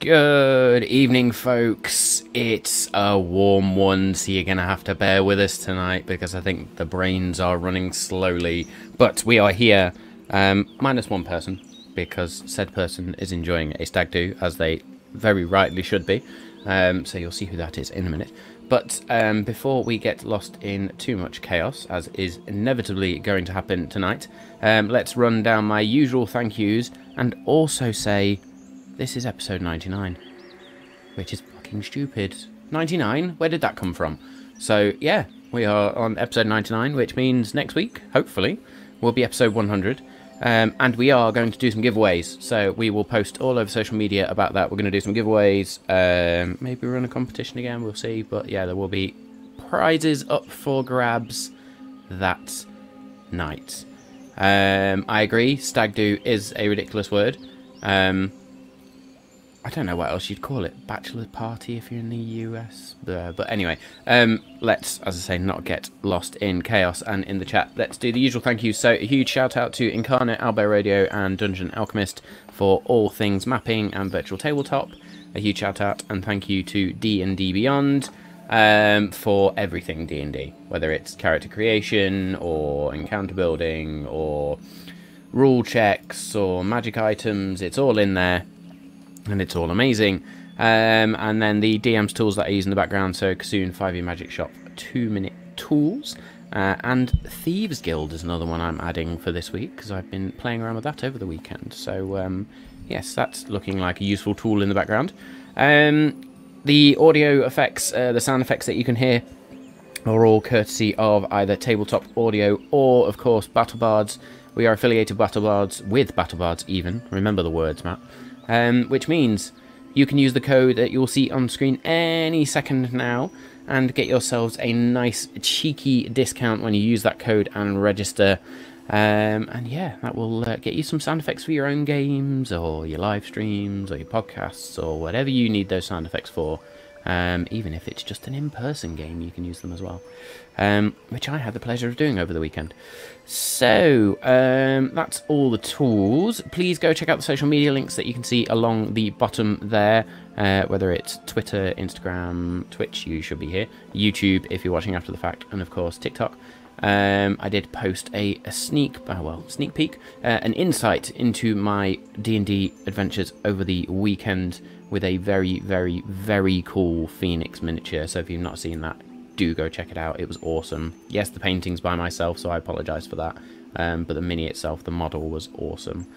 Good evening, folks. It's a warm one, so you're going to have to bear with us tonight because I think the brains are running slowly. But we are here, minus one person, because said person is enjoying a stag do, as they very rightly should be. So you'll see who that is in a minute. But before we get lost in too much chaos, as is inevitably going to happen tonight, let's run down my usual thank yous and also say this is episode 99, which is fucking stupid. 99? Where did that come from? So, yeah, we are on episode 99, which means next week, hopefully, will be episode 100. And we are going to do some giveaways, so we will post all over social media about that. We're going to do some giveaways, maybe run a competition again, we'll see. But yeah, there will be prizes up for grabs that night. I agree, stag do is a ridiculous word. I don't know what else you'd call it. Bachelor party if you're in the US. But anyway, let's, as I say, not get lost in chaos and in the chat. Let's do the usual thank you. So a huge shout out to Incarnate, Albo Radio and Dungeon Alchemist for all things mapping and virtual tabletop. A huge shout out and thank you to D&D Beyond for everything D&D. Whether it's character creation or encounter building or rule checks or magic items, it's all in there. And it's all amazing. And then the DM's tools that I use in the background. So Kasoon, 5e Magic Shop, 2-minute tools. And Thieves Guild is another one I'm adding for this week, because I've been playing around with that over the weekend. So, yes, that's looking like a useful tool in the background. The audio effects, the sound effects that you can hear are all courtesy of either Tabletop Audio or, of course, BattleBards. We are affiliated with BattleBards even. Remember the words, Matt. Which means you can use the code that you'll see on screen any second now and get yourselves a nice cheeky discount when you use that code and register. And yeah, that will get you some sound effects for your own games or your live streams or your podcasts or whatever you need those sound effects for. Even if it's just an in-person game, you can use them as well. Which I had the pleasure of doing over the weekend. So, that's all the tools. Please go check out the social media links that you can see along the bottom there. Whether it's Twitter, Instagram, Twitch, you should be here. YouTube, if you're watching after the fact. And, of course, TikTok. I did post a sneak peek, an insight into my D&D adventures over the weekend with a very, very, very cool Phoenix miniature. So if you've not seen that, do go check it out. It was awesome. Yes, the painting's by myself, so I apologise for that. But the mini itself, the model, was awesome.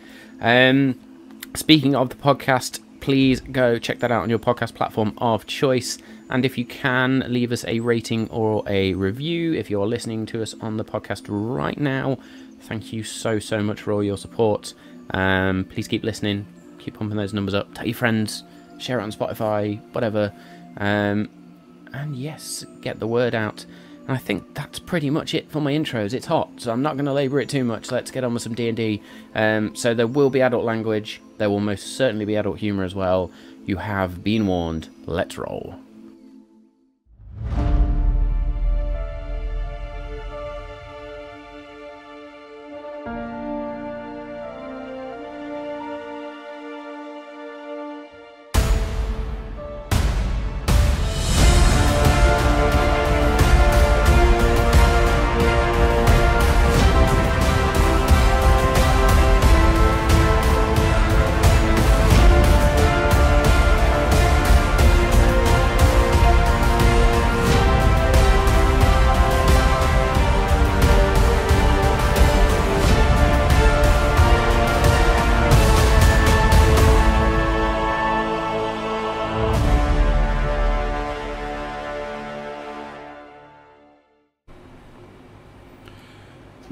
Speaking of the podcast, please go check that out on your podcast platform of choice. And if you can, leave us a rating or a review if you're listening to us on the podcast right now. Thank you so, so much for all your support. Please keep listening. Keep pumping those numbers up. Tell your friends. Share it on Spotify. Whatever. And yes, get the word out. And I think that's pretty much it for my intros. It's hot, so I'm not going to labour it too much. Let's get on with some D&D. So there will be adult language. There will most certainly be adult humour as well. You have been warned. Let's roll.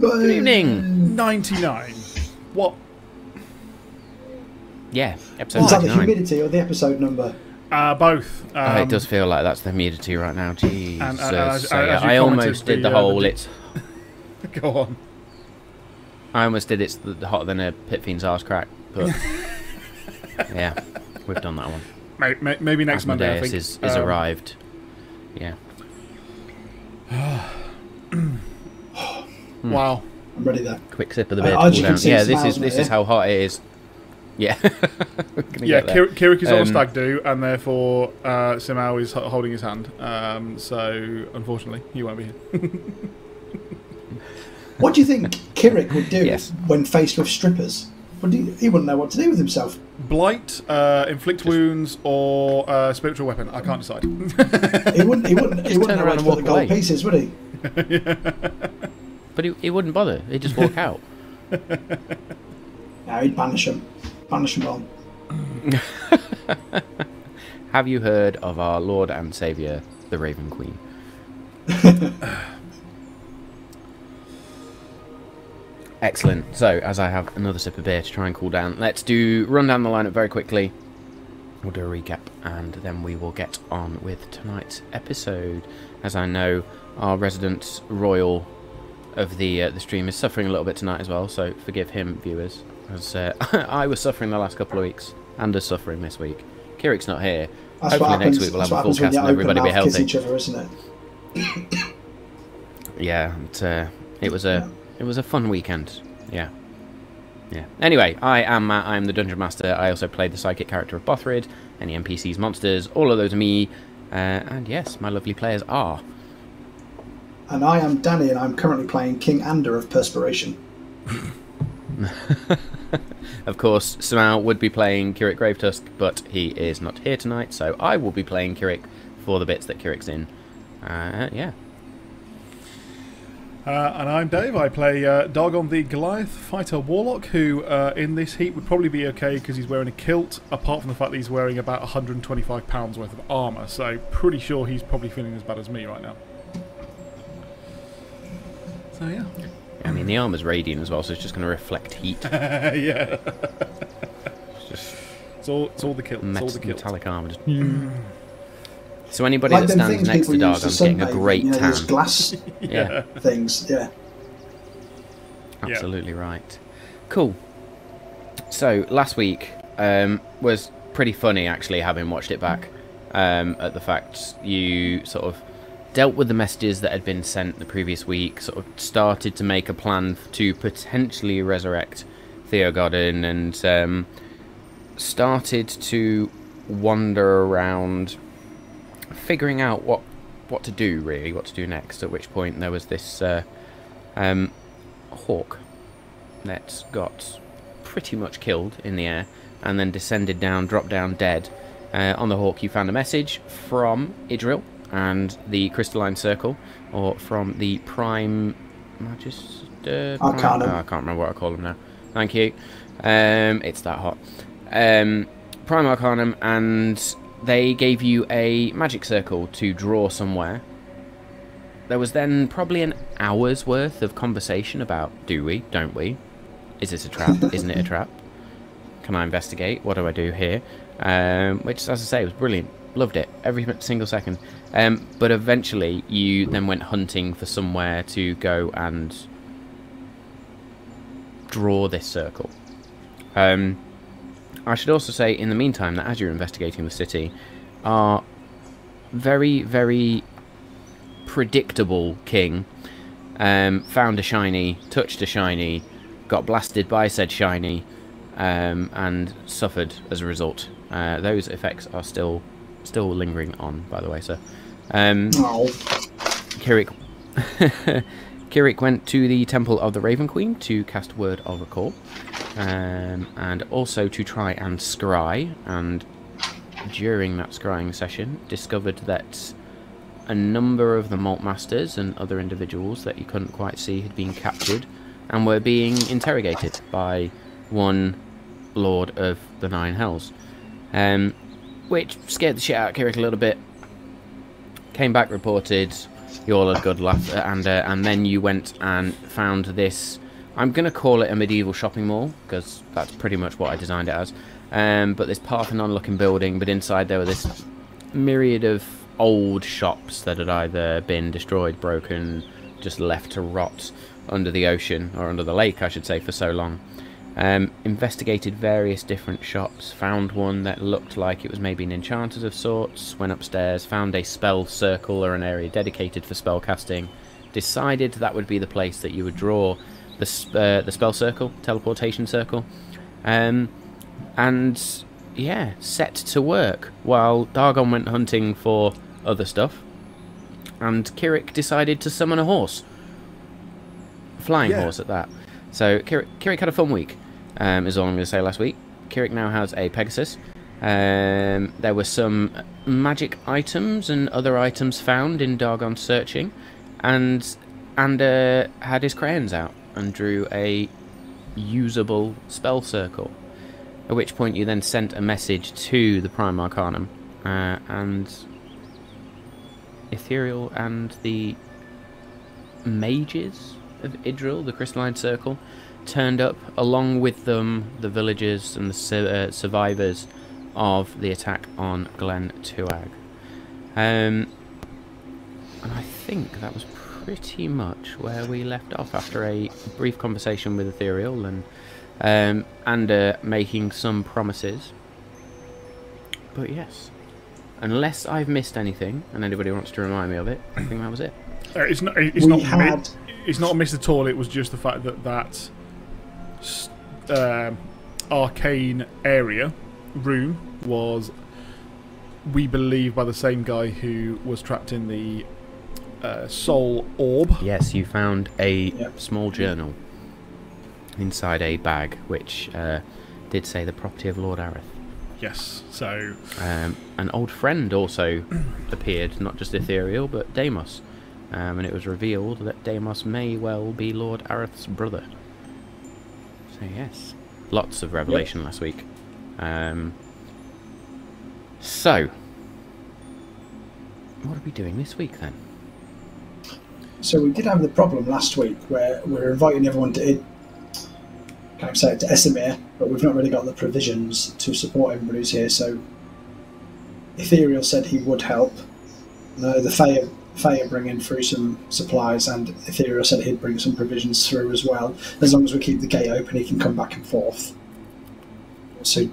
Good evening. 99. What? Yeah, episode Is that 99. the humidity or the episode number? Both. It does feel like that's the humidity right now. Jesus. as So, yeah, you I almost commented, did the the whole, it's... Go on. I almost did it's the hotter than a pit fiend's arse crack, but... yeah, we've done that one. Maybe next Monday, I think. Is arrived. Yeah. Wow. I'm ready there. Quick sip of the beer. As you can see, Yeah, it smiles this is how hot it is. Yeah. Kirik is on a stag do, and therefore Simao is holding his hand. So, unfortunately, he won't be here. What do you think Kirik would do Yes. when faced with strippers? He wouldn't know what to do with himself. Blight, inflict wounds, or spiritual weapon. I can't decide. He wouldn't turn know around where and to put walk the gold away. pieces, would he? But he wouldn't bother. He'd just walk out. No, he'd banish them. Banish them on. Have you heard of our Lord and Saviour, the Raven Queen? Excellent. So, as I have another sip of beer to try and cool down, let's run down the lineup very quickly. We'll do a recap, and then we will get on with tonight's episode. As I know, our resident royal of the stream is suffering a little bit tonight as well, so forgive him, viewers. As I was suffering the last couple of weeks, and is suffering this week. Kirik's not here. That's Hopefully what next happens, week we'll that's have a what full happens cast when and you everybody be open mouth kiss healthy. each other, isn't it? Yeah, it was a fun weekend. Yeah. Anyway, I am Matt. I am the Dungeon Master. I also played the psychic character of Bothrid. Any NPCs, monsters, all of those are me. And yes, my lovely players are. And I am Danny, and I'm currently playing King Ander of Perspiration. Of course, Samau would be playing Kirik Gravetusk, but he is not here tonight, so I will be playing Kirik for the bits that Kirik's in. Yeah. And I'm Dave. I play Dargon the Goliath Fighter Warlock, who in this heat would probably be okay because he's wearing a kilt, apart from the fact that he's wearing about £125 worth of armour, so pretty sure he's probably feeling as bad as me right now. So yeah. I mean, the armour's radiant as well, so it's just going to reflect heat. Yeah. It's just It's all the kilt. It's all the kilt. metallic armour. Just... So anybody Like that them stands things next to people use to Dargon's getting a sunbathe, great tan. those glass Yeah. things, yeah. Absolutely right. Cool. So last week was pretty funny, actually, having watched it back. At the fact you sort of dealt with the messages that had been sent the previous week, sort of started to make a plan to potentially resurrect Theogodin, and started to wander around figuring out what to do, really, what to do next, at which point there was this hawk that got pretty much killed in the air and then descended down, dropped down dead. On the hawk you found a message from Idril and the Crystalline Circle, or from the Prime Magister? Arcanum. I can't remember what I call them now. Thank you. It's that hot. Prime Arcanum, and they gave you a magic circle to draw somewhere. There was then probably an hour's worth of conversation about, do we, don't we? Is this a trap? Isn't it a trap? Can I investigate? What do I do here? Which, as I say, was brilliant. Loved it. Every single second. But eventually, you then went hunting for somewhere to go and draw this circle. I should also say, in the meantime, that as you're investigating the city, our very, very predictable king found a shiny, touched a shiny, got blasted by said shiny, and suffered as a result. Those effects are still lingering on, by the way, sir. Kirik Kirik went to the Temple of the Raven Queen to cast Word of Recall, and also to try and scry, and during that scrying session discovered that a number of the Malt Masters and other individuals that you couldn't quite see had been captured and were being interrogated by one Lord of the Nine Hells, which scared the shit out of Kirik a little bit. Came back, reported, you all had good laugh, and then you went and found this, I'm going to call it a medieval shopping mall, because that's pretty much what I designed it as, but this Parthenon-looking building, but inside there were this myriad of old shops that had either been destroyed, broken, just left to rot under the ocean, or under the lake, I should say, for so long. Investigated various different shops, found one that looked like it was maybe an enchanter's of sorts, went upstairs, found a spell circle or an area dedicated for spell casting, decided that would be the place that you would draw the spell circle, teleportation circle, and yeah, set to work while Dargon went hunting for other stuff, and Kirik decided to summon a horse. A flying horse at that. So Kirik had a fun week, is all I'm going to say last week. Kirik now has a Pegasus. There were some magic items and other items found in Dargon searching, and had his crayons out and drew a usable spell circle. At which point you then sent a message to the Prime Arcanum, and Ethereal and the mages of Idril, the Crystalline Circle, turned up, along with them the villagers and the survivors of the attack on Glen Tuag. And I think that was pretty much where we left off after a brief conversation with Ethereal and making some promises. But yes, unless I've missed anything and anybody wants to remind me of it, I think that was it. It's not a miss at all. It was just the fact that arcane area room was, we believe, by the same guy who was trapped in the soul orb. Yes, you found a small journal inside a bag, which did say the property of Lord Areth. Yes, so an old friend also appeared, not just Ethereal, but Deimos. And it was revealed that Deimos may well be Lord Areth's brother. So yes, lots of revelation last week. So, what are we doing this week then? So we did have the problem last week where we're inviting everyone to Esamir, but we've not really got the provisions to support everybody who's here. So Ethereal said he would help. The Fae are bringing through some supplies, and Ethereal said he'd bring some provisions through as well. As long as we keep the gate open, he can come back and forth. So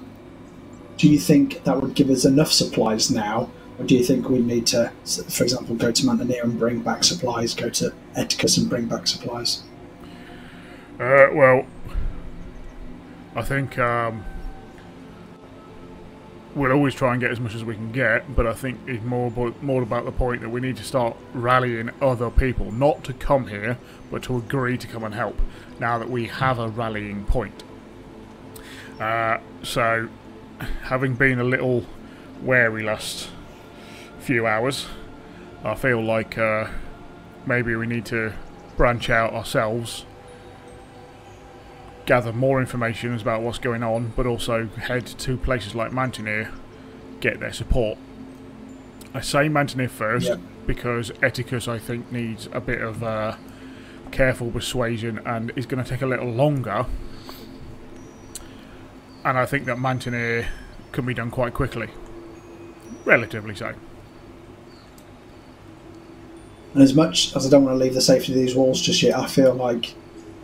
do you think that would give us enough supplies now, or do you think we need to, for example, go to Mantenir and bring back supplies, go to Eticus and bring back supplies? Well, I think we'll always try and get as much as we can get, but I think it's more about the point that we need to start rallying other people, not to come here, but to agree to come and help, now that we have a rallying point. So, having been a little wary last few hours, I feel like maybe we need to branch out ourselves, gather more information about what's going on, but also head to places like Mantenir, get their support. I say Mantenir first because Eticus, I think, needs a bit of careful persuasion and is going to take a little longer. And I think that Mantenir can be done quite quickly. Relatively so. And as much as I don't want to leave the safety of these walls just yet, I feel like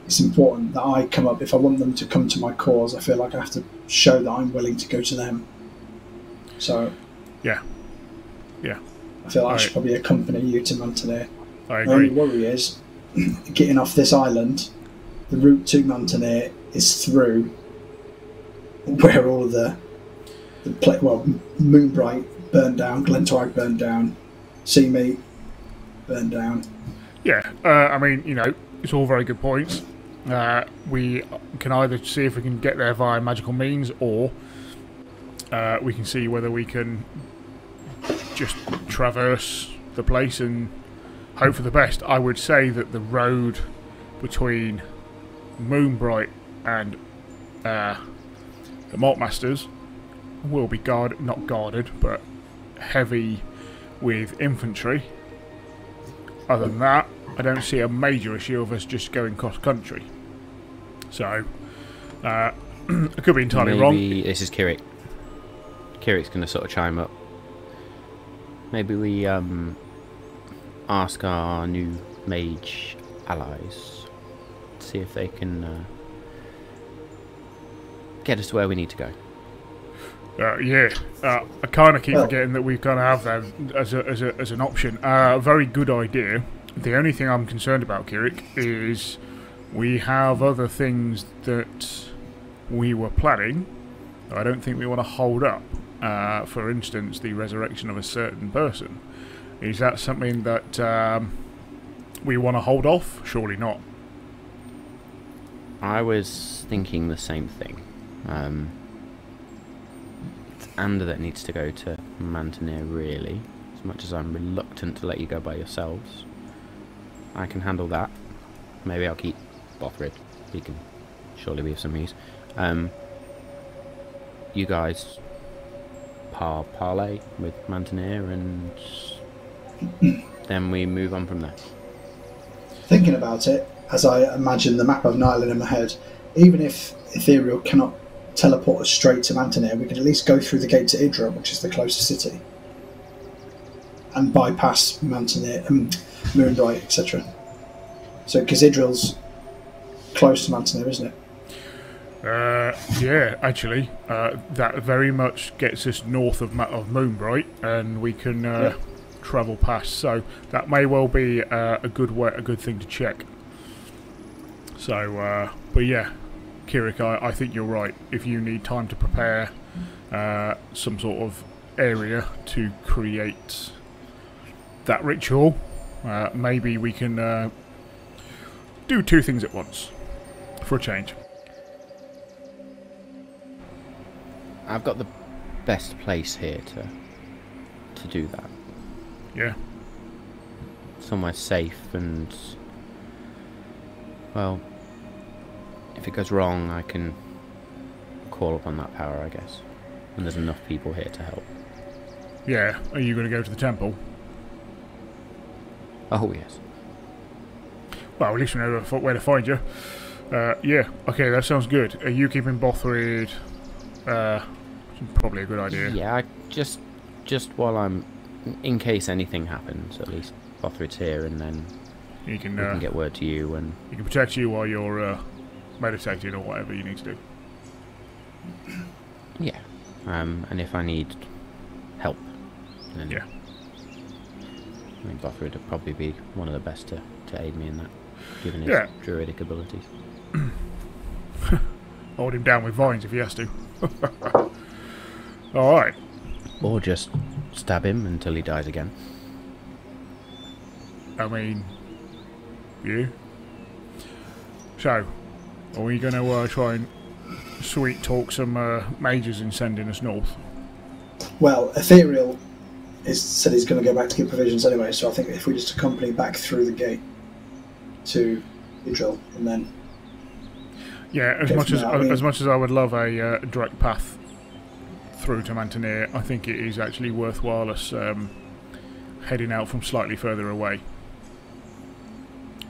it's important that I come up. If I want them to come to my cause, I feel like I have to show that I'm willing to go to them. So, yeah. I feel like I should probably accompany you to Mantenir. I agree. The only worry is, getting off this island, the route to Mantenir is through where all of the Moonbright burned down, Glentorag burned down, Seameat burned down. Yeah, I mean, you know, it's all very good points. We can either see if we can get there via magical means, or we can see whether we can just traverse the place and hope for the best. I would say that the road between Moonbright and the Malt Masters will be not guarded, but heavy with infantry. Other than that, I don't see a major issue of us just going cross-country. So, I could be entirely wrong. Maybe this is Kirik. Kirik's going to sort of chime up. Maybe we ask our new mage allies, see if they can get us to where we need to go. I kind of keep forgetting that we kind of have that as an option. Very good idea. The only thing I'm concerned about, Kirik, is we have other things that we were planning, I don't think we want to hold up, for instance, the resurrection of a certain person. Is that something that we want to hold off? Surely not. I was thinking the same thing. It's Ander that needs to go to Mantenir, really. As much as I'm reluctant to let you go by yourselves. I can handle that. Maybe I'll keep Bothrid. He can surely be of some use. You guys parlay with Mantenir, and then we move on from there. Thinking about it, as I imagine the map of Nyland in my head, even if Ethereal cannot teleport us straight to Mantenir, we can at least go through the gate to Idra, which is the closest city, and bypass Mantenir, Moonbright, etc. So, because Idril's close to Mantenir, isn't it? Yeah, actually, that very much gets us north of Moonbright, and we can travel past. So that may well be a good thing to check. So, but yeah, Kirik, I think you're right. If you need time to prepare some sort of area to create that ritual, maybe we can do two things at once for a change. I've got the best place here to do that. Yeah. Somewhere safe and, well, if it goes wrong, I can call upon that power, I guess. And there's enough people here to help. Yeah. Are you going to go to the temple? Oh, yes. Well, at least we know where to find you. Yeah. Okay, that sounds good. Are you keeping Bothrid? Probably a good idea. Yeah, just while I'm, in case anything happens, at least Bothrid's here, and then we can get word to you, and he can protect you while you're meditating or whatever you need to do. Yeah, and if I need help, then yeah, I mean, Bothrid would probably be one of the best to aid me in that, given his druidic abilities. Hold him down with vines if he has to. Alright. Or just stab him until he dies again. I mean, you? So, are we going to try and sweet talk some mages in sending us north? Well, Ethereal said he's going to go back to get provisions anyway, so I think if we just accompany back through the gate to Idril, and then... Yeah, as much as I would love a direct path through to Mantenir, I think it is actually worthwhile us heading out from slightly further away.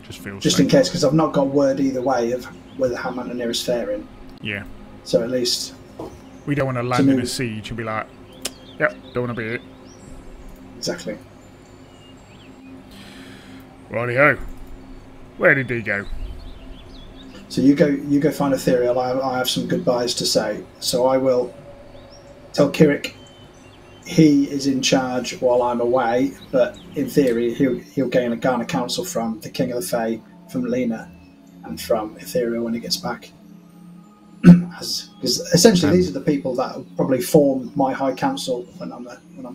Just feels just safe. In case, because I've not got word either way of whether how Mantenir is faring. Yeah. So at least we don't want to land in a siege and be like, "Yep, don't want to be it." Exactly. Righty-ho. Where did he go? So you go find Ethereal. I have some goodbyes to say. So I will tell Kirik he is in charge while I'm away, but in theory he'll gain a Garner council from the King of the Fae, from Lena, and from Ethereal when he gets back. Because essentially these are the people that will probably form my High Council when I'm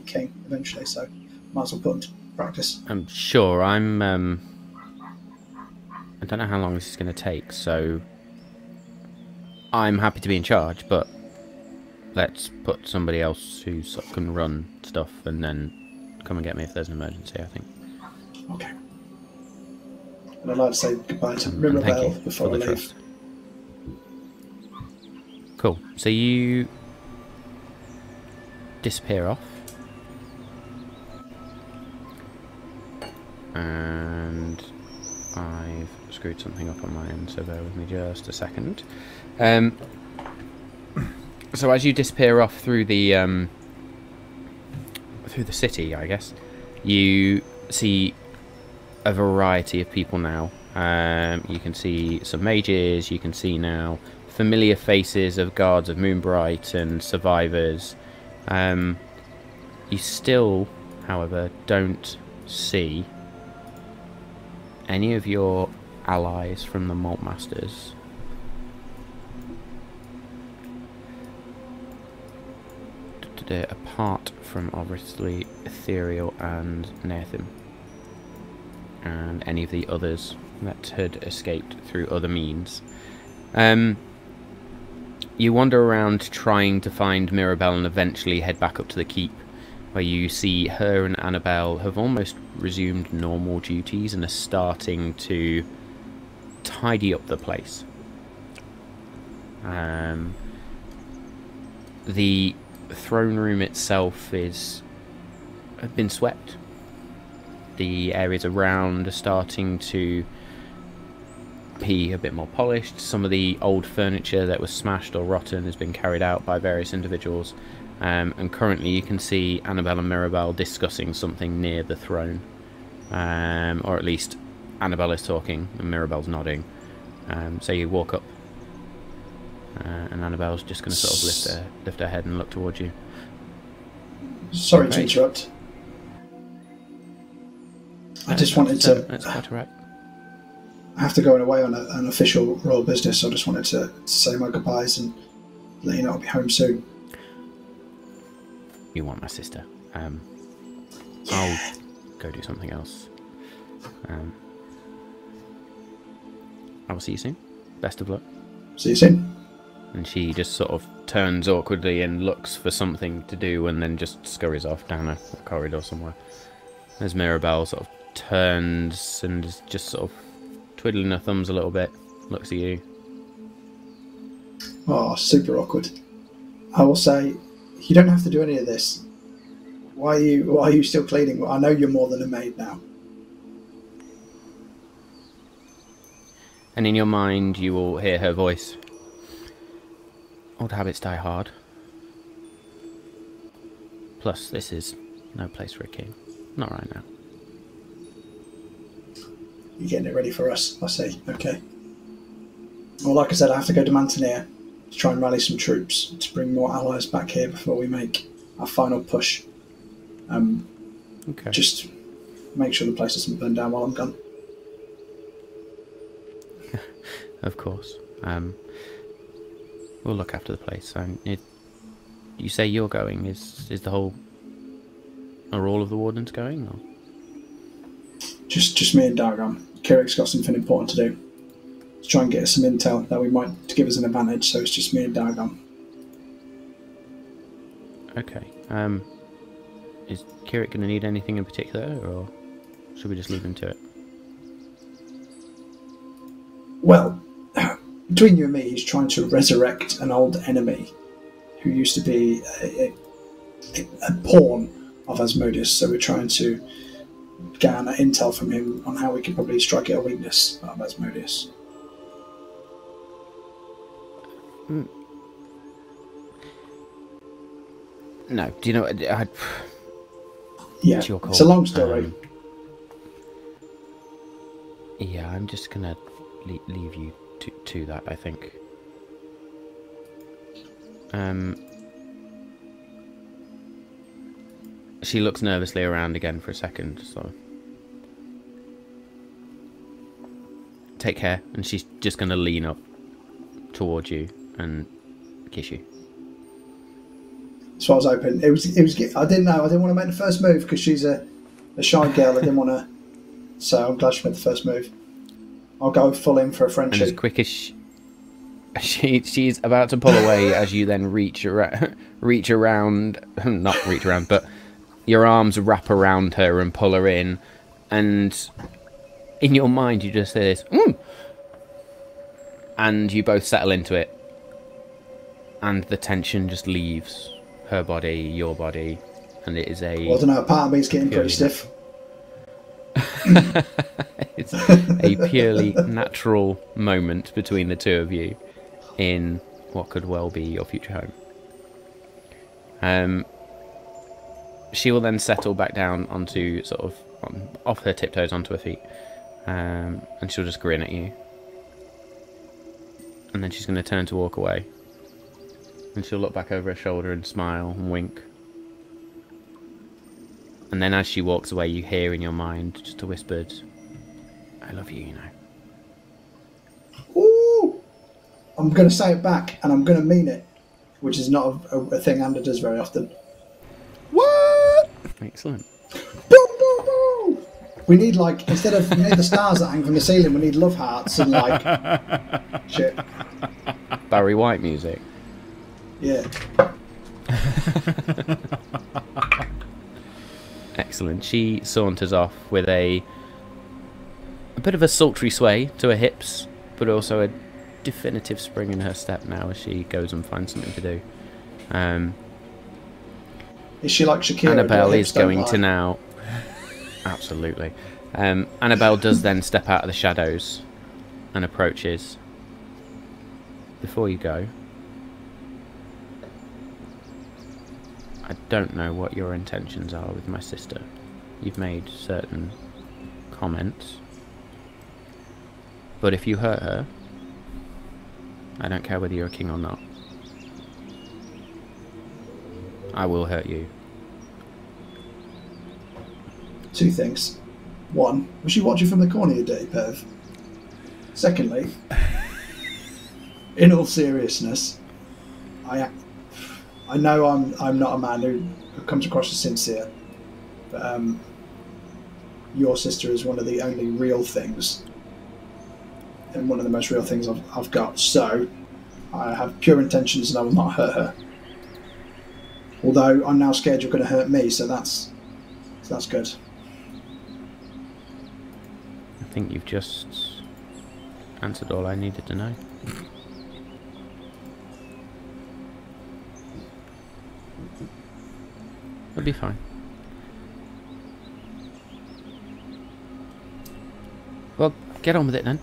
king eventually. So might as well put them to practice. I'm sure. I don't know how long this is going to take, so I'm happy to be in charge, but let's put somebody else who sort of can run stuff and then come and get me if there's an emergency, I think. Okay. And I'd like to say goodbye to Rimmerbell before I leave. Trust. Cool. So you disappear off. And I've screwed something up on my end, so bear with me just a second. So as you disappear off through the city, I guess, you see a variety of people now. You can see some mages, you can see now familiar faces of guards of Moonbright and survivors. You still, however, don't see any of your allies from the Malt Masters. apart from obviously Ethereal and Nathan, and any of the others that had escaped through other means. You wander around trying to find Mirabelle and eventually head back up to the keep, where you see her and Annabelle have almost resumed normal duties and are starting to tidy up the place. The throne room itself has been swept. The areas around are starting to be a bit more polished. Some of the old furniture that was smashed or rotten has been carried out by various individuals, and currently you can see Annabelle and Mirabelle discussing something near the throne, or at least Annabelle is talking and Mirabelle's nodding. So you walk up, and Annabelle's just going to sort of lift her head and look towards you. Sorry to interrupt. I just wanted to... That's quite alright. I have to go away on an official royal business, so I just wanted to say my goodbyes and let you know I'll be home soon. You want my sister? Yeah. I'll go do something else. I will see you soon. Best of luck. See you soon. And she just sort of turns awkwardly and looks for something to do, and then just scurries off down a corridor somewhere. As Mirabelle sort of turns and is just sort of twiddling her thumbs a little bit, looks at you. Oh, super awkward. I will say, you don't have to do any of this. Why are you still cleaning? I know you're more than a maid now. And in your mind, you will hear her voice. Old habits die hard. Plus, this is no place for a king. Not right now. You're getting it ready for us, I see. Okay. Well, like I said, I have to go to Mantenir to try and rally some troops to bring more allies back here before we make our final push. Okay. Just make sure the place doesn't burn down while I'm gone. Of course. We'll look after the place. You say you're going. Are all of the Wardens going? Or? Just me and Dargon. Kirik's got something important to do. To try and get us some intel that to give us an advantage, so it's just me and Dargon. Okay. Is Kirik going to need anything in particular, or should we just leave him to it? Well, between you and me, he's trying to resurrect an old enemy who used to be a pawn of Asmodeus, so we're trying to garner intel from him on how we could probably strike at a weakness of Asmodeus. No, do you know what? Yeah, it's your call. It's a long story. Yeah, I'm just gonna leave you to that, I think. She looks nervously around again for a second, so... Take care, and she's just gonna lean up towards you and kiss you. So I was hoping. It was. I didn't know. I didn't want to make the first move because she's a shy girl. I didn't want to. So I'm glad she made the first move. I'll go full in for a friendship. And as quick as she's about to pull away, as you then reach around, but your arms wrap around her and pull her in, and in your mind you just hear this, and you both settle into it, and the tension just leaves her body, your body, and it is a... Well, I don't know, part of me's getting pretty stiff. It's a purely natural moment between the two of you in what could well be your future home. She will then settle back down onto off her tiptoes onto her feet, and she'll just grin at you, and then she's going to turn to walk away, and she'll look back over her shoulder and smile and wink. And then as she walks away, you hear in your mind just a whispered, I love you, you know. Ooh! I'm going to say it back, and I'm going to mean it, which is not a thing Anna does very often. Excellent. Boo, boo, boo. We need, like, instead of the stars that hang from the ceiling, we need love hearts and, like, shit. Barry White music. Yeah. Excellent. She saunters off with a bit of a sultry sway to her hips, but also a definitive spring in her step now as she goes and finds something to do. Is she like Shakira? Annabelle is going to now... Absolutely. Annabelle does then step out of the shadows and approaches. Before you go, I don't know what your intentions are with my sister. You've made certain comments, but if you hurt her, I don't care whether you're a king or not. I will hurt you. Two things. One, was she watching from the corner, you dirty perv? Secondly, in all seriousness, I know I'm not a man who comes across as sincere, but your sister is one of the only real things, and one of the most real things I've got. So I have pure intentions, and I will not hurt her. Although I'm now scared you're going to hurt me, so that's good. I think you've just answered all I needed to know. It'll be fine. Well, get on with it then.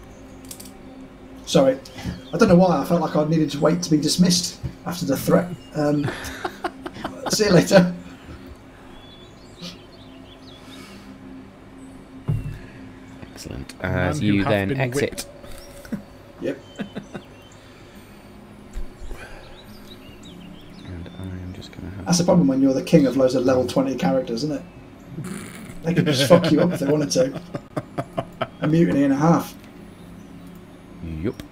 Sorry, I don't know why I felt like I needed to wait to be dismissed after the threat. See you later. Excellent. As you then exit. Yep. And I am just going to have... That's the problem when you're the king of loads of level 20 characters, isn't it? They could just fuck you up if they wanted to. A mutiny and a half. Yup.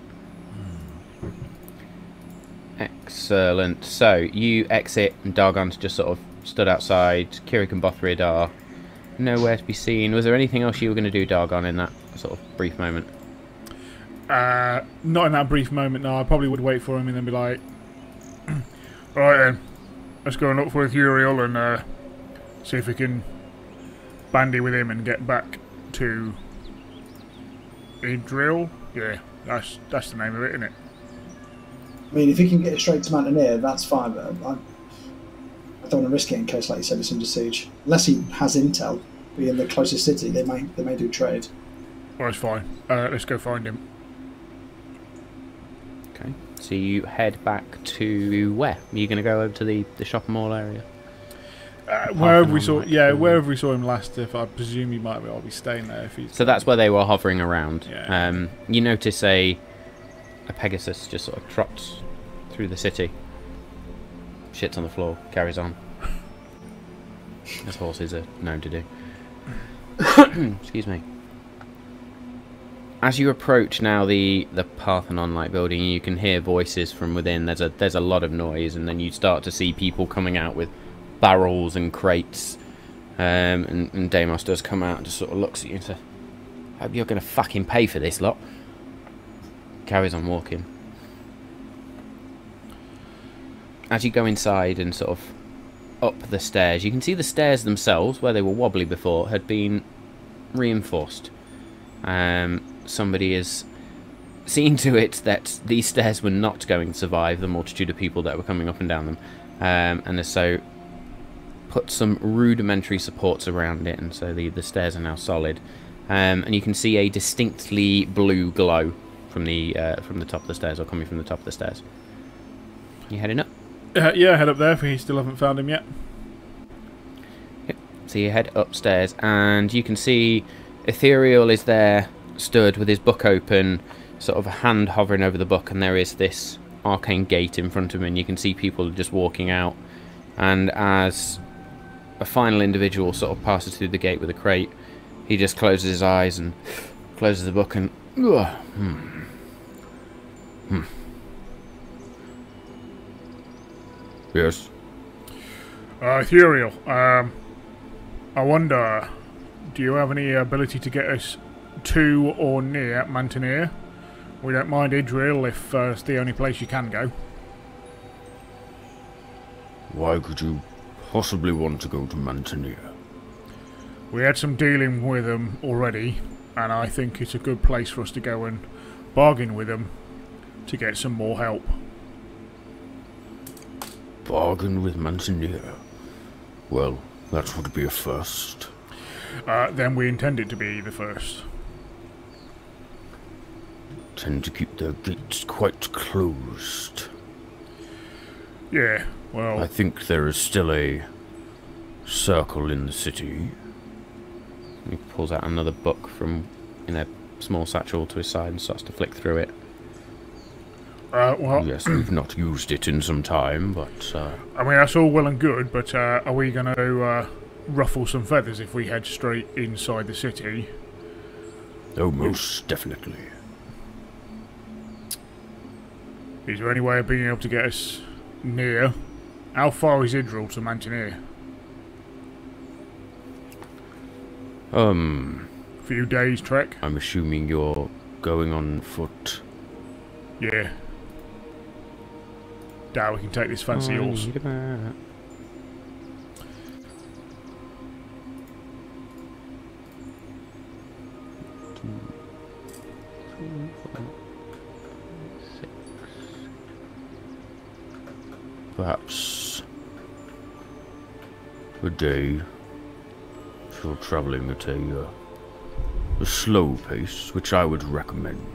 Excellent. So, you exit and Dargon's just sort of stood outside. Kirik and Bothrid are nowhere to be seen. Was there anything else you were going to do, Dargon, in that sort of brief moment? Not in that brief moment, no. I probably would wait for him and then be like, right then, let's go and look for Ethuriel and see if we can bandy with him and get back to Idril. Yeah, that's the name of it, isn't it? I mean, if you can get it straight to Mantenir, that's fine, but I don't want to risk it in case, like you said, it's under siege. Unless he has intel, be in the closest city, they may do trade. Well, it's fine. Let's go find him. Okay. So you head back to where? Are you going to go over to the shopping mall area? Wherever we saw him last. If I presume he might be staying there. If he's so that's where they were hovering around. Yeah. You notice a Pegasus just sort of trots through the city. Shits on the floor, carries on. As horses are known to do. Excuse me. As you approach now the Parthenon-like building, you can hear voices from within. There's a lot of noise, and then you start to see people coming out with barrels and crates. And Deimos does come out and just sort of looks at you and says, "Hope you're going to fucking pay for this lot." Carries on walking. As you go inside and sort of up the stairs, you can see the stairs themselves, where they were wobbly before, had been reinforced. Somebody has seen to it that these stairs were not going to survive the multitude of people that were coming up and down them, and so put some rudimentary supports around it, and so the stairs are now solid. And you can see a distinctly blue glow from the top of the stairs, or coming from the top of the stairs. You heading up? Yeah, head up there if we still haven't found him yet. Yep. So you head upstairs, and you can see Ethereal is there, stood with his book open, sort of a hand hovering over the book, and there is this arcane gate in front of him, and you can see people just walking out. And as a final individual sort of passes through the gate with a crate, he just closes his eyes and closes the book and... Yes. Ethereal, I wonder, do you have any ability to get us to or near Mantenir? We don't mind Idril if it's the only place you can go. Why could you possibly want to go to Mantenir? We had some dealing with them already, and I think it's a good place for us to go and bargain with them to get some more help. Bargain with Mantenir? Well, that would be a first. Then we intend it to be the first. Tend to keep their gates quite closed. Yeah, well... I think there is still a circle in the city. He pulls out another book from in a small satchel to his side and starts to flick through it. Well... Yes, we've not used it in some time, but... I mean, that's all well and good, but are we going to ruffle some feathers if we head straight inside the city? Oh, most definitely. Is there any way of being able to get us near? How far is Idril to Mantenir? Few days trek? I'm assuming you're going on foot. Yeah. Doubt we can take this fancy horse. Perhaps a day if you're travelling at a slow pace, which I would recommend.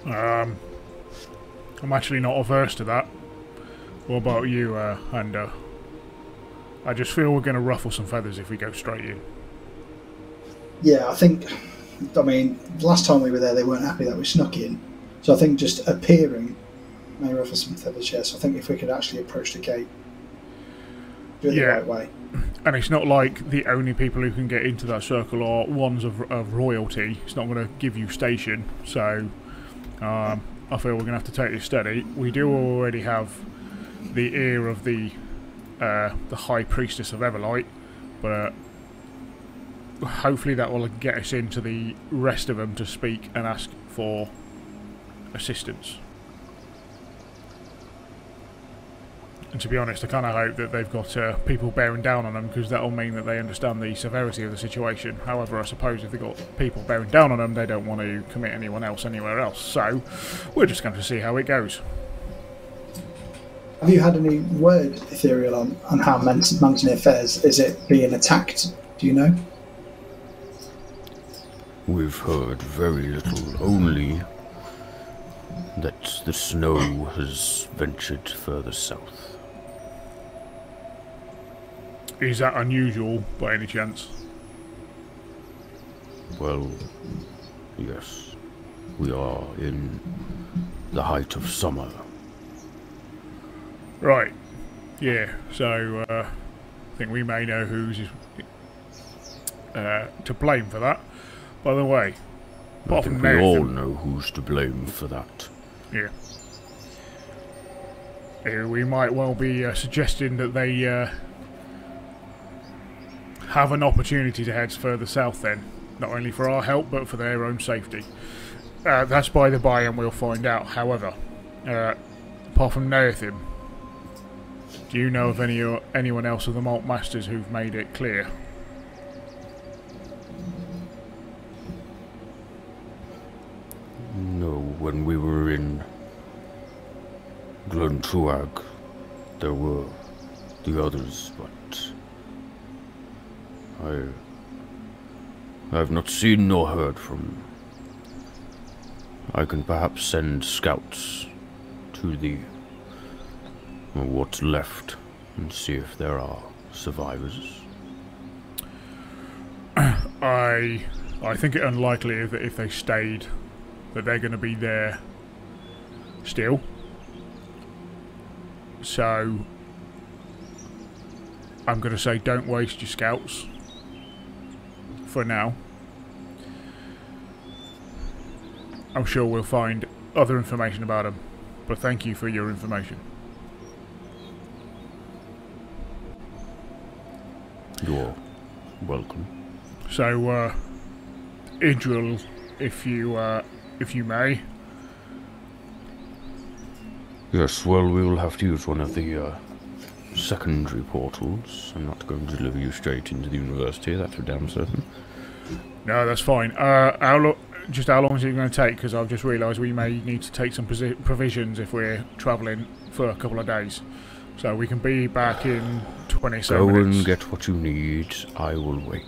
I'm actually not averse to that. What about you, Ander? I just feel we're going to ruffle some feathers if we go straight in. Yeah, I mean, last time we were there, they weren't happy that we snuck in. So I think just appearing may ruffle some feathers, yes. I think if we could actually approach the gate, do it the right way. And it's not like the only people who can get into that circle are ones of royalty. It's not going to give you station, so I feel we're going to have to take this steady. We do already have the ear of the High Priestess of Everlight, but hopefully that will get us into the rest of them to speak and ask for assistance. And to be honest, I kind of hope that they've got people bearing down on them, because that'll mean that they understand the severity of the situation. However, I suppose if they've got people bearing down on them, they don't want to commit anyone else anywhere else. So, we're just going to see how it goes. Have you had any word, Ethereal, on how Mantenir fares? Is it being attacked? Do you know? We've heard very little, only that the snow has ventured further south. Is that unusual, by any chance? Well, yes. We are in the height of summer. Right. Yeah, so I think we may know who's to blame for that. By the way, I think we all know who's to blame for that. Yeah. We might well be suggesting that they have an opportunity to head further south then. Not only for our help, but for their own safety. That's by the by, and we'll find out. However, apart from Nathan, do you know of anyone else of the Malt Masters who've made it clear? No, when we were in Gluntruag, there were the others, but I've not seen nor heard from them. I can perhaps send scouts to what's left and see if there are survivors. I think it unlikely that if they stayed, that they're going to be there still. So I'm going to say don't waste your scouts for now. I'm sure we'll find other information about them, but thank you for your information. You're welcome. So, Idril, if you may. Yes, well, we will have to use one of the secondary portals. I'm not going to deliver you straight into the university, that's for damn certain. No, that's fine. How long is it going to take? Because I've just realised we may need to take some provisions if we're travelling for a couple of days. So we can be back in 27 minutes. Go and get what you need. I will wait,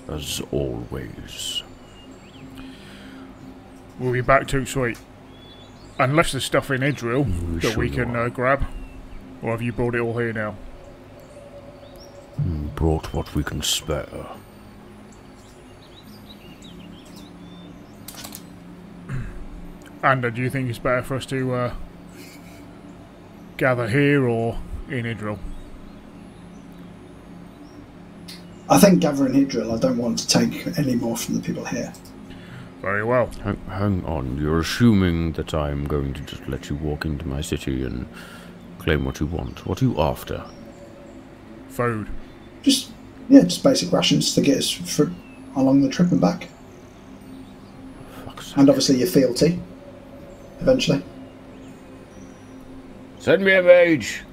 as always. We'll be back too sweet. Unless there's stuff in Idril that we can grab. Or have you brought it all here now? Brought what we can spare. And do you think it's better for us to gather here or in Idril? I think gathering Idril, I don't want to take any more from the people here. Very well. Hang on, you're assuming that I'm going to just let you walk into my city and claim what you want. What are you after? Food. Just basic rations to get us along the trip and back. Fuck's sake. And obviously your fealty, eventually. Send me a mage!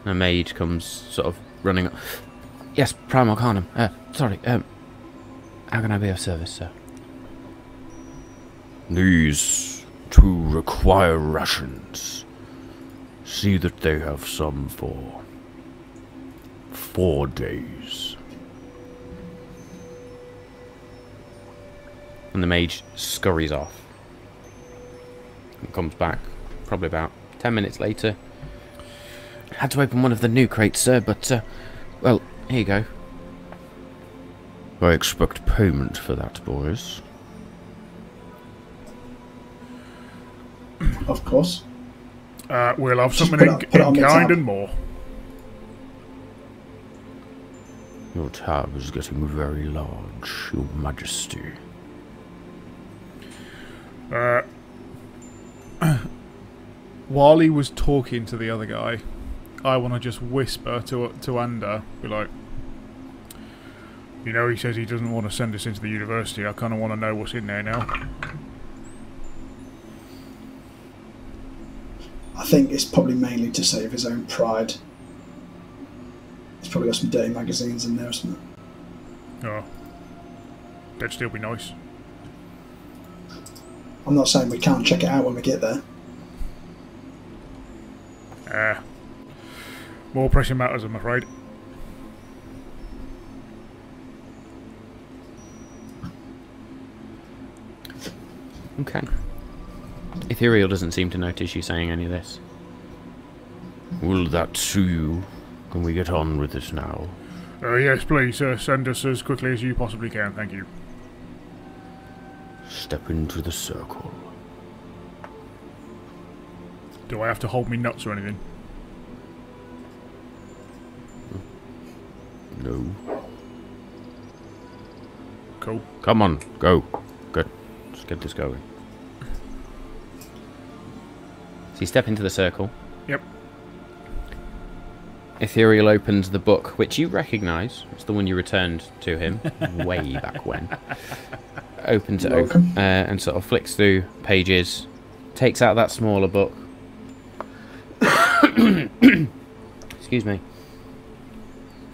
A mage comes sort of running up. Yes, Prime Arcanum. Sorry, how can I be of service, sir? These two require rations. See that they have some for 4 days. And the mage scurries off. And comes back, probably about 10 minutes later. Had to open one of the new crates, sir, but, well, here you go. I expect payment for that, boys. Of course. We'll have Just something put it on in the kind tab. and more. Your tab is getting very large, Your Majesty. While he was talking to the other guy, I want to just whisper to Ander, be like, you know, he says he doesn't want to send us into the university. I kind of want to know what's in there now. I think it's probably mainly to save his own pride. He's probably got some dirty magazines in there or something. Oh, that'd still be nice. I'm not saying we can't check it out when we get there. More pressing matters, I'm afraid. Okay. Ethereal doesn't seem to notice you saying any of this. Will that suit you? Can we get on with this now? Yes, please, send us as quickly as you possibly can, thank you. Step into the circle. Do I have to hold me nuts or anything? No. Cool. Come on, go. Good. Let's get this going. So you step into the circle. Yep. Ethereal opens the book, which you recognise. It's the one you returned to him way back when. Opens it open, and sort of flicks through pages. Takes out that smaller book. Excuse me.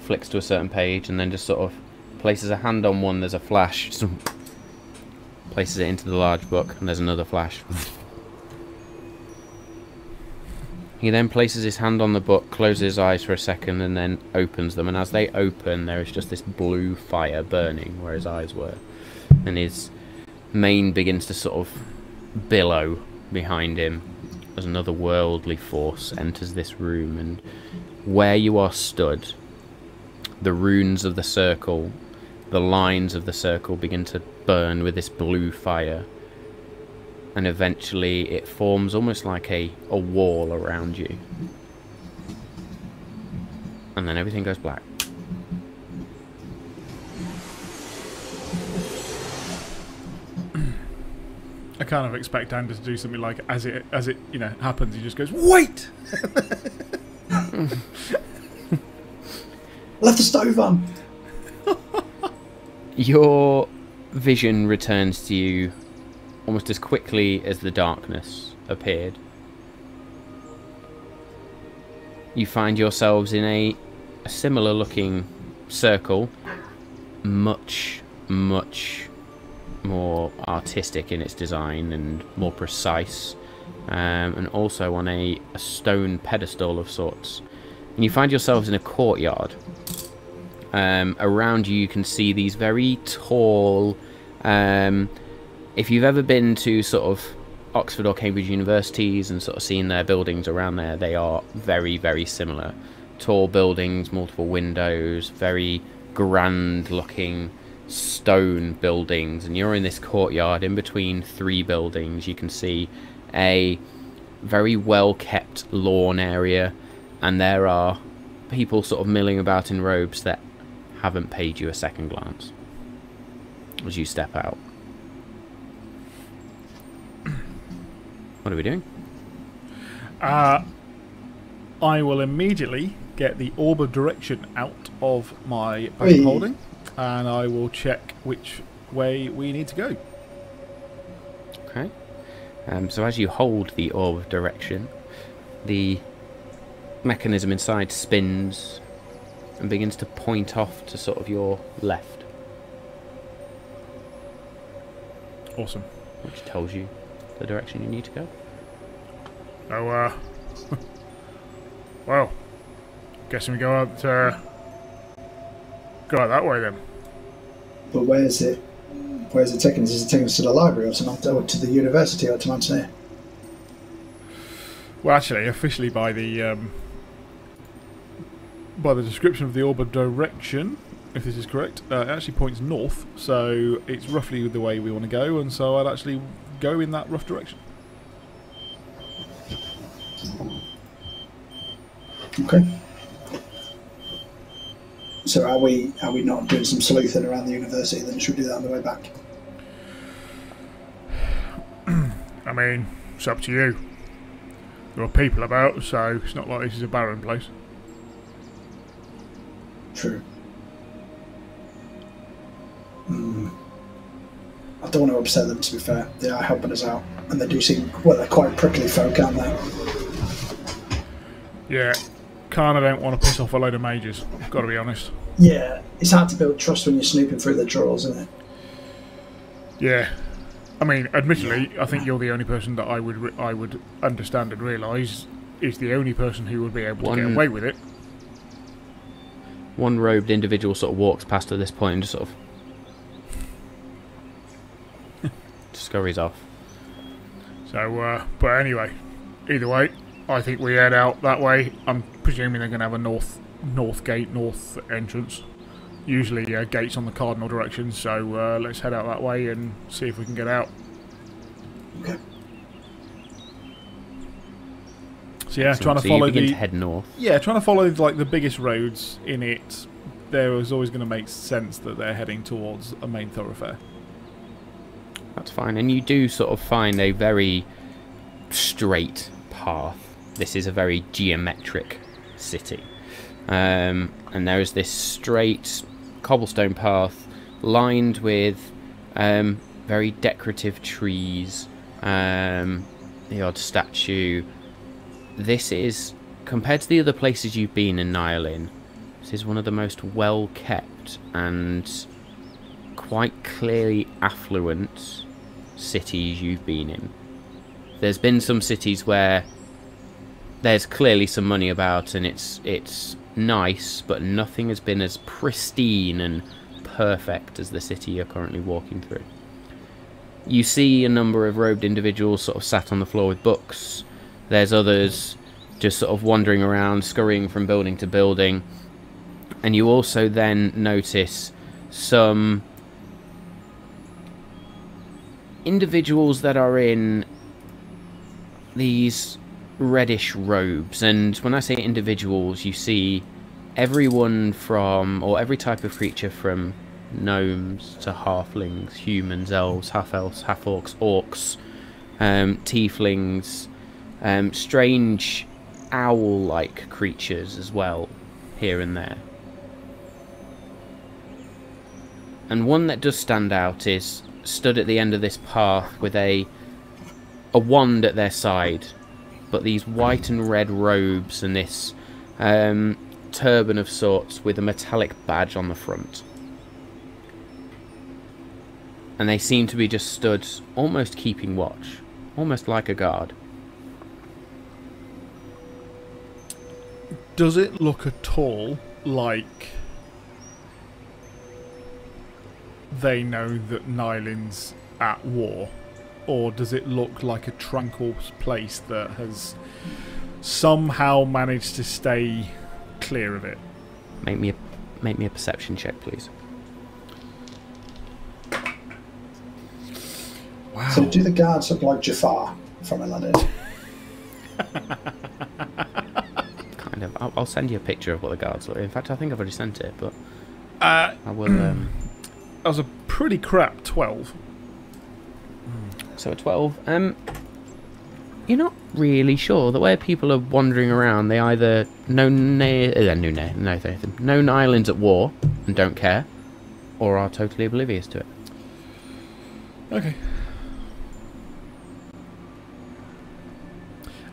Flicks to a certain page and then just sort of places a hand on one. There's a flash. Places it into the large book and there's another flash. He then places his hand on the book, closes his eyes for a second, and then opens them. And as they open, there is just this blue fire burning where his eyes were. And his mane begins to sort of billow behind him as another worldly force enters this room. And where you are stood, the runes of the circle, the lines of the circle begin to burn with this blue fire. And eventually it forms almost like a wall around you. And then everything goes black. I kind of expect Ander to do something like as it happens, he just goes, "Wait!" left the stove on. Your vision returns to you almost as quickly as the darkness appeared. You find yourselves in a similar looking circle, much more artistic in its design and more precise, and also on a stone pedestal of sorts. And you find yourselves in a courtyard. Around you, you can see these very tall, if you've ever been to sort of Oxford or Cambridge universities and sort of seen their buildings around there, they are very similar. Tall buildings, multiple windows, very grand looking stone buildings, and you're in this courtyard in between 3 buildings. You can see a very well kept lawn area, and there are people sort of milling about in robes that haven't paid you a second glance as you step out. What are we doing? I will immediately get the orb of direction out of my bag of holding, and I will check which way we need to go. Okay. So as you hold the orb of direction, the mechanism inside spins and begins to point off to sort of your left. Awesome. Which tells you the direction you need to go. Oh, well, guessing we go out that way then. But where's it taking us? Is it taking us to the library or to the university or to Mantenir? Well, actually, officially by the description of the orb of direction, if this is correct, it actually points north, so it's roughly the way we want to go, and so I'd actually go in that rough direction. Okay. So are we not doing some sleuthing around the university then? Should we do that on the way back? I mean, it's up to you. There are people about, so it's not like this is a barren place. True. I don't want to upset them, to be fair. They are helping us out, and they do seem, well, they're quite prickly folk, aren't they? Yeah, kinda don't want to piss off a load of mages, gotta be honest. Yeah, it's hard to build trust when you're snooping through the drawers, isn't it? Yeah. I mean, admittedly, I think you're the only person that I would understand and realise is the only person who would be able to get away with it. One robed individual sort of walks past at this point and just sort of scurries off. So, but anyway, either way, I think we head out that way. I'm presuming they're going to have a north entrance. Usually gates on the cardinal direction, so let's head out that way and see if we can get out. Okay. So yeah, trying to follow you begin to head north. Yeah, trying to follow like the biggest roads in it. There is always going to make sense that they're heading towards a main thoroughfare. That's fine, and you do sort of find a very straight path. This is a very geometric city, and there is this straight cobblestone path lined with very decorative trees, the odd statue. This is, compared to the other places you've been in Nyalin, this is one of the most well kept and quite clearly affluent cities you've been in. There's been some cities where there's clearly some money about and it's nice, but nothing has been as pristine and perfect as the city you're currently walking through. You see a number of robed individuals sort of sat on the floor with books. There's others just sort of wandering around, scurrying from building to building. And you also then notice some individuals that are in these reddish robes. And when I say individuals, you see everyone from, or every type of creature from gnomes to halflings, humans, elves, half-elves, half-orcs, orcs, tieflings, strange owl-like creatures as well, here and there. And one that does stand out is stood at the end of this path with a wand at their side, but these white and red robes and this turban of sorts with a metallic badge on the front. And they seem to be just stood, almost keeping watch, almost like a guard. Does it look at all like they know that Nyland's at war? Or does it look like a tranquil place that has somehow managed to stay clear of it? Make me a perception check, please. Wow. So do the guards look like Jafar from Aladdin? Kind of. I'll send you a picture of what the guards look. In fact, I think I've already sent it, but I will. That was a pretty crap 12. So a 12. You're not really sure. The way people are wandering around, they either know Nyland's at war and don't care, or are totally oblivious to it. Okay.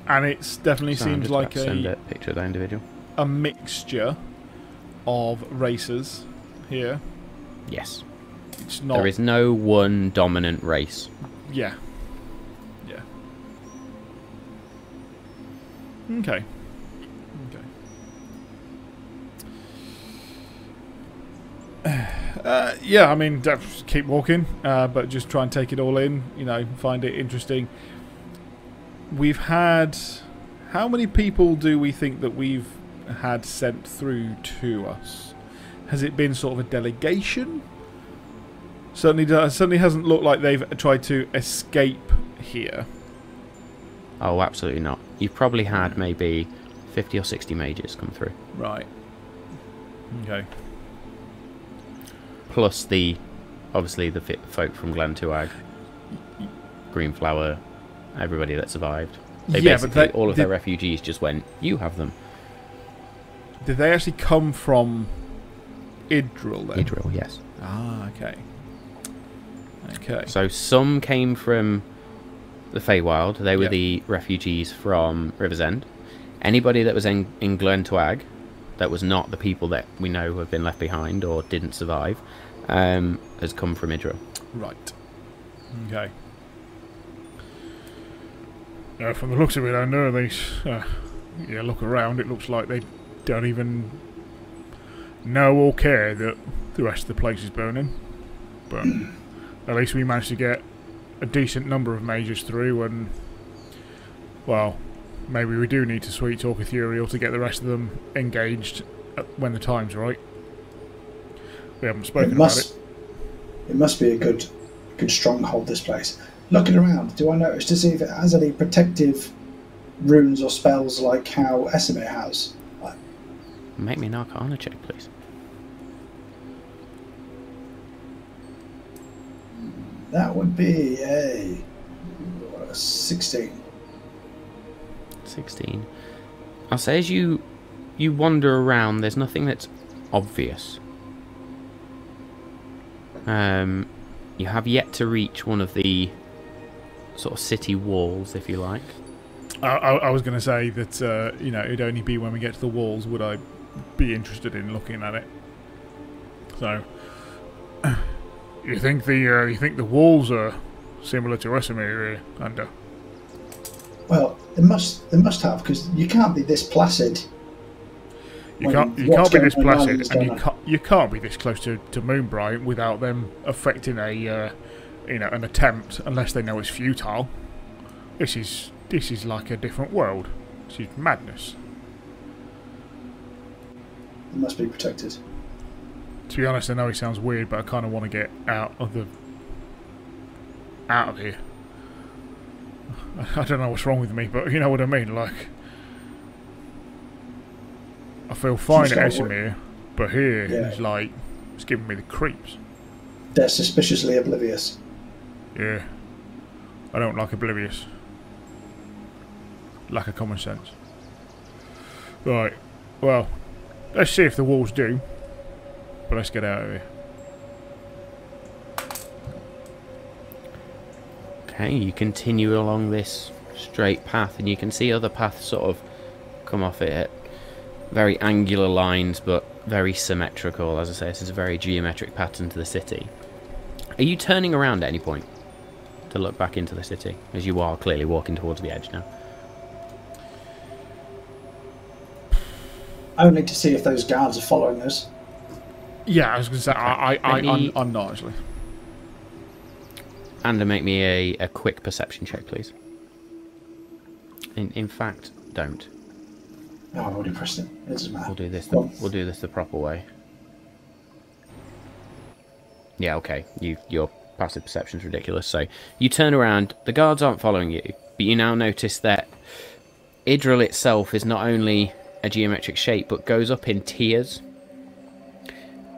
And it's definitely So I'm seems just like about to send a picture of that individual. a mixture of races here. Yes. It's not. There is no one dominant race. Yeah. Yeah. Okay. Okay. Yeah, I mean, just keep walking, but just try and take it all in. You know, find it interesting. We've had... How many people do we think that we've had sent through to us? Has it been sort of a delegation? Certainly hasn't looked like they've tried to escape here. Oh, absolutely not. You've probably had maybe 50 or 60 mages come through. Right. Okay. Plus obviously the folk from Glentuag, Greenflower, everybody that survived. All of their refugees just went, you have them. Did they actually come from Idril then? Idril, yes. Ah, okay. Okay. So some came from the Feywild. They were the refugees from Riversend. Anybody that was in Glentuag that was not the people that we know have been left behind or didn't survive has come from Idril. Right. Okay. From the looks of it, I know they... look around, it looks like they don't even know or care that the rest of the place is burning. But at least we managed to get a decent number of mages through, and... Well, maybe we do need to sweet talk Ethereal to get the rest of them engaged when the time's right. We haven't spoken about it. It must be a good stronghold, this place. Looking around, do I notice to see if it has any protective runes or spells like how Esamir has? Make me an Arcana check, please. That would be a 16. 16. I'll say as you wander around, there's nothing that's obvious. You have yet to reach one of the sort of city walls, if you like. I was going to say that it'd only be when we get to the walls would I be interested in looking at it. So, you think the walls are similar to Esamir here, Under? Well, they must have, because you can't be this placid. You can't be this placid, and you can't be this close to Moonbright without them affecting an attempt, unless they know it's futile. This is like a different world. This is madness. It must be protected. To be honest, I know it sounds weird, but I kind of want to get out of here. I don't know what's wrong with me, but you know what I mean. Like, I feel fine at Esamir, but here it's like it's giving me the creeps. They're suspiciously oblivious. Yeah, I don't like oblivious. Lack of common sense. Right, well, let's see if the walls do. But let's get out of here. Okay, you continue along this straight path, and you can see other paths sort of come off it at very angular lines, but very symmetrical. As I say, this is a very geometric pattern to the city. Are you turning around at any point to look back into the city, as you are clearly walking towards the edge now? Only to see if those guards are following us. Yeah, I was going to say, I'm not actually. And make me a quick perception check, please. In fact, don't. No, I've already pressed it. It doesn't matter. We'll do this. We'll do this the proper way. Yeah, okay. Your passive perception's ridiculous. So you turn around. The guards aren't following you, but you now notice that Idril itself is not only a geometric shape, but goes up in tiers.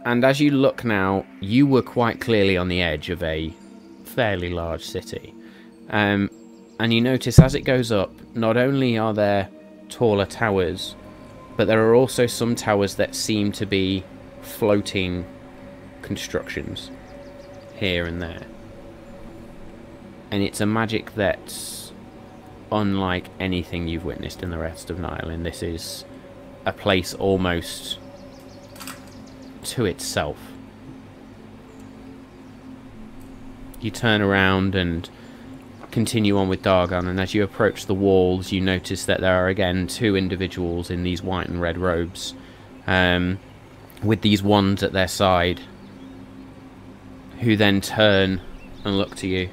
And as you look now, you were quite clearly on the edge of a fairly large city. And you notice as it goes up, not only are there taller towers, but there are also some towers that seem to be floating constructions here and there. And it's a magic that's unlike anything you've witnessed in the rest of Nylund. This is a place almost to itself. You turn around and continue on with Dargon, and as you approach the walls you notice that there are again two individuals in these white and red robes, with these wands at their side, who then turn and look to you,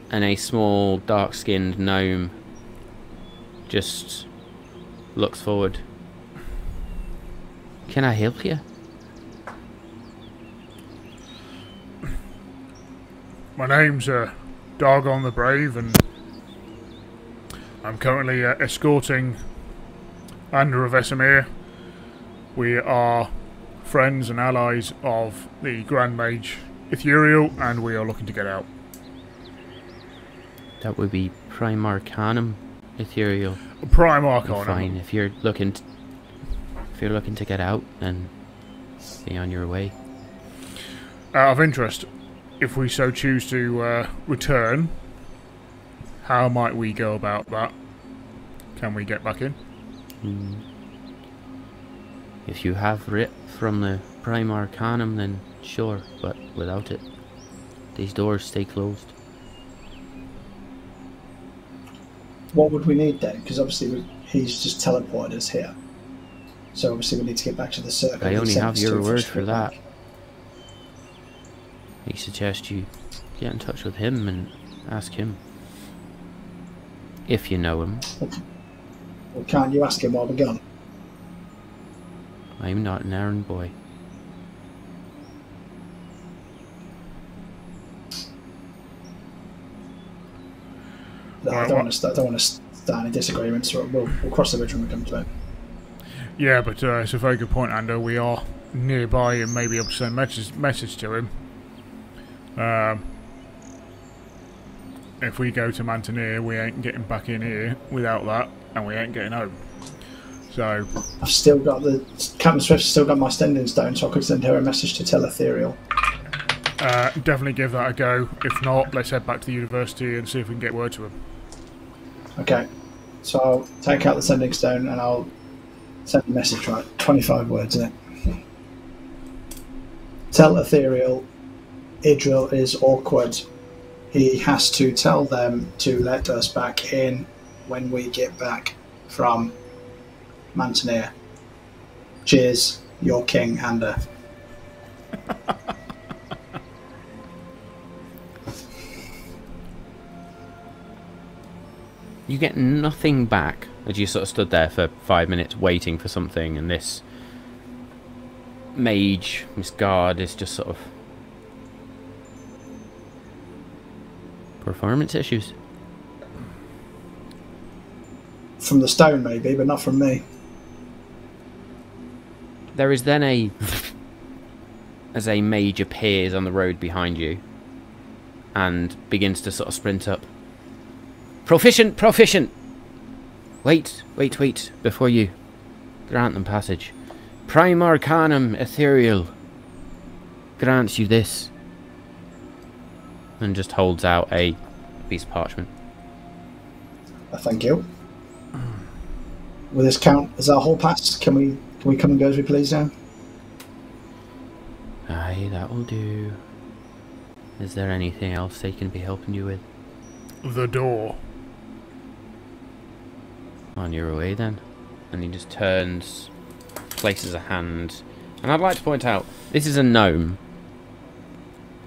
and a small dark-skinned gnome just looks forward. Can I help you? My name's Dargon the Brave, and I'm currently escorting Andrew of Vesemir. We are friends and allies of the Grand Mage Ethereal, and we are looking to get out. That would be Prime Arcanum Ethereal. Prime Arcanum. Fine, if you're looking to get out, then be on your way. Out of interest, if we so choose to return, how might we go about that? Can we get back in? If you have writ from the Prime Arcanum, then sure, but without it, these doors stay closed. What would we need then? Because obviously he's just teleported us here. So obviously we need to get back to the circle. I only have your word for that. I suggest you get in touch with him and ask him. If you know him. Well, can't you ask him while we're gone? I'm not an errand boy. No, I don't want to start any disagreements, so we'll cross the bridge when we come to it. Yeah, but it's a very good point, Ando. We are nearby and maybe able to send a message to him. If we go to Mantenir, we ain't getting back in here without that, and we ain't getting home. So I've still got Captain Swift's still got my standing stone, so I could send her a message to tell Ethereal. Definitely give that a go. If not, let's head back to the university and see if we can get word to him. Okay, so I'll take out the sending stone and I'll send a message. Right, 25 words in it. Tell Ethereal Idril is awkward. He has to tell them to let us back in when we get back from Mantenir. Cheers, your king, Ander. You get nothing back as you sort of stood there for 5 minutes waiting for something, and this mage, this guard, is just sort of... performance issues. From the stone, maybe, but not from me. There is then a... as a mage appears on the road behind you and begins to sort of sprint up. Proficient, proficient! Wait, before you grant them passage. Prime Arcanum Ethereal grants you this. And just holds out a piece of parchment. Thank you. Will this count as our whole pass? Can we come and go as we please now? Aye, that will do. Is there anything else they can be helping you with? The door. On your way then. And he just turns, places a hand. And I'd like to point out, this is a gnome.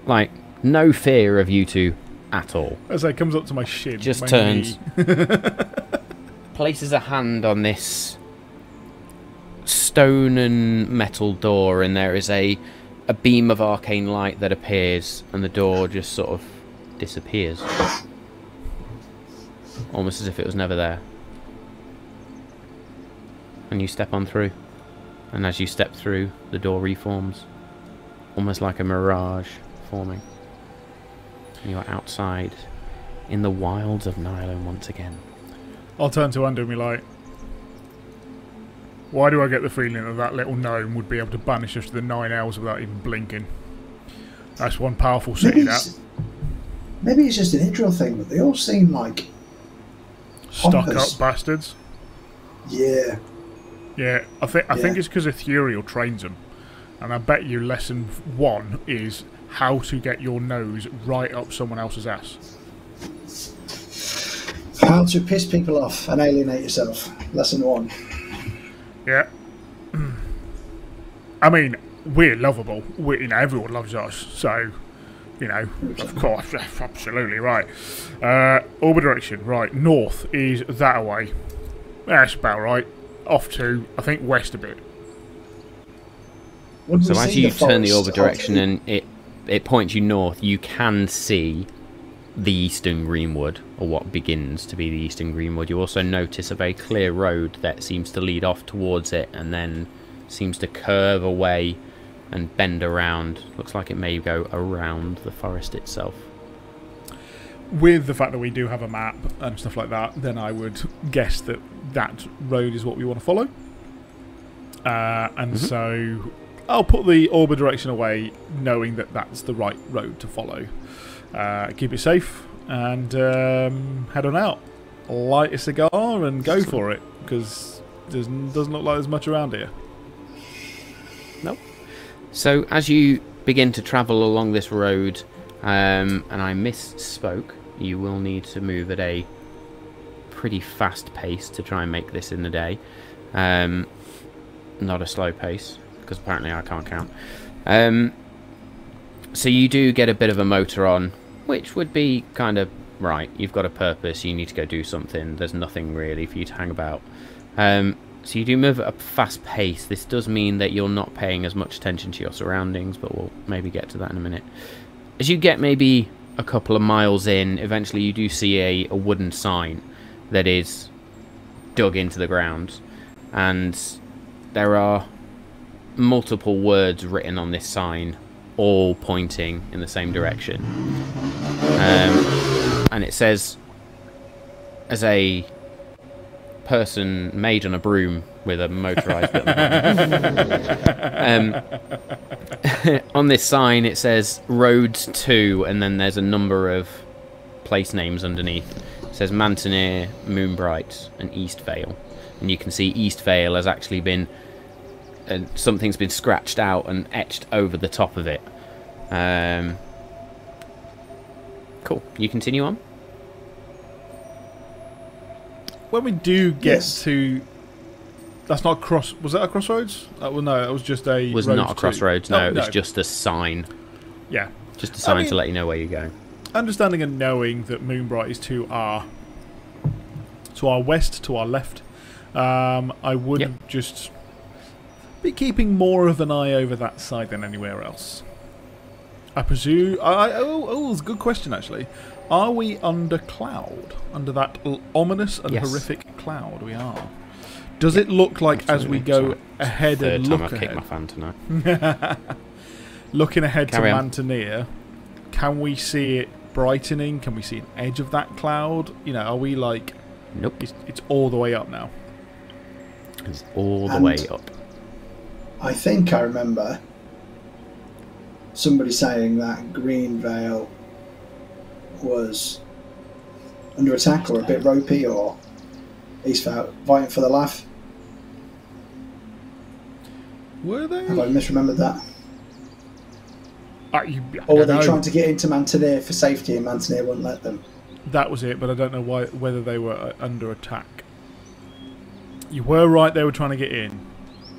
Like, no fear of you two at all. As it comes up to my shin. Just my turns. knee. Places a hand on this stone and metal door, and there is a beam of arcane light that appears, and the door just sort of disappears. Almost as if it was never there. And you step on through. And as you step through, the door reforms. Almost like a mirage forming. And you are outside in the wilds of Nylon once again. I'll turn to Andu and be like, why do I get the feeling that that little gnome would be able to banish us to the 9 hours without even blinking? That's one powerful city, that. Maybe it's just an Idril thing, but they all seem like... Stuck pompous. up bastards. Yeah. Yeah, I think it's because Ethereal trains them. And I bet you lesson 1 is how to get your nose right up someone else's ass. How to piss people off and alienate yourself. Lesson 1. Yeah. I mean, we're lovable. Everyone loves us. So, of course, absolutely right. Orbit direction, right. North is that way. That's about right. Off to, I think, west a bit. So as you turn the orbit direction and it points you north, you can see the eastern greenwood, or what begins to be the eastern greenwood. You also notice a very clear road that seems to lead off towards it and then seems to curve away and bend around. Looks like it may go around the forest itself. With the fact that we do have a map and stuff like that, then I would guess that that road is what we want to follow. So I'll put the orbit direction away, knowing that that's the right road to follow. Keep it safe and head on out. Light a cigar and go for it, because it doesn't look like there's much around here. Nope. So as you begin to travel along this road, and I misspoke, you will need to move at a pretty fast pace to try and make this in the day. Not a slow pace, because apparently I can't count. So you do get a bit of a motor on, which would be kind of right. You've got a purpose, you need to go do something, there's nothing really for you to hang about. So you do move at a fast pace. This does mean that you're not paying as much attention to your surroundings, but we'll maybe get to that in a minute. As you get maybe a couple of miles in, eventually you do see a wooden sign that is dug into the ground, and there are multiple words written on this sign, all pointing in the same direction. And it says, as a person made on a broom with a motorised on this sign it says Roads 2, and then there's a number of place names underneath. It says Mantenir, Moonbright and East Vale, and you can see East Vale has actually been something's been scratched out and etched over the top of it. Cool, you continue on. When we do get to... That's not a cross... Was that a crossroads? Well, no, it was just a... It was not a crossroads, no. Oh, it was just a sign. Yeah. Just a sign to let you know where you're going. Understanding and knowing that Moonbright is to our west, to our left, I would just be keeping more of an eye over that side than anywhere else. I presume... it's a good question, actually. Are we under cloud? Under that ominous and horrific cloud? We are. Does it look like as we go ahead and look ahead... I've kicked my fan tonight. Looking ahead to Mantenir, can we see it brightening? Can we see an edge of that cloud? Are we like... Nope. It's all the way up now. It's all the way up. I think I remember somebody saying that Green Vale was under attack or a bit ropey, or he's fighting for their life? Were they? Have I misremembered that? I Or were don't they know. trying to get into Mantenir for safety and Mantenir wouldn't let them? That was it, but I don't know whether they were under attack. You were right, they were trying to get in.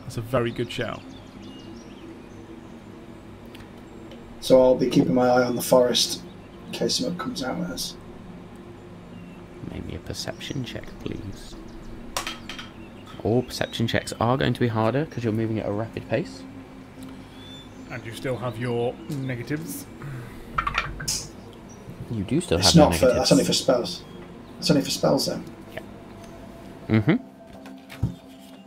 That's a very good shout. So I'll be keeping my eye on the forest in case someone comes out with us. Make me a perception check, please. All perception checks are going to be harder because you're moving at a rapid pace. And you still have your negatives. You do still It's have your not for, negatives. that's only for spells. That's only for spells then. Mm-hmm.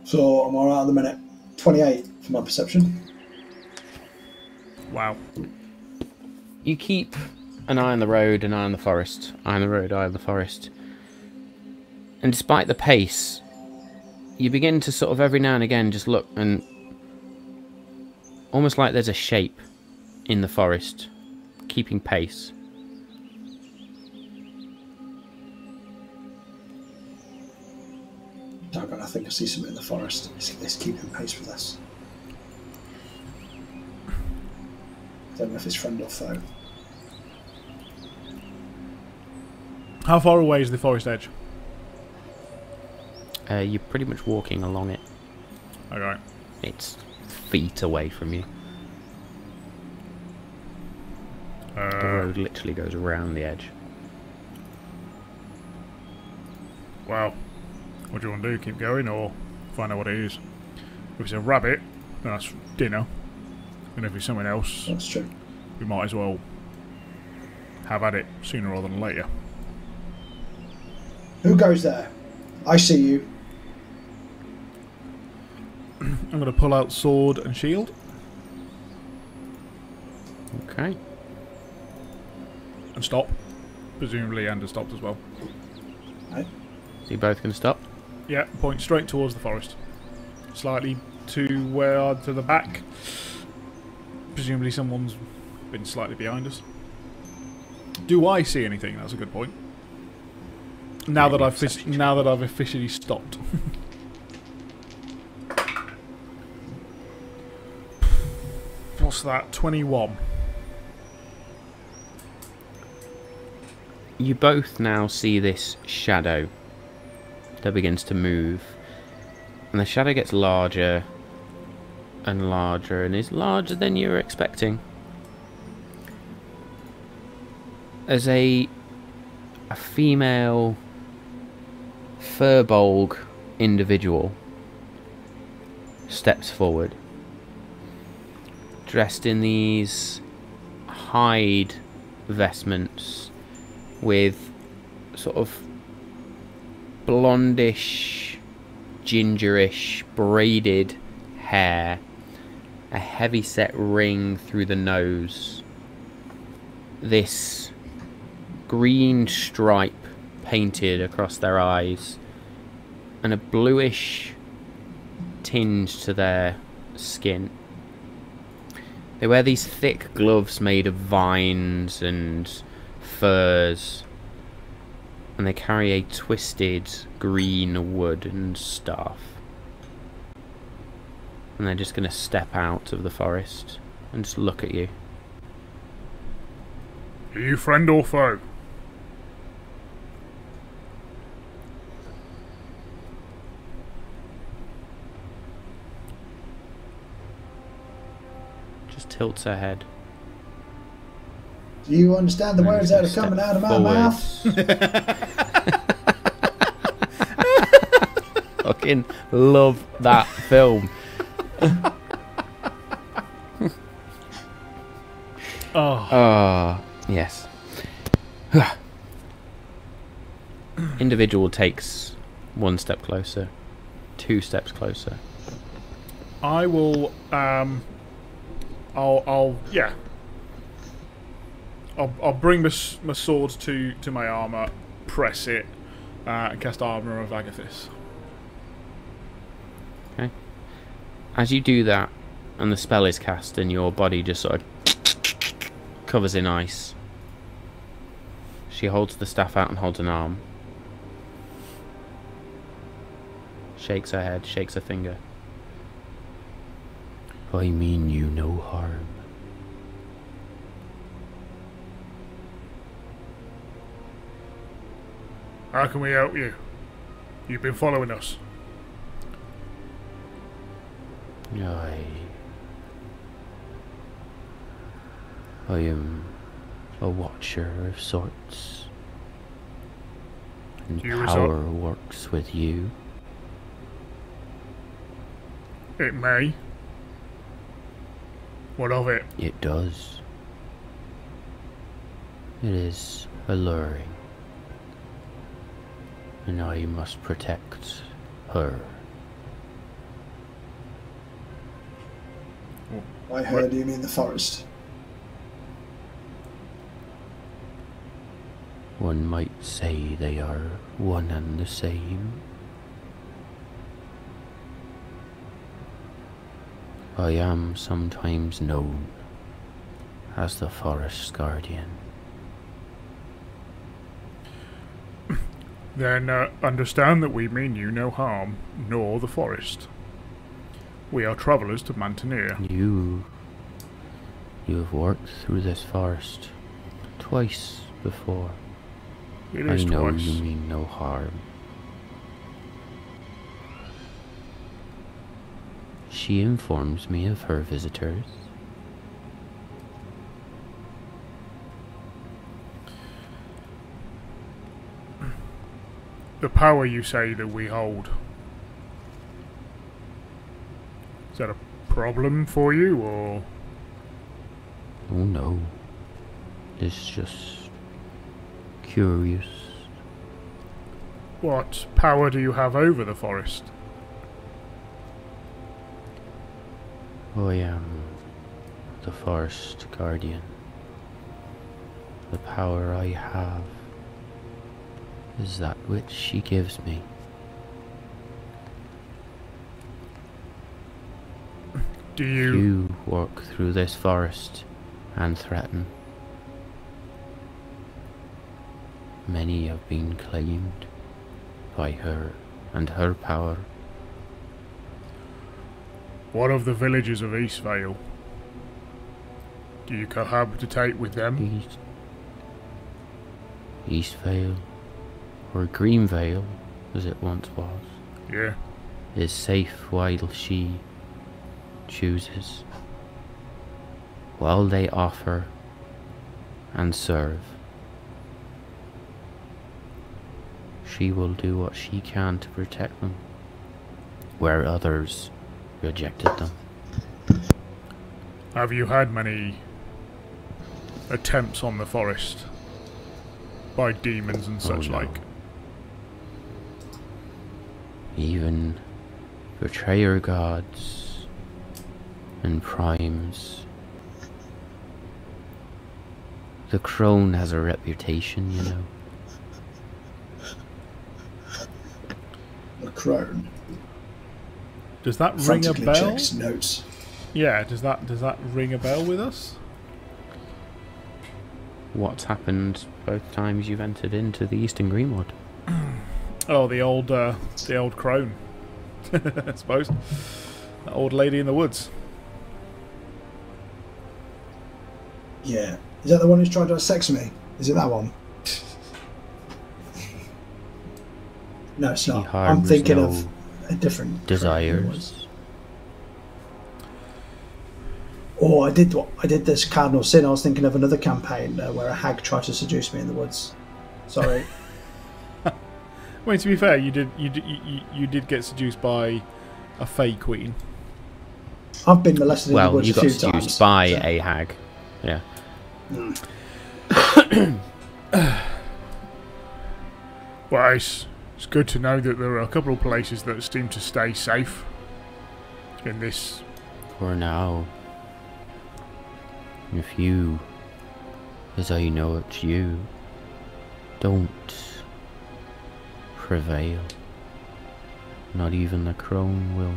So I'm alright at the minute. 28 for my perception. Wow. You keep an eye on the road, an eye on the forest. Eye on the road, eye on the forest. And despite the pace, you begin to sort of every now and again just look and almost like there's a shape in the forest keeping pace. Doggone, I think I see something in the forest. It's keeping pace with us. Don't know if it's friend or foe. How far away is the forest edge? You're pretty much walking along it. Okay. It's feet away from you. The road literally goes around the edge. Wow. What do you want to do? Keep going or find out what it is? If it's a rabbit, then that's dinner. And if it's something else, That's true. we might as well have at it sooner rather than later. Who goes there? I see you. I'm going to pull out sword and shield Okay. and stop. Presumably Ander stopped as well. Right. So you both can stop. Yeah, point straight towards the forest. Slightly to the back. Presumably someone's been slightly behind us. Do I see anything? That's a good point. Now that I've officially stopped. What's that? 21. You both now see this shadow that begins to move. And the shadow gets larger and larger and is larger than you were expecting. As a female furbolg individual steps forward, dressed in these hide vestments with sort of blondish, gingerish, braided hair, a heavy-set ring through the nose, this green stripe painted across their eyes, and a bluish tinge to their skin. They wear these thick gloves made of vines and furs, and they carry a twisted green wooden staff. And they're just going to step out of the forest and just look at you. Are you friend or foe? Just tilts her head. Do you understand the And words just that are gonna coming out of step my mouth? forwards. Fucking love that film. Oh. Yes. Individual takes one step closer, 2 steps closer. I will, I'll bring my sword to my armour, press it, and cast Armour of Agathis. Okay. As you do that, and the spell is cast, and your body just sort of covers in ice, She holds the staff out and holds an arm. Shakes her head, shakes her finger. I mean you no harm. How can we help you? You've been following us. I am a watcher of sorts. And power works with you. It may. What of it? It does. It is alluring. And I must protect her. By her, do you mean the forest? One might say they are one and the same. I am sometimes known as the forest's guardian. Then understand that we mean you no harm, nor the forest. We are travellers to Mantenir. You have walked through this forest twice before. It is I know twice. you mean no harm. She informs me of her visitors. The power you say that we hold. Is that a problem for you, or...? Oh no. It's just curious. What power do you have over the forest? I am the forest guardian. The power I have is that which she gives me. Do you... You walk through this forest and threaten. Many have been claimed by her and her power. What of the villagers of Eastvale? Do you cohabitate with them? Eastvale, or Greenvale, as it once was, Yeah. is safe while she chooses, while they offer and serve. She will do what she can to protect them, where others rejected them. Have you had many attempts on the forest by demons and such no. like? Even betrayer gods and primes. The crone has a reputation, you know. The crone. Does that ring a Frantically bell? checks notes. Yeah, does that ring a bell with us? What's happened both times you've entered into the Eastern Greenwood? Oh, the old crone. I suppose. That old lady in the woods. Yeah. Is that the one who's tried to have sex with me? Is it that one? No, it's not. I'm thinking of a different desires. Oh, I did this cardinal sin. I was thinking of another campaign where a hag tried to seduce me in the woods. Sorry. Well, to be fair, you did get seduced by a fey queen. I've been molested in the Well, woods you a got few seduced times. by a hag. Yeah. Well, it's good to know that there are a couple of places that seem to stay safe in this. For now. If you, as I know it's you, don't prevail, not even the crone will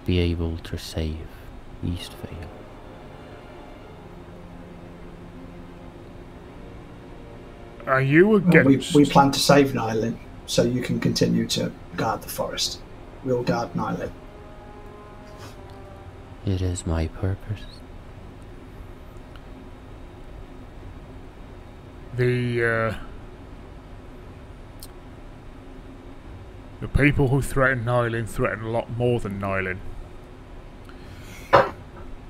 be able to save Eastvale. Are you against... We plan to save Nylin, so you can continue to guard the forest. We'll guard Nylin. It is my purpose. The people who threaten Nylin threaten a lot more than Nylin.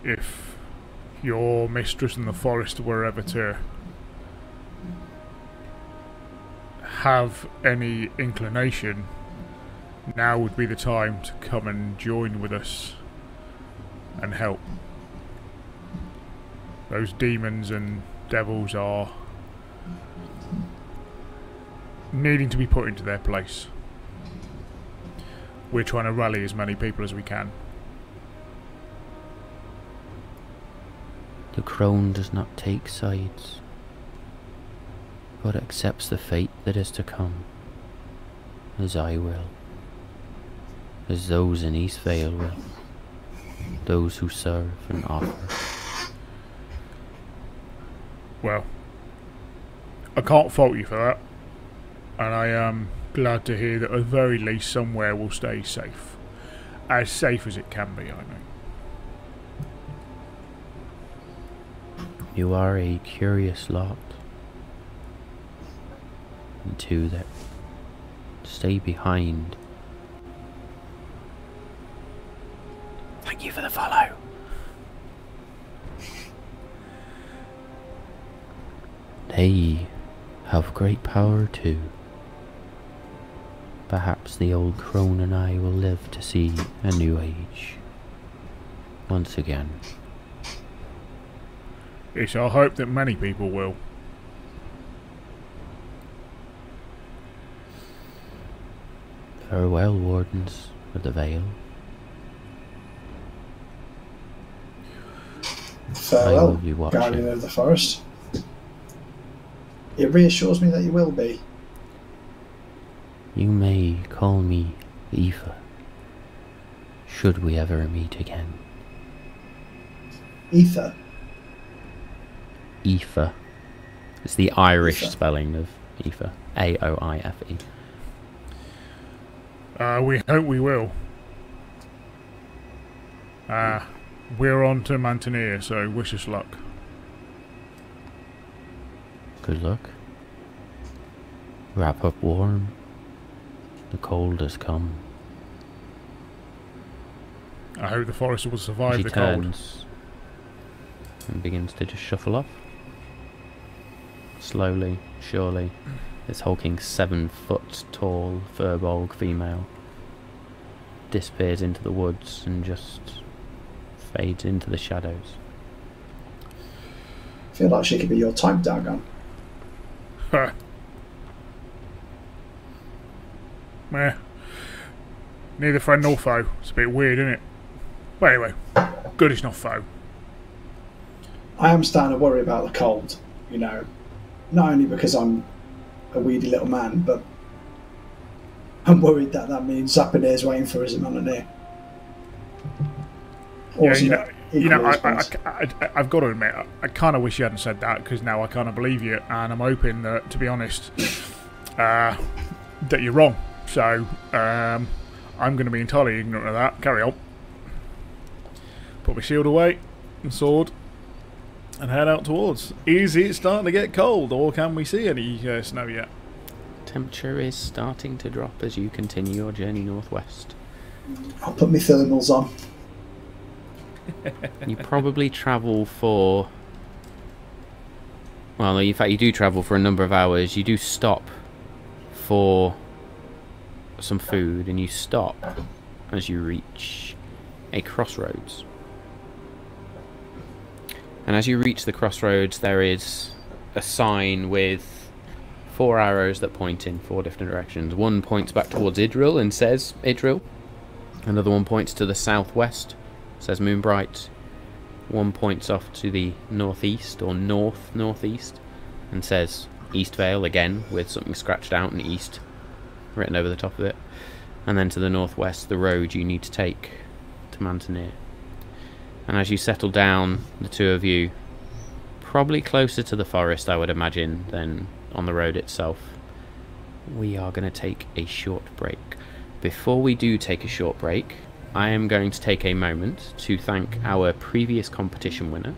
If your mistress in the forest were ever to have any inclination, now would be the time to come and join with us and help. Those demons and devils are needing to be put into their place. We're trying to rally as many people as we can. The crone does not take sides, but accepts the fate that is to come, as I will, as those in East Vale will, those who serve and offer. Well, I can't fault you for that, and I am glad to hear that at the very least somewhere will stay safe. As safe as it can be, I mean. You are a curious lot, and two that stay behind. Thank you for the follow. They have great power too. Perhaps the old crone and I will live to see a new age once again. It's our hope that many people will. Farewell, Wardens of the Vale. Farewell, be watching. Guardian of the Forest. It reassures me that you will be. You may call me Aoife, should we ever meet again. Ether. Aoife. It's the Irish Aoife. spelling of Aoife. A-O-I-F-E. We hope we will. We're on to Mantenir, so wish us luck. Good luck. Wrap up warm. The cold has come. I hope the forest will survive She the cold. turns and begins to just shuffle off. Slowly, surely, this hulking 7-foot tall furbolg female disappears into the woods and just fades into the shadows. I feel like she could be your type, Dagon. Huh. Meh. Neither friend nor foe. It's a bit weird, isn't it? But anyway, good is not foe. I am starting to worry about the cold, you know. Not only because I'm a weedy little man, but I'm worried that that means Zapanir's waiting for us in Mantenir. I've got to admit, I kind of wish you hadn't said that, because now I kind of believe you, and I'm hoping that, to be honest, that you're wrong. So, I'm going to be entirely ignorant of that. Carry on. Put my shield away and sword and head out towards. Is it starting to get cold, or can we see any snow yet? Temperature is starting to drop as you continue your journey northwest. I'll put my thermals on. You probably travel for... Well, in fact, you do travel for a number of hours. You do stop for some food, and you stop as you reach a crossroads. And as you reach the crossroads, there is a sign with 4 arrows that point in 4 different directions. One points back towards Idril and says Idril. Another one points to the southwest, says Moonbright. One points off to the northeast, or northeast, and says East Vale, again, with something scratched out in east written over the top of it. And then to the northwest, the road you need to take to Mantenir. And as you settle down, the two of you, probably closer to the forest, I would imagine, than on the road itself, we are going to take a short break. Before we do take a short break, I am going to take a moment to thank our previous competition winner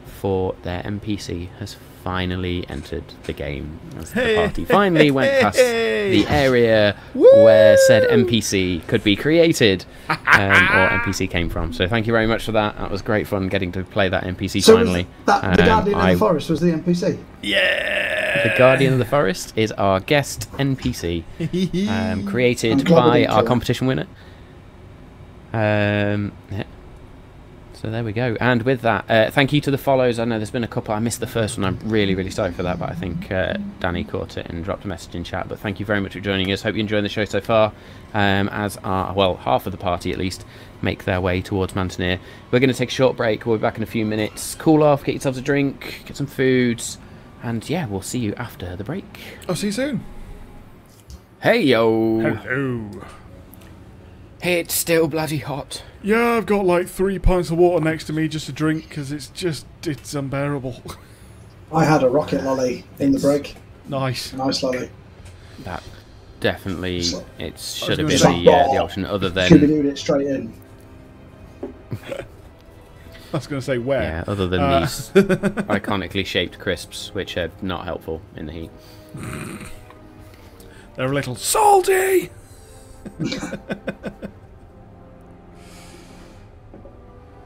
for their NPC has finally entered the game, as the party finally went past the area where said NPC could be created, or NPC came from. So thank you very much for that. That was great fun getting to play that NPC finally. The Guardian of the Forest was the NPC? Yeah! The Guardian of the Forest is our guest NPC, created by our competition winner. Yeah. So there we go. And with that, thank you to the follows. I know there's been a couple. I missed the first one. I'm really, really sorry for that, but I think Danny caught it and dropped a message in chat. But thank you very much for joining us. Hope you're enjoying the show so far. As our, well, half of the party at least, make their way towards Mantenir. We're going to take a short break. We'll be back in a few minutes. Cool off, get yourselves a drink, get some foods. And yeah, we'll see you after the break. I'll see you soon. Hey, yo. Hello. Hey, it's still bloody hot. Yeah, I've got like 3 pints of water next to me just to drink because it's unbearable. I had a rocket lolly in the break. Nice. Nice lolly. That definitely, it should have gonna been say, the option other than... Should be doing it straight in. I was going to say where. Yeah, other than these iconically shaped crisps, which are not helpful in the heat. They're a little salty!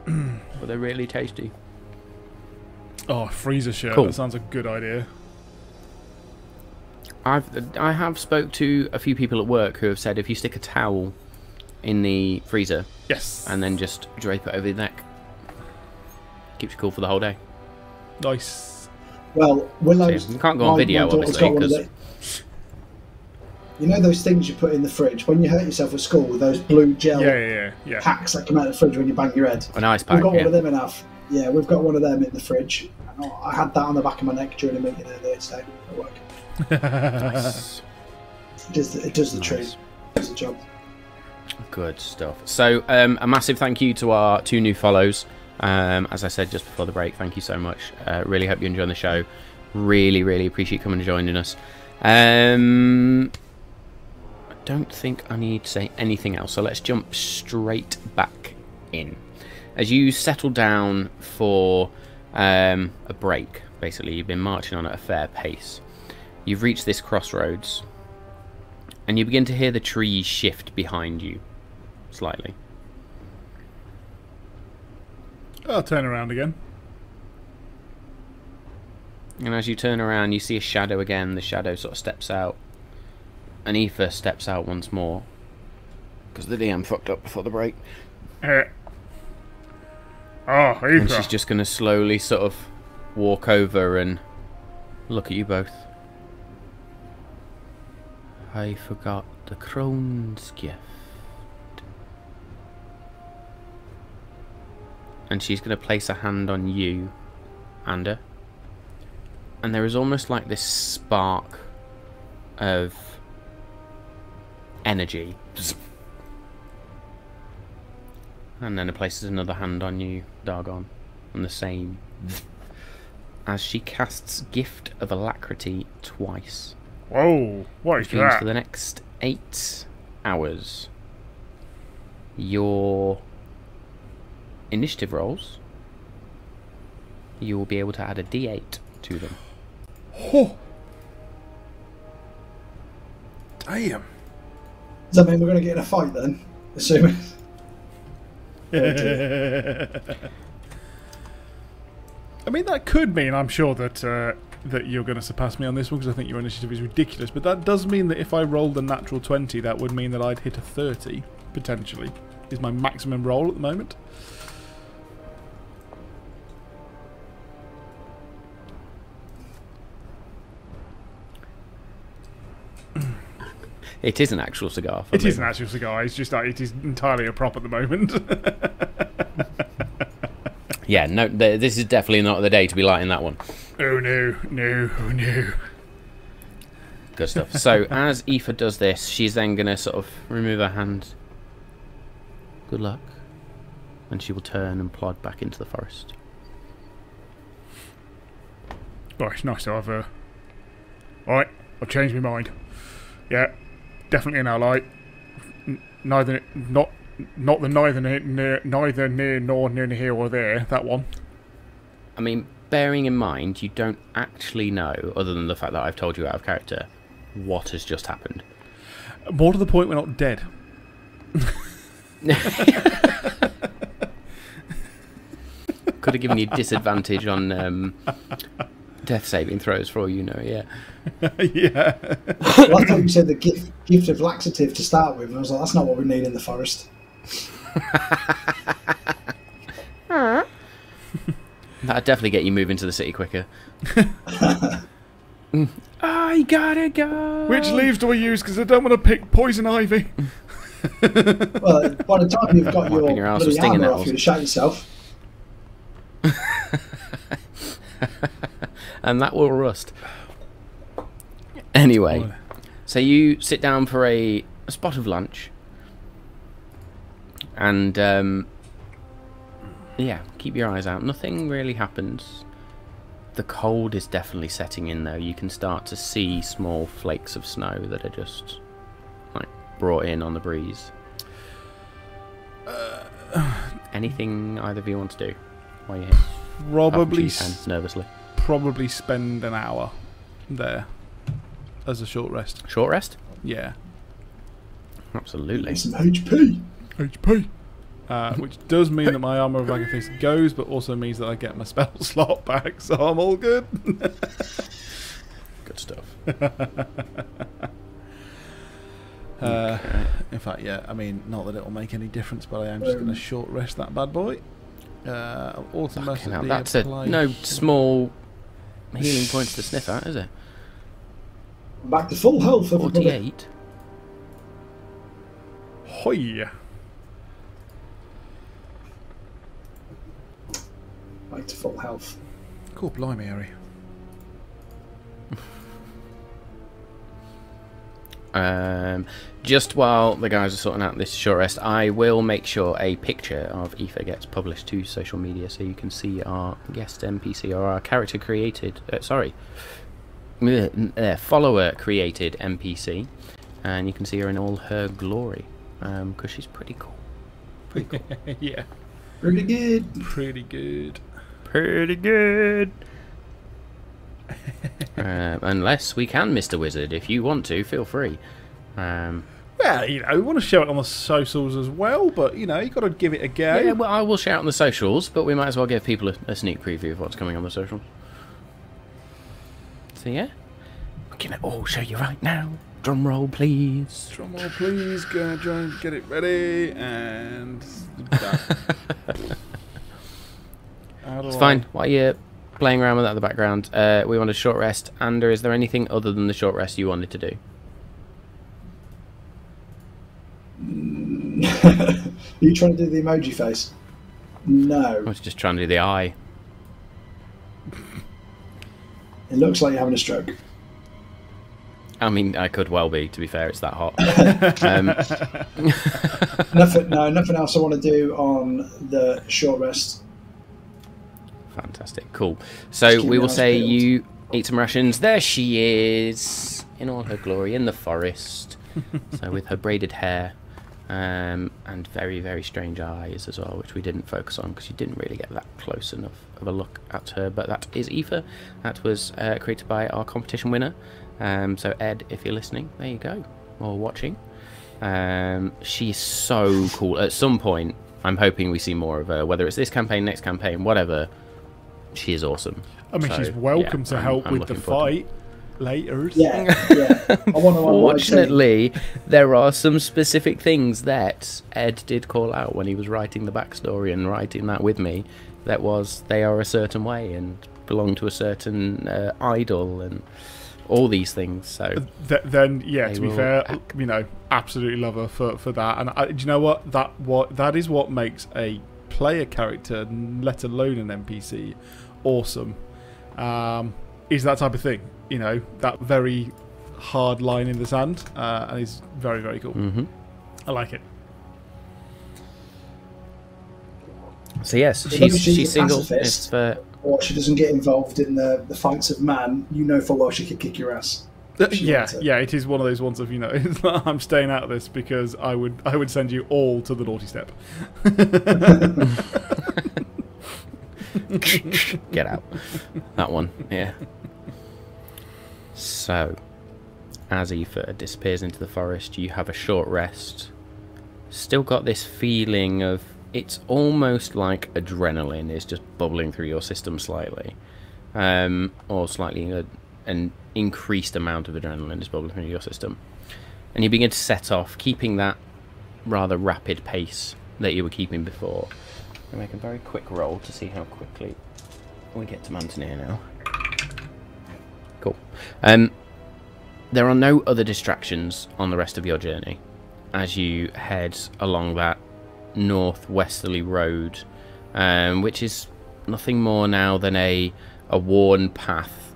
But they're really tasty. Oh, freezer shirt. Cool. That sounds a good idea. I have spoke to a few people at work who have said if you stick a towel in the freezer, Yes. and then just drape it over your neck, keeps you cool for the whole day. Nice. Well, Willow's... So you can't go on video, daughter's obviously, got one of because... You know those things you put in the fridge when you hurt yourself at school with those blue gel Yeah. packs that come out of the fridge when you bang your head? An ice pack, We've got yeah. one of them in our... Yeah, we've got one of them in the fridge. And I had that on the back of my neck during a meeting earlier today at work. Nice. It does the trick. It does the job. Good stuff. So, a massive thank you to our 2 new follows. As I said just before the break, thank you so much. Really hope you're enjoying the show. Really, really appreciate you coming and joining us. I don't think I need to say anything else, so let's jump straight back in. As you settle down for a break, basically, you've been marching on at a fair pace. You've reached this crossroads, and you begin to hear the trees shift behind you, slightly. I'll turn around again. And as you turn around, you see a shadow again. The shadow sort of steps out. And Aoife steps out once more. Because the DM fucked up before the break. Oh, And Aoife. she's just going to slowly sort of walk over and look at you both. I forgot the crone's gift. And she's going to place a hand on you, Ander. And there is almost like this spark of energy. And then it places another hand on you, Dargon, and the same. As she casts Gift of Alacrity twice. Whoa, what is Which means that? for the next 8 hours, your initiative rolls, you will be able to add a d8 to them. Oh. Damn. Does that mean we're going to get in a fight then? Assuming. I mean, that could mean, I'm sure, that that you're going to surpass me on this one because I think your initiative is ridiculous. But that does mean that if I rolled a natural 20, that would mean that I'd hit a 30, potentially. Is my maximum roll at the moment. It is an actual cigar. It is an actual cigar. It's just that it is entirely a prop at the moment. Yeah, no, this is definitely not the day to be lighting that one. Oh no, no, oh no. Good stuff. So as Aoife does this, she's then going to sort of remove her hand. Good luck. And she will turn and plod back into the forest. Oh, it's nice to have Alright, I've changed my mind. Yeah, definitely an ally. Not the neither near nor near here or there, that one. I mean, bearing in mind, you don't actually know, other than the fact that I've told you out of character, what has just happened. More to the point, we're not dead. Could have given you disadvantage on death saving throws for all you know, yeah. Yeah. Well, I thought you said the gift of laxative to start with, and I was like, that's not what we need in the forest. That'd definitely get you moving to the city quicker. I gotta go. Which leaves do I use? Because I don't want to pick poison ivy. Well, by the time you've got Wiping your your arse with bloody stinging armour off, nettles. you'd shut yourself. And that will rust. Anyway, so you sit down for a spot of lunch. And, yeah, keep your eyes out. Nothing really happens. The cold is definitely setting in, though. You can start to see small flakes of snow that are just, like, brought in on the breeze. Anything either of you want to do while you're here? Probably, Nervously. probably spend an hour there as a short rest. Short rest? Yeah. Absolutely. Some HP. HP. Which does mean that my armour of Agathis goes, but also means that I get my spell slot back, so I'm all good. Good stuff. In fact, yeah, I mean, not that it'll make any difference, but I am just going to short rest that bad boy. Automatically Hell, that's apply... no small healing points to sniff at, is it? Back to full health, everybody. 48. Hoi! Back to full health. Cool, blimey, Harry. Just while the guys are sorting out this short rest, I will make sure a picture of Aoife gets published to social media so you can see our guest NPC or our character created, follower created NPC, and you can see her in all her glory, because she's pretty cool. Pretty cool. Yeah. Pretty good. Pretty good. Pretty good. Unless we can, Mr. Wizard. If you want to, feel free. Well, you know, we want to share it on the socials as well, but, you know, you've got to give it a go. Yeah, well, I will share it on the socials, but we might as well give people a sneak preview of what's coming on the socials. So, yeah. We're going to all show you right now. Drum roll, please. Drum roll, please. Go and try and get it ready, and... It's fine. While you're playing around with that in the background, we want a short rest. Ander, is there anything other than the short rest you wanted to do? Are you trying to do the emoji face? No. I was just trying to do the eye. It looks like you're having a stroke. I mean, I could well be, to be fair, it's that hot. Nothing else I want to do on the short rest. Fantastic, cool. So we will say you eat some rations. There she is, in all her glory, in the forest. So with her braided hair, and very, very strange eyes as well, which we didn't focus on because you didn't really get that close enough of a look at her. But that is Aoife. That was created by our competition winner. So Ed, if you're listening, there you go, or watching. She's so cool. At some point, I'm hoping we see more of her, whether it's this campaign, next campaign, whatever. She is awesome. I mean, so, she's welcome to help I'm with the looking forward to it. fight later. Yeah. I want to. Fortunately, there are some specific things that Ed did call out when he was writing the backstory and writing that with me. That was, they are a certain way and belong to a certain idol and all these things. So then, yeah, to be fair, you know, absolutely love her for that. And do you know what? That is what makes a player character, let alone an NPC, awesome. Is that type of thing, you know, that very hard line in the sand, and is very, very cool. I like it. So yes, she's single. Or she doesn't get involved in the fights of man, you know full well she could kick your ass. Yeah, it is one of those ones of, it's like, I'm staying out of this because I would send you all to the naughty step. Get out. That one, yeah. So, as Aoife disappears into the forest, you have a short rest. Still got this feeling of, it's almost like adrenaline is just bubbling through your system slightly. Or slightly an increased amount of adrenaline is bubbling through your system. And you begin to set off, keeping that rather rapid pace that you were keeping before. I'll make a very quick roll to see how quickly we get to Mantenir now. Cool. There are no other distractions on the rest of your journey as you head along that northwesterly road, which is nothing more now than a worn path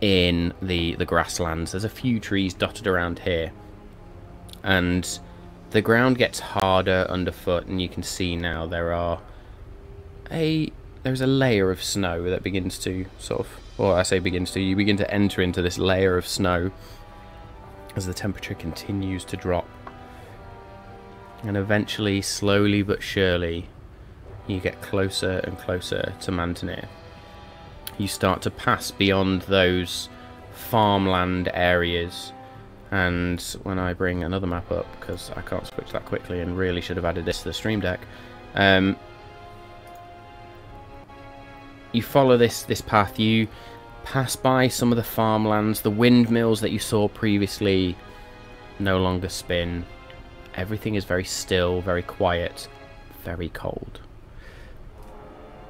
in the grasslands. There's a few trees dotted around here, and the ground gets harder underfoot, and you can see now there's a layer of snow that begins to you begin to enter into this layer of snow as the temperature continues to drop. And eventually, slowly but surely, you get closer and closer to Mantenir. You start to pass beyond those farmland areas, and when I bring another map up, because I can't switch that quickly and really should have added this to the stream deck, you follow this path, you pass by some of the farmlands, the windmills that you saw previously no longer spin. Everything is very still, very quiet, very cold.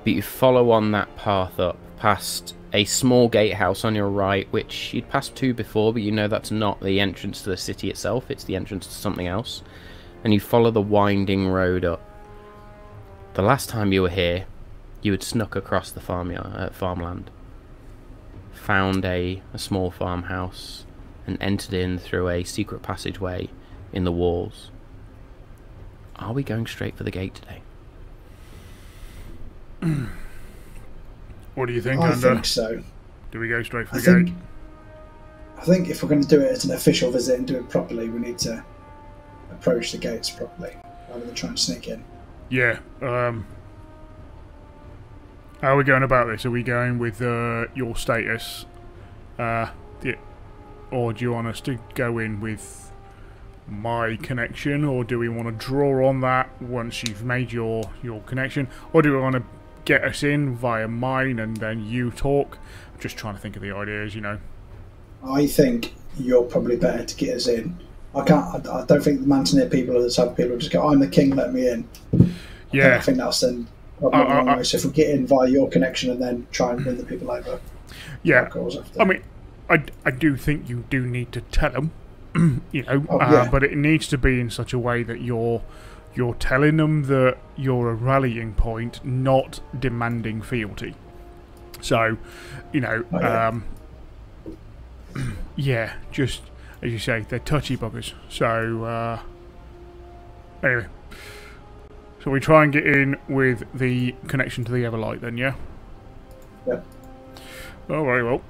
But you follow on that path up, past a small gatehouse on your right, which you'd passed to before, but you know that's not the entrance to the city itself, it's the entrance to something else. And you follow the winding road up. The last time you were here, you had snuck across the farmland, found a small farmhouse, and entered in through a secret passageway in the walls. Are we going straight for the gate today? What do you think, I Ander? think so. Do we go straight for the gate? I think if we're going to do it as an official visit and do it properly, we need to approach the gates properly, rather than try and sneak in. Yeah. How are we going about this? Are we going with your status? Or do you want us to go in with my connection? Or do we want to draw on that once you've made your connection? Or do we want to get us in via mine and then you talk? I'm just trying to think of the ideas, I think you're probably better to get us in. I don't think the Mantenir people are the type of people who just go, I'm the king, let me in. I think that's then probably so if we get in via your connection and then try and win the people over. Yeah, I mean, I do think you do need to tell them, but it needs to be in such a way that you're telling them that you're a rallying point, not demanding fealty. So, just as you say, they're touchy buggers. So, anyway. So we try and get in with the connection to the Everlight then, yeah? Yep. Oh, very well.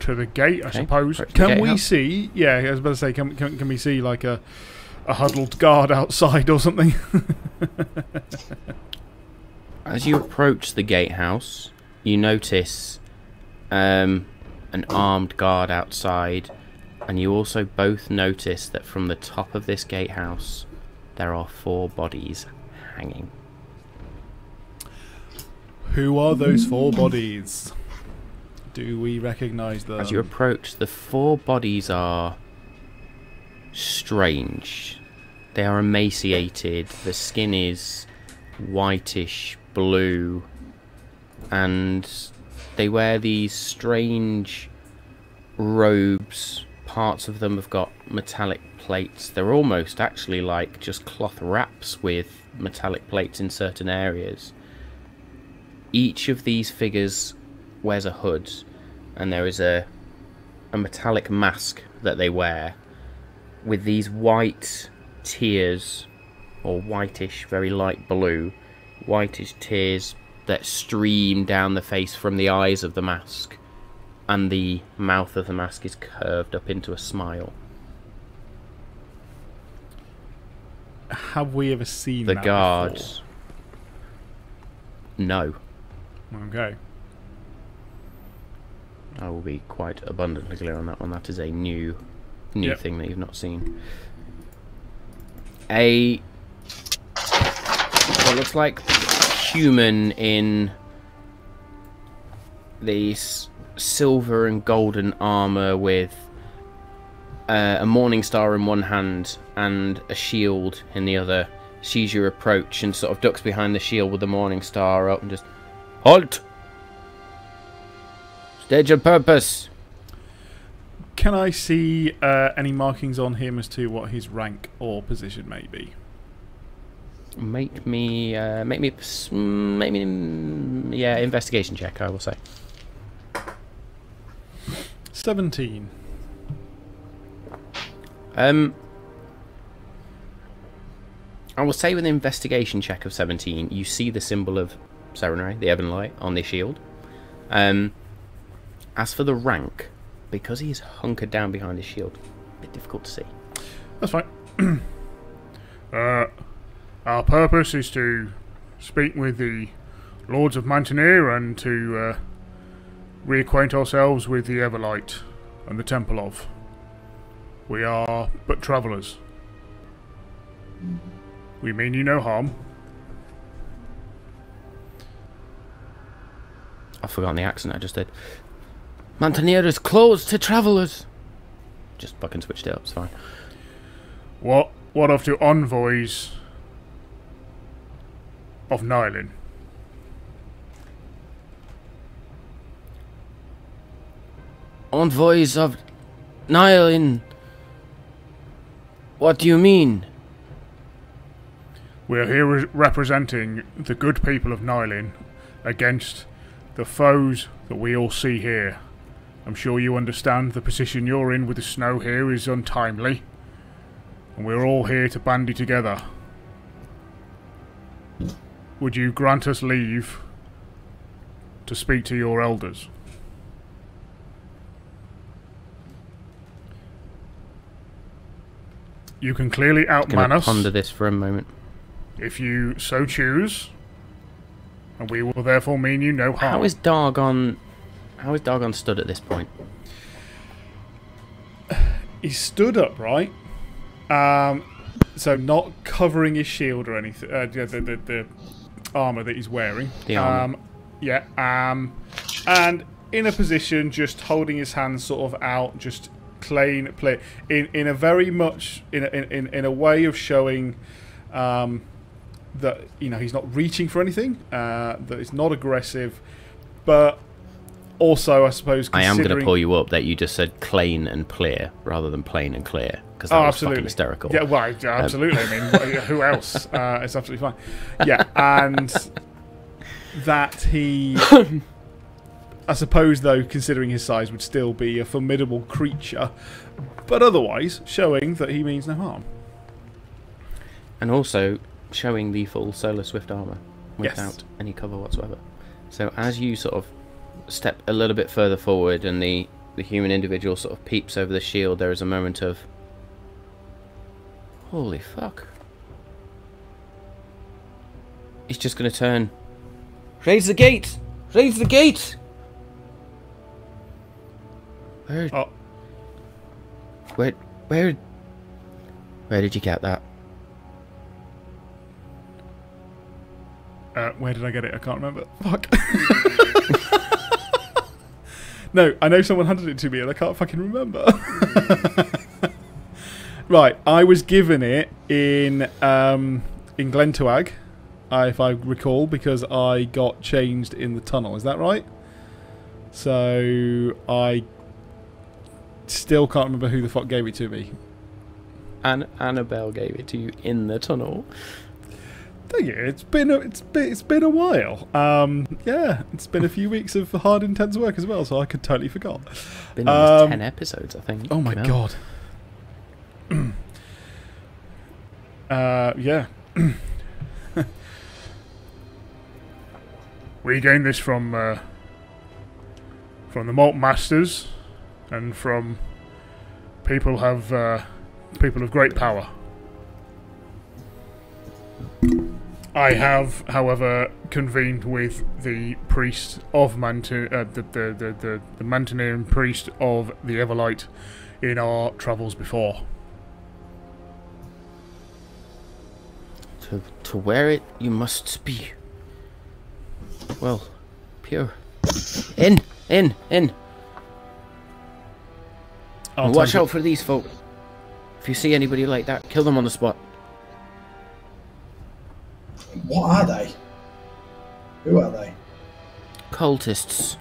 To the gate, I suppose. Can we see... Yeah, I was about to say, can we see like a huddled guard outside or something? As you approach the gatehouse, you notice an armed guard outside, and you also both notice that from the top of this gatehouse there are 4 bodies hanging. Who are those 4 bodies? Do we recognise them? As you approach, the 4 bodies are strange. They are emaciated, the skin is whitish blue, and they wear these strange robes. Parts of them have got metallic plates. They're almost actually like just cloth wraps with metallic plates in certain areas. Each of these figures wears a hood, and there is a metallic mask that they wear with these white tears, or whitish, very light blue, whitish tears that stream down the face from the eyes of the mask, and the mouth of the mask is curved up into a smile. Have we ever seen The that guards. No. before? Okay. I will be quite abundantly clear on that one. That is a new Yep. thing that you've not seen. What looks like human in the silver and golden armor with a morning star in one hand and a shield in the other sees your approach and sort of ducks behind the shield with the morning star up and just halt. State your purpose. Can I see any markings on him as to what his rank or position may be? Make me, yeah, investigation check, I will say. 17. I will say with an investigation check of 17, you see the symbol of Serenray, the Ebon Light, on the shield. As for the rank, because he is hunkered down behind his shield, a bit difficult to see. That's fine. Our purpose is to speak with the Lords of Mantenir and to reacquaint ourselves with the Everlight and the Temple of. We are but travellers. We mean you no harm. I've forgotten the accent I just did. Mantenir is closed to travellers. Just fucking switched it up, it's fine. What of to envoys of Nylin? Envoys of Nylin. What do you mean? We are here representing the good people of Nylin against the foes that we all see here. I'm sure you understand the position you're in with the snow here is untimely, and we're all here to bandy together. Would you grant us leave to speak to your elders? You can clearly outman us. Ponder this for a moment. If you so choose, and we will therefore mean you no harm. How is Dargon stood at this point? He stood upright, so not covering his shield or anything. The armor that he's wearing. The armor. And in a position, just holding his hands sort of out, just plain in a very much in a way of showing that he's not reaching for anything, that it's not aggressive, but also I suppose I am going to pull you up that you just said plain and clear rather than plain and clear, because that was absolutely fucking hysterical. Yeah, well, absolutely. I mean, who else? It's absolutely fine. Yeah, and that he, I suppose, though, considering his size, would still be a formidable creature, but otherwise showing that he means no harm. And also showing the full Solar Swift armor without Yes. any cover whatsoever. So as you sort of step a little bit further forward and the human individual sort of peeps over the shield, there is a moment of, holy fuck. He's just going to turn. Raise the gate! Raise the gate! Where did you get that? Where did I get it? I can't remember. Fuck. No, I know someone handed it to me and I can't fucking remember. Right, I was given it in Glentoag, if I recall, because I got changed in the tunnel. Is that right? So I still can't remember who the fuck gave it to me. Annabelle gave it to you in the tunnel. Dang it, it's been a while. Yeah, it's been a few weeks of hard, intense work as well, so I could totally forgot. Been almost 10 episodes, I think. Oh my god. Yeah. We gained this from the Malt Masters, and from people of great power. I have, however, convened with the priest of the Mantenir and priest of the Everlight in our travels before. To wear it, you must be, well, pure. In. And watch out for these folk. If you see anybody like that, kill them on the spot. What are they? Who are they? Cultists.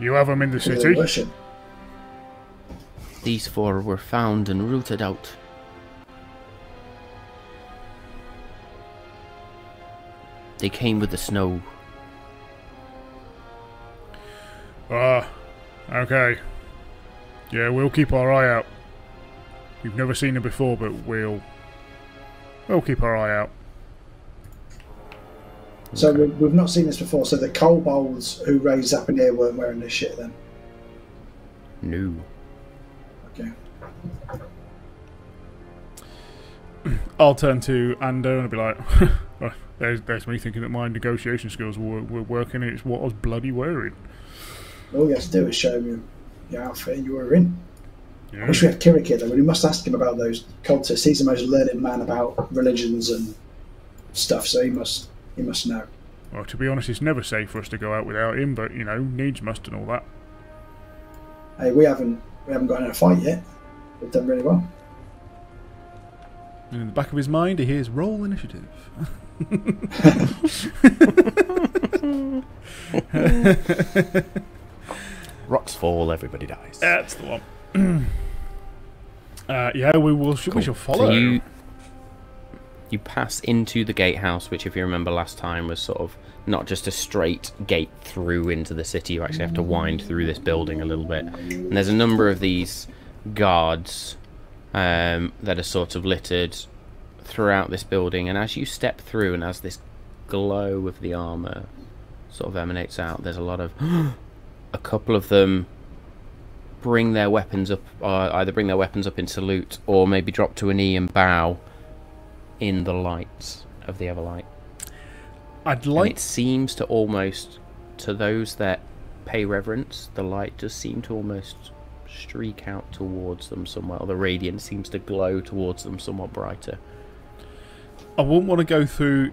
You have them in the Who do they city? worship? These four were found and rooted out. They came with the snow. Ah, okay. Yeah, we'll keep our eye out. We've never seen them before, but we'll keep our eye out. So we've not seen this before. So the kobolds who raised Zapanir weren't wearing this shit then? No. Okay. I'll turn to Ander and I'll be like, oh, there's me thinking that my negotiation skills were working. It's what I was bloody wearing. All you have to do is show him your outfit and you were in. Yeah. I wish we had Kirik here though. We must ask him about those cultists. He's the most learned man about religions and stuff, so he must know. Well, to be honest, it's never safe for us to go out without him, but, you know, needs must and all that. Hey, we haven't got in a fight yet. We've done really well. And in the back of his mind, he hears roll initiative. Rocks fall, everybody dies. That's the one. Yeah, we shall follow. So you pass into the gatehouse, which, if you remember last time, was sort of not just a straight gate through into the city. You actually have to wind through this building a little bit. And there's a number of these guards that are sort of littered throughout this building. And as you step through, and as this glow of the armor sort of emanates out, there's a lot of a couple of them bring their weapons up, either bring their weapons up in salute, or maybe drop to a knee and bow in the light of the Everlight. I'd like. And it seems to almost, to those that pay reverence, the light does seem to almost streak out towards them somewhat, or the radiance seems to glow towards them somewhat brighter. I wouldn't want to go through,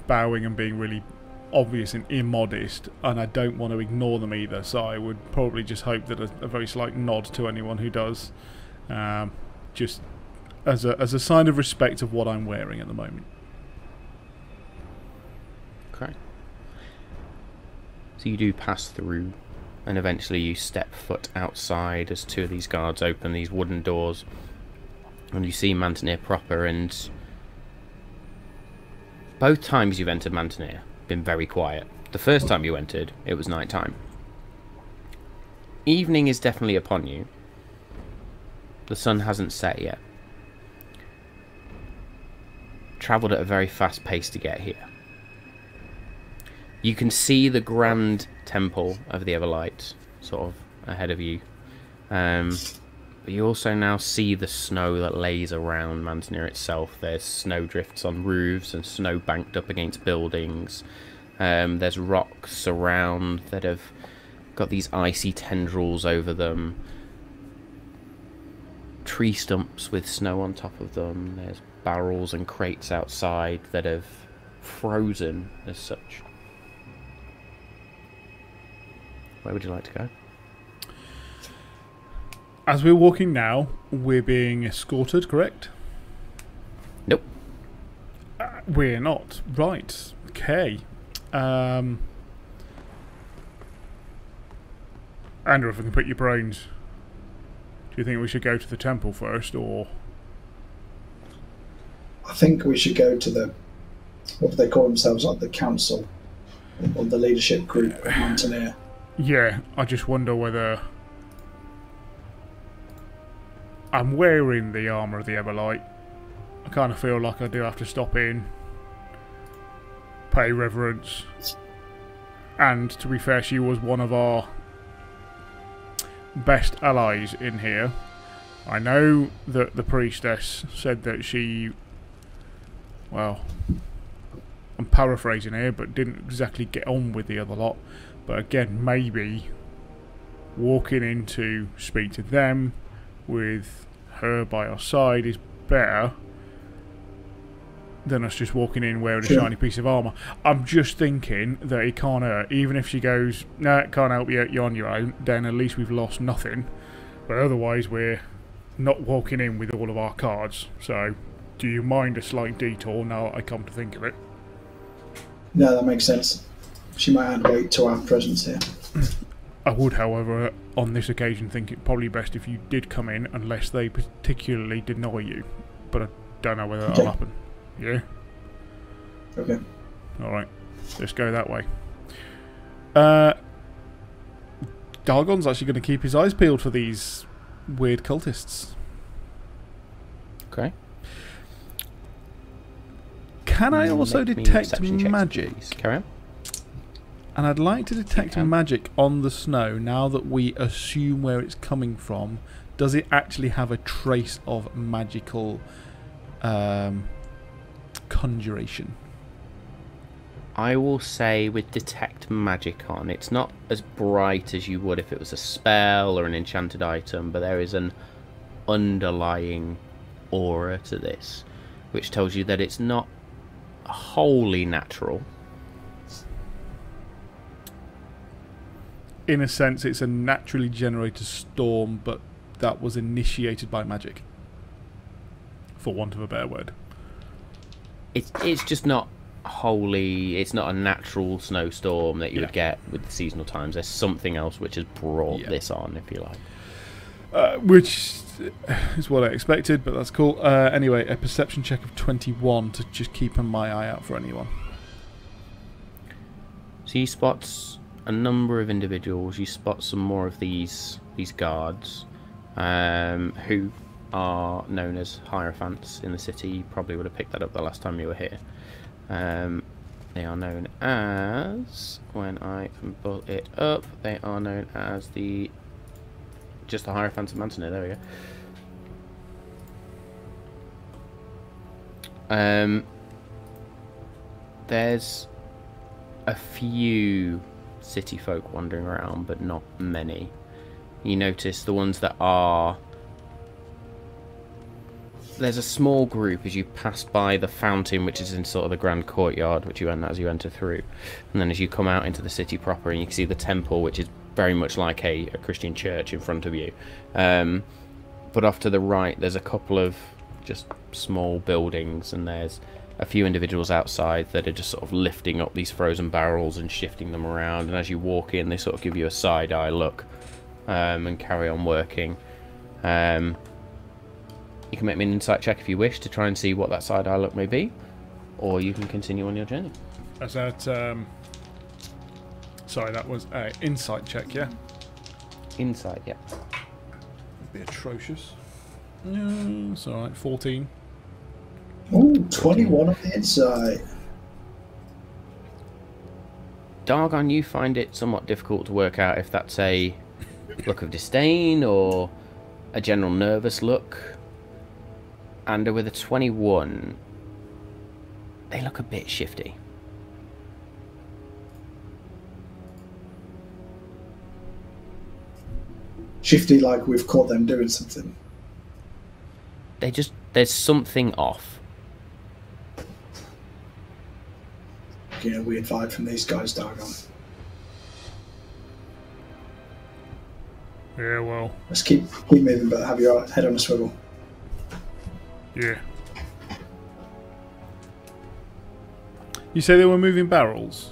bowing and being really obvious and immodest, and I don't want to ignore them either, so I would probably just hope that a very slight nod to anyone who does, just as a sign of respect of what I'm wearing at the moment. Okay. So you do pass through, and eventually you step foot outside as two of these guards open these wooden doors, and you see Mantenir proper. And both times you've entered Mantenir, been very quiet. The first time you entered, it was night time. Evening is definitely upon you. The sun hasn't set yet. Travelled at a very fast pace to get here. You can see the grand temple of the Everlight sort of ahead of you. But you also now see the snow that lays around Mantenir itself. There's snow drifts on roofs and snow banked up against buildings. There's rocks around that have got these icy tendrils over them. Tree stumps with snow on top of them. There's barrels and crates outside that have frozen as such. Where would you like to go? As we're walking now, we're being escorted, correct? Nope. We're not. Right. Okay. Andrew, if I can pick your brains, do you think we should go to the temple first, or...? I think we should go to the, what do they call themselves, like the council, or the leadership group of Mantenir. Yeah, I just wonder whether... I'm wearing the armour of the Everlight. I kind of feel like I do have to stop in, pay reverence. And to be fair, she was one of our best allies in here. I know that the priestess said that she, well, I'm paraphrasing here, but didn't exactly get on with the other lot. But again, maybe walking in to speak to them with her by our side is better than us just walking in wearing a shiny piece of armour. I'm just thinking that it can't hurt. Even if she goes, no, it can't help you, you're on your own, then at least we've lost nothing. But otherwise we're not walking in with all of our cards. So, do you mind a slight detour now that I come to think of it? No, that makes sense. She might add weight to our presence here. I would, however, on this occasion think it probably best if you did come in unless they particularly deny you. But I don't know whether that'll happen. Yeah? Okay. Alright. Let's go that way. Dargon's actually going to keep his eyes peeled for these weird cultists. Okay. Can I also detect magic? Carry on. And I'd like to detect magic on the snow now that we assume where it's coming from. Does it actually have a trace of magical conjuration? I will say with detect magic on, it's not as bright as you would if it was a spell or an enchanted item, but there is an underlying aura to this, which tells you that it's not wholly natural. In a sense, it's a naturally generated storm, but that was initiated by magic, for want of a better word. It's just not wholly. It's not a natural snowstorm that you would get with the seasonal times. There's something else which has brought this on, if you like. Which is what I expected, but that's cool. Anyway, a perception check of 21 to just keep my eye out for anyone. So you spot a number of individuals. You spot some more of these guards, who are known as hierophants in the city. You probably would have picked that up the last time you were here. They are known as, when I can pull it up, they are known as just the hierophants of Mantenir. There we go. There's a few city folk wandering around, but not many. You notice the ones that are... There's a small group as you pass by the fountain, which is in sort of the grand courtyard, which you enter as you enter through. And then as you come out into the city proper, and you can see the temple, which is very much like a Christian church in front of you. But off to the right, there's a couple of just small buildings, and there's a few individuals outside that are just sort of lifting up these frozen barrels and shifting them around. And as you walk in, they sort of give you a side-eye look and carry on working. You can make me an insight check if you wish to try and see what that side-eye look may be, or you can continue on your journey. Is that, sorry, that was an insight check, yeah? Insight, yeah. It'd be atrocious. It's alright, 14. Ooh, 21 on the inside. Dargon, you find it somewhat difficult to work out if that's a look of disdain or a general nervous look. And with a 21, they look a bit shifty. Shifty, like we've caught them doing something. There's something off. Getting a weird vibe from these guys, Dargon. Yeah, well. Let's keep moving, but have your head on a swivel. Yeah. You say they were moving barrels?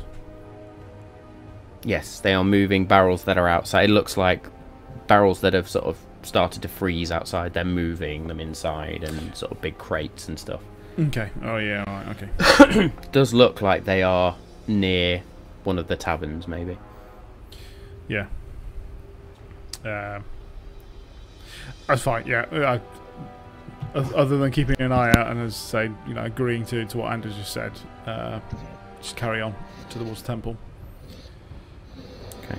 Yes, they are moving barrels that are outside. It looks like barrels that have sort of started to freeze outside. They're moving them inside, and sort of big crates and stuff. Okay. Oh, yeah, alright, okay. Does look like they are near one of the taverns, maybe. Yeah. That's fine, yeah. Other than keeping an eye out and, as I say, agreeing to what Anders just said, just carry on towards the temple. Okay.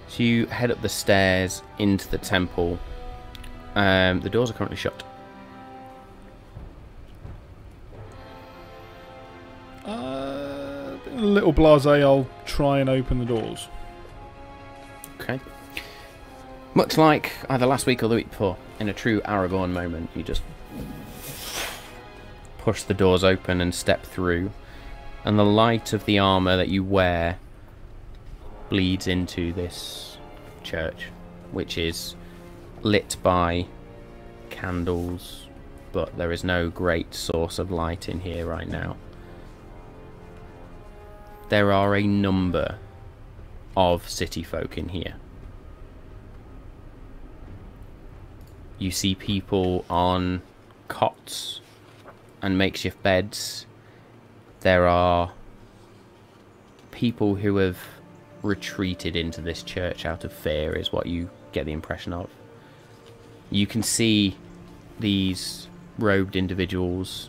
So you head up the stairs into the temple. The doors are currently shut. A little blasé, I'll try and open the doors. Okay. Much like either last week or the week before, in a true Aragorn moment, you just push the doors open and step through, and the light of the armour that you wear bleeds into this church, which is lit by candles, but there is no great source of light in here right now. There are a number of city folk in here. You see people on cots and makeshift beds. There are people who have retreated into this church out of fear, is what you get the impression of. You can see these robed individuals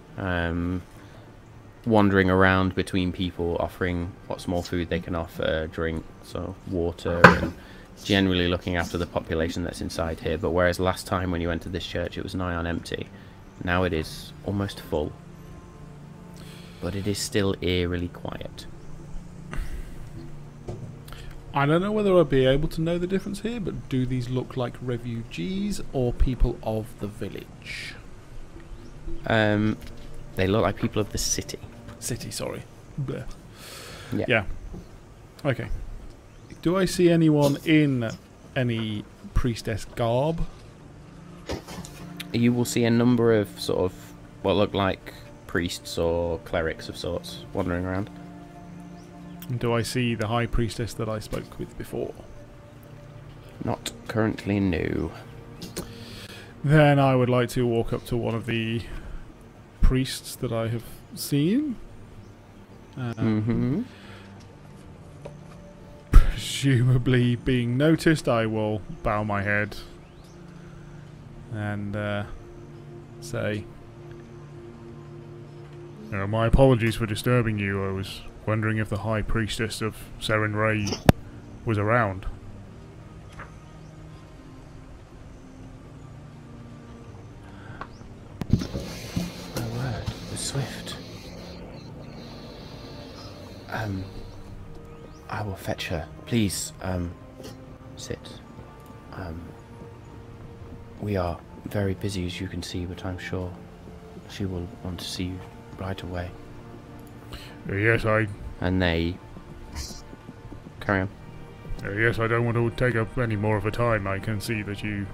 wandering around between people, offering what small food they can offer, drinks or water, and generally looking after the population that's inside here. But whereas last time when you entered this church it was nigh on empty, now it is almost full. But it is still eerily quiet. I don't know whether I'll be able to know the difference here, but do these look like refugees or people of the village? They look like people of the city. City, sorry. Blech. Yeah. Okay. Do I see anyone in any priestess garb? You will see a number of sort of what look like priests or clerics of sorts wandering around. Do I see the high priestess that I spoke with before? Not currently new. Then I would like to walk up to one of the priests that I have seen. Presumably being noticed, I will bow my head and say, my apologies for disturbing you. I was wondering if the High Priestess of Seren Ray was around. My word, the Swift. I will fetch her. Please, sit. We are very busy, as you can see, but I'm sure she will want to see you right away. Yes, And they... Carry on. Yes, I don't want to take up any more of her time. I can see that you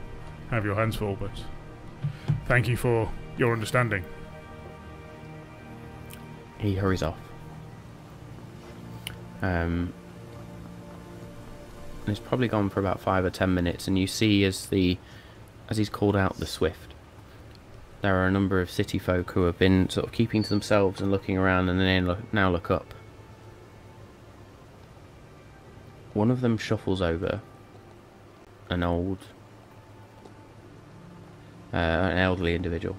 have your hands full, but thank you for your understanding. He hurries off. It's probably gone for about 5 or 10 minutes, and you see as he's called out the Swift, there are a number of city folk who have been sort of keeping to themselves and looking around, and then now look up. One of them shuffles over an elderly individual,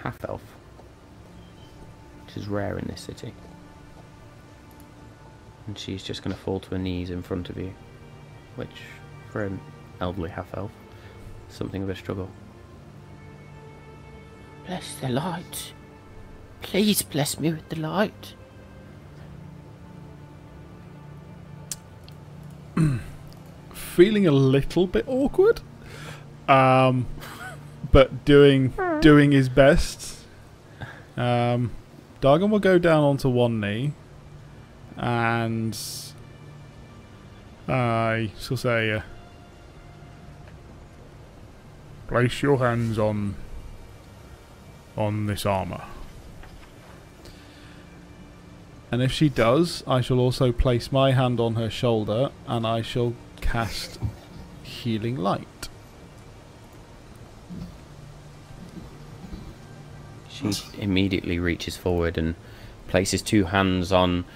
half-elf, which is rare in this city. And she's just going to fall to her knees in front of you, which, for an elderly half-elf, is something of a struggle. Bless the light. Please bless me with the light. Feeling a little bit awkward, but doing his best. Dargon will go down onto one knee, and I shall say, place your hands on this armour. And if she does, I shall also place my hand on her shoulder, and I shall cast Healing Light. She immediately reaches forward and places 2 hands on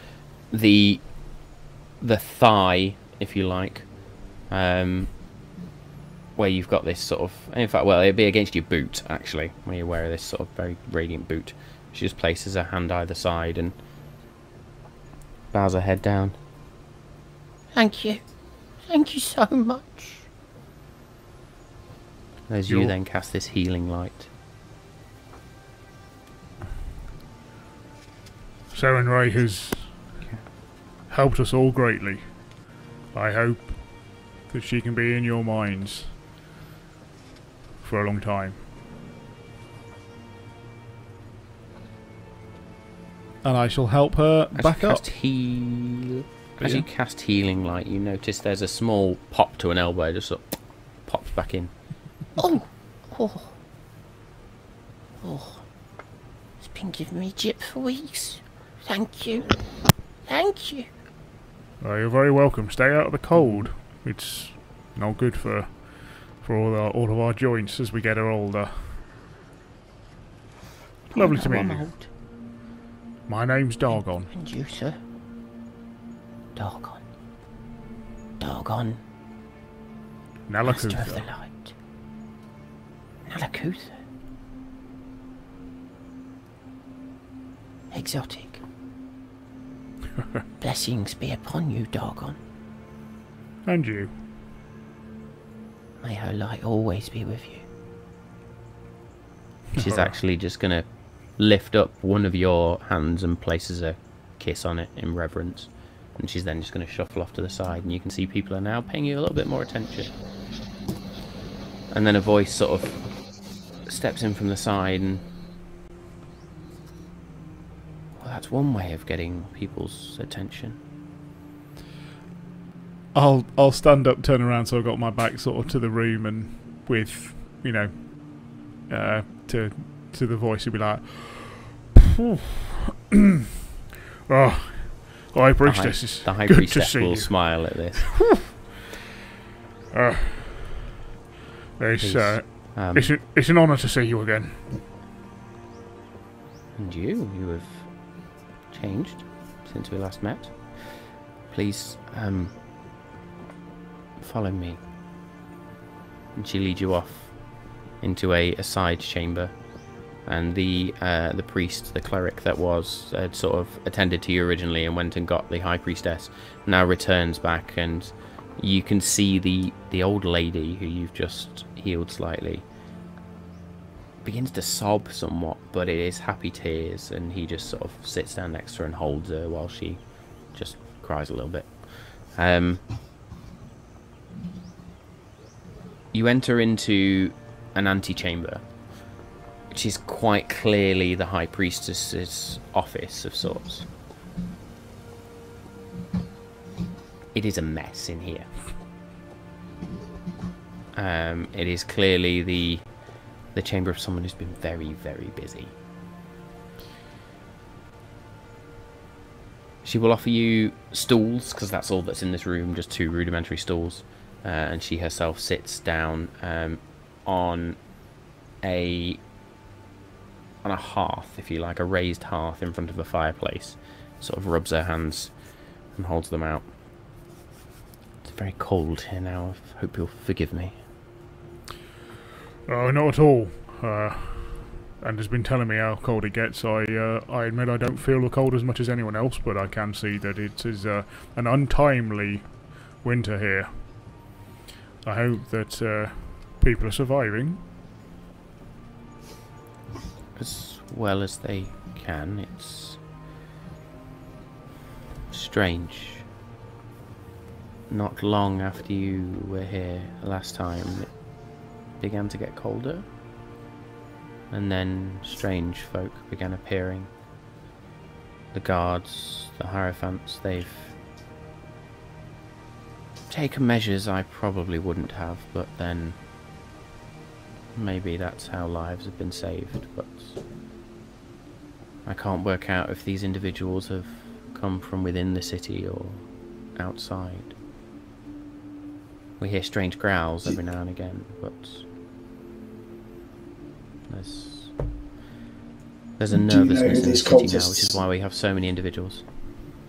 the thigh, if you like, where you've got this sort of... In fact, well, it'd be against your boot, actually, where you wear this sort of very radiant boot. She just places her hand either side and bows her head down. Thank you. Thank you so much. As you then cast this healing light. Serenray has helped us all greatly. I hope that she can be in your minds for a long time. And I shall help her back up. As you cast healing light, you notice there's a small pop to an elbow, just sort of pops back in. Oh. It's been giving me jip for weeks. Thank you. Thank you. Well, you're very welcome. Stay out of the cold. It's not good for all of our joints as we get older. Lovely to meet you. Malt. My name's Dargon. And you, sir? Dargon. Dargon. Master of the Nalakutha. light. Nalakutha. Exotic. Blessings be upon you, Dargon. And you. May her light always be with you. She's actually just going to lift up one of your hands and places a kiss on it in reverence. And she's then just going to shuffle off to the side, and you can see people are now paying you a little bit more attention. And then a voice sort of steps in from the side, and well, that's one way of getting people's attention. I'll stand up, turn around, so I've got my back sort of to the room, and with to the voice, he'll be like, "Oh, High Priestess, The High good to Priestess see will you. smile at this. It's an honour to see you again." And you have changed since we last met. Please, follow me. And she leads you off into a side chamber, and the priest, the cleric that had sort of attended to you originally and went and got the High Priestess, now returns back, and you can see the old lady who you've just healed slightly begins to sob somewhat, but it is happy tears, and he just sort of sits down next to her and holds her while she just cries a little bit. You enter into an antechamber, which is quite clearly the High Priestess's office of sorts. It is a mess in here. It is clearly the chamber of someone who's been very, very busy. She will offer you stools, because that's all that's in this room, just 2 rudimentary stools. And she herself sits down on a hearth, if you like, a raised hearth in front of a fireplace. Sort of rubs her hands and holds them out. It's very cold here now. I hope you'll forgive me. Not at all. And has been telling me how cold it gets. I admit I don't feel the cold as much as anyone else, but I can see that it is an untimely winter here. I hope that people are surviving. As well as they can. It's strange. Not long after you were here last time, it began to get colder. And then strange folk began appearing. The guards, the Hierophants, they've taken measures I probably wouldn't have, but then maybe that's how lives have been saved, but I can't work out if these individuals have come from within the city or outside. We hear strange growls every now and again, but there's a nervousness in the city now, which is why we have so many individuals.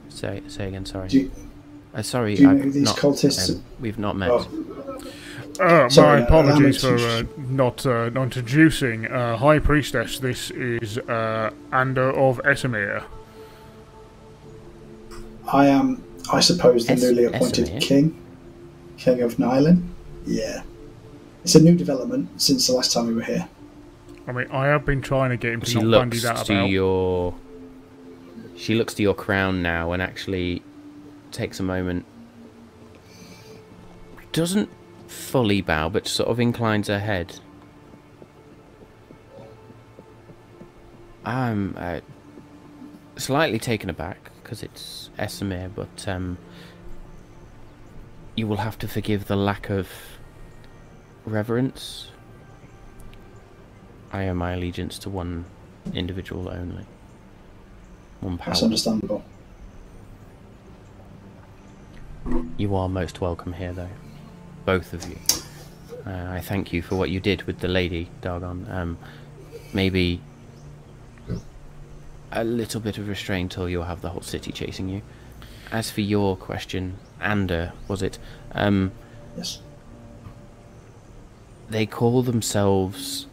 Say again, sorry. Sorry, do you know who these cultists? we've not met. Oh. My allow me apologies for not introducing. High Priestess, this is Ander of Esamir. I am, I suppose, the newly appointed Esamir? King of Nylon. Yeah. It's a new development since the last time we were here. I mean, I have been trying to get him to She not bandy looks that to about. your... She looks to your crown now and actually takes a moment. Doesn't fully bow, but sort of inclines her head. I'm slightly taken aback because it's Esamir, but you will have to forgive the lack of reverence. I owe my allegiance to one individual only. One power. That's understandable. You are most welcome here, though. Both of you. I thank you for what you did with the lady, Dargon. Maybe a little bit of restraint or you'll have the whole city chasing you. As for your question, Ander, was it? Yes. They call themselves...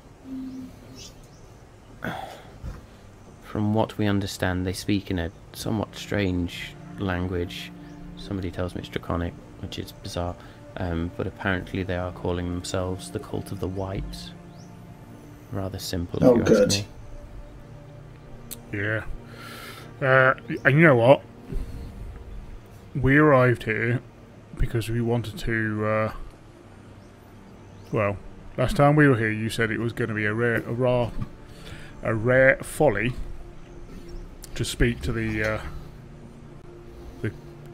From what we understand, they speak in a somewhat strange language. Somebody tells me it's draconic, which is bizarre. But apparently they are calling themselves the Cult of the White. Rather simple, if you ask me. Yeah. And you know what? We arrived here because we wanted to... well, last time we were here you said it was going to be a rare folly to speak to the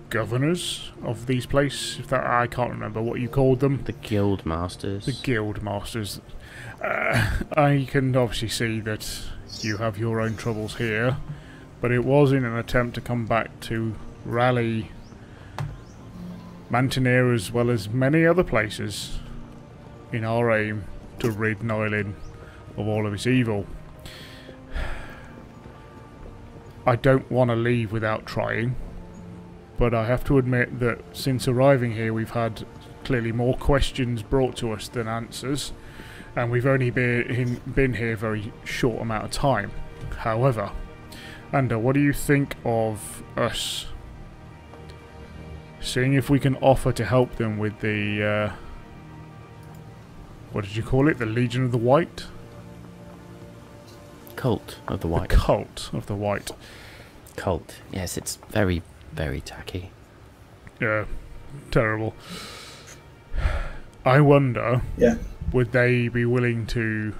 governors of these places. If that, I can't remember what you called them. The Guild Masters. The Guild Masters. I can obviously see that you have your own troubles here, but it was in an attempt to come back to rally Mantenir as well as many other places in our aim to rid Nylin of all of its evil. I don't want to leave without trying, but I have to admit that since arriving here we've had clearly more questions brought to us than answers, and we've only been here a very short amount of time. However, Ander, what do you think of us seeing if we can offer to help them with the what did you call it? The Legion of the White? Cult of the White. The Cult of the White. Cult. Yes, it's very, very tacky. Yeah, terrible. I wonder, would they be willing to...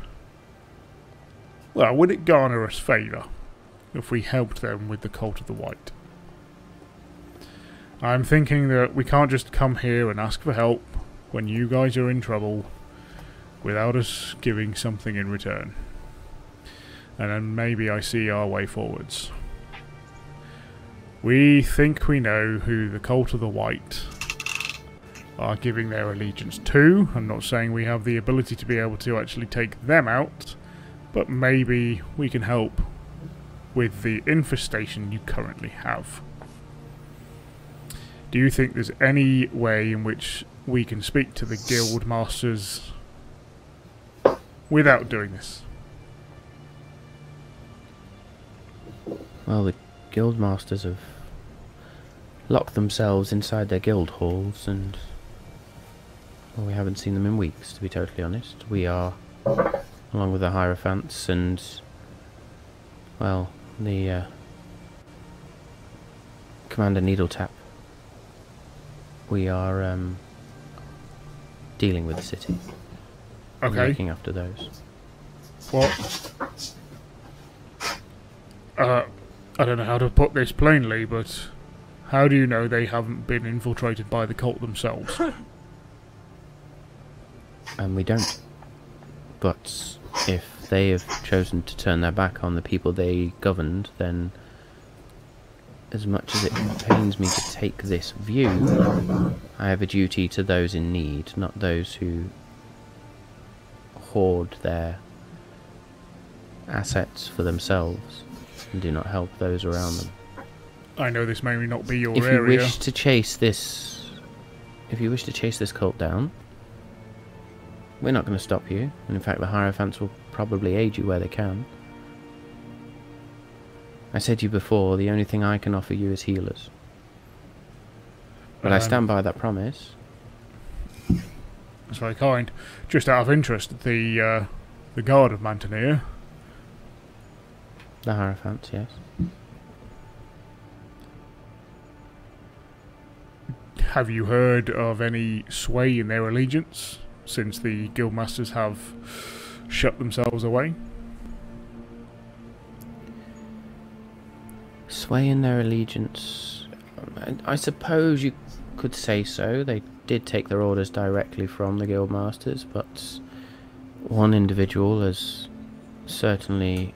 Well, would it garner us favour if we helped them with the Cult of the White? I'm thinking that we can't just come here and ask for help when you guys are in trouble without us giving something in return. And then maybe I see our way forwards. We think we know who the Cult of the White are giving their allegiance to. I'm not saying we have the ability to be able to actually take them out, but maybe we can help with the infestation you currently have. Do you think there's any way in which we can speak to the Guild Masters without doing this? Well, the Guild Masters have locked themselves inside their guild halls, and well, we haven't seen them in weeks, to be totally honest. We are, along with the Hierophants and, well, the Commander Needletap, we are dealing with the city. Okay. Looking after those. Well, I don't know how to put this plainly, but how do you know they haven't been infiltrated by the cult themselves? And we don't. But if they have chosen to turn their back on the people they governed, then as much as it pains me to take this view, I have a duty to those in need, not those who hoard their assets for themselves and do not help those around them. I know this may not be your If area. you wish to chase this cult down, we're not going to stop you. And in fact, the Hierophants will probably aid you where they can. I said to you before, the only thing I can offer you is healers. But I stand by that promise. That's very kind. Just out of interest, the guard of Mantenir. The Hierophants, yes. Have you heard of any sway in their allegiance since the guildmasters have shut themselves away? Sway in their allegiance. I suppose you could say so. They did take their orders directly from the guildmasters, but one individual has certainly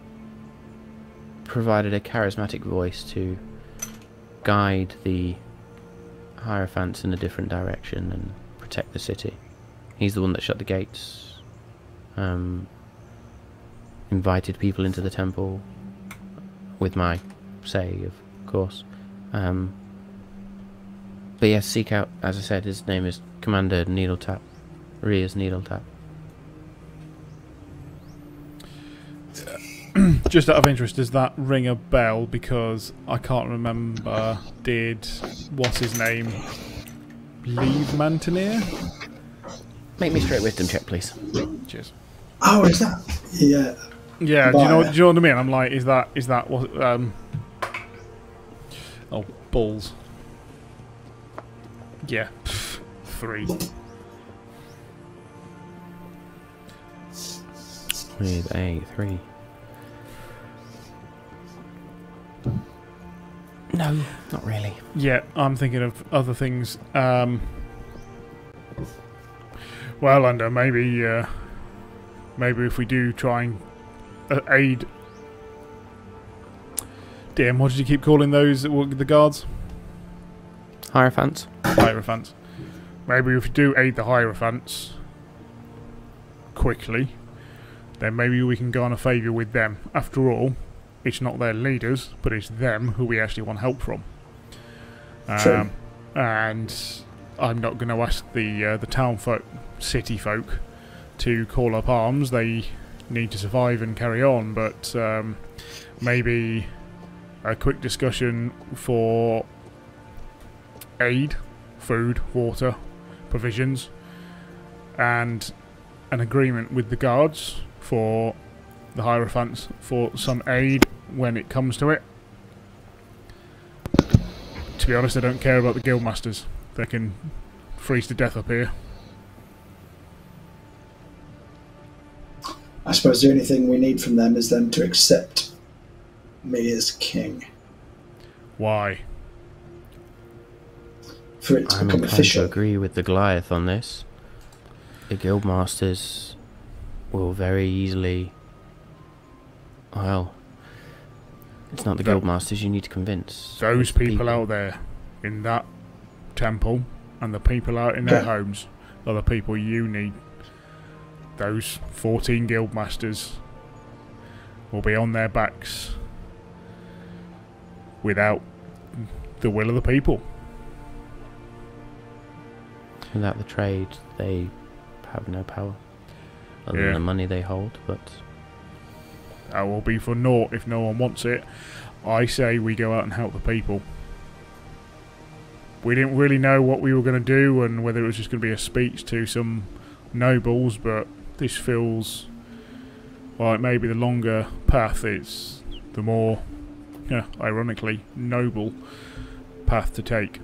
provided a charismatic voice to guide the Hierophants in a different direction and protect the city. He's the one that shut the gates, invited people into the temple, with my say, of course. But yes, seek out, as I said, his name is Commander Needletap. Ria's Needletap. Just out of interest, does that ring a bell? Because I can't remember. Did what's his name leave Mantenir? Make me straight wisdom check, please. Cheers. Oh, is that? Yeah. Yeah. Do you know what I mean? I'm like, is that what? Oh, balls. Yeah. 3. With a 3. No, not really. Yeah, I'm thinking of other things. Well, and maybe if we do try and aid. Damn, what did you keep calling those? The guards? Hierophants? Hierophants. Maybe if we do aid the Hierophants quickly, then maybe we can go on a favour with them. After all, it's not their leaders, but it's them who we actually want help from. True. And I'm not going to ask the town folk, city folk, to call up arms. They need to survive and carry on. But maybe a quick discussion for aid, food, water, provisions, and an agreement with the guards for the Hierophants for some aid when it comes to it. To be honest, I don't care about the guildmasters. They can freeze to death up here. I suppose the only thing we need from them is them to accept me as king. Why? For it to I'm become inclined official. to agree with the Goliath on this. The guildmasters will very easily... Well, it's not the guildmasters you need to convince. Those It's the people out there in that temple and the people out in their Yeah. homes are the people you need. Those 14 guildmasters will be on their backs without the will of the people. Without the trade, they have no power. Other Yeah. than the money they hold, but... That will be for naught if no one wants it. I say we go out and help the people. We didn't really know what we were going to do and whether it was just going to be a speech to some nobles, but this feels like maybe the longer path. It's the more, ironically, noble path to take.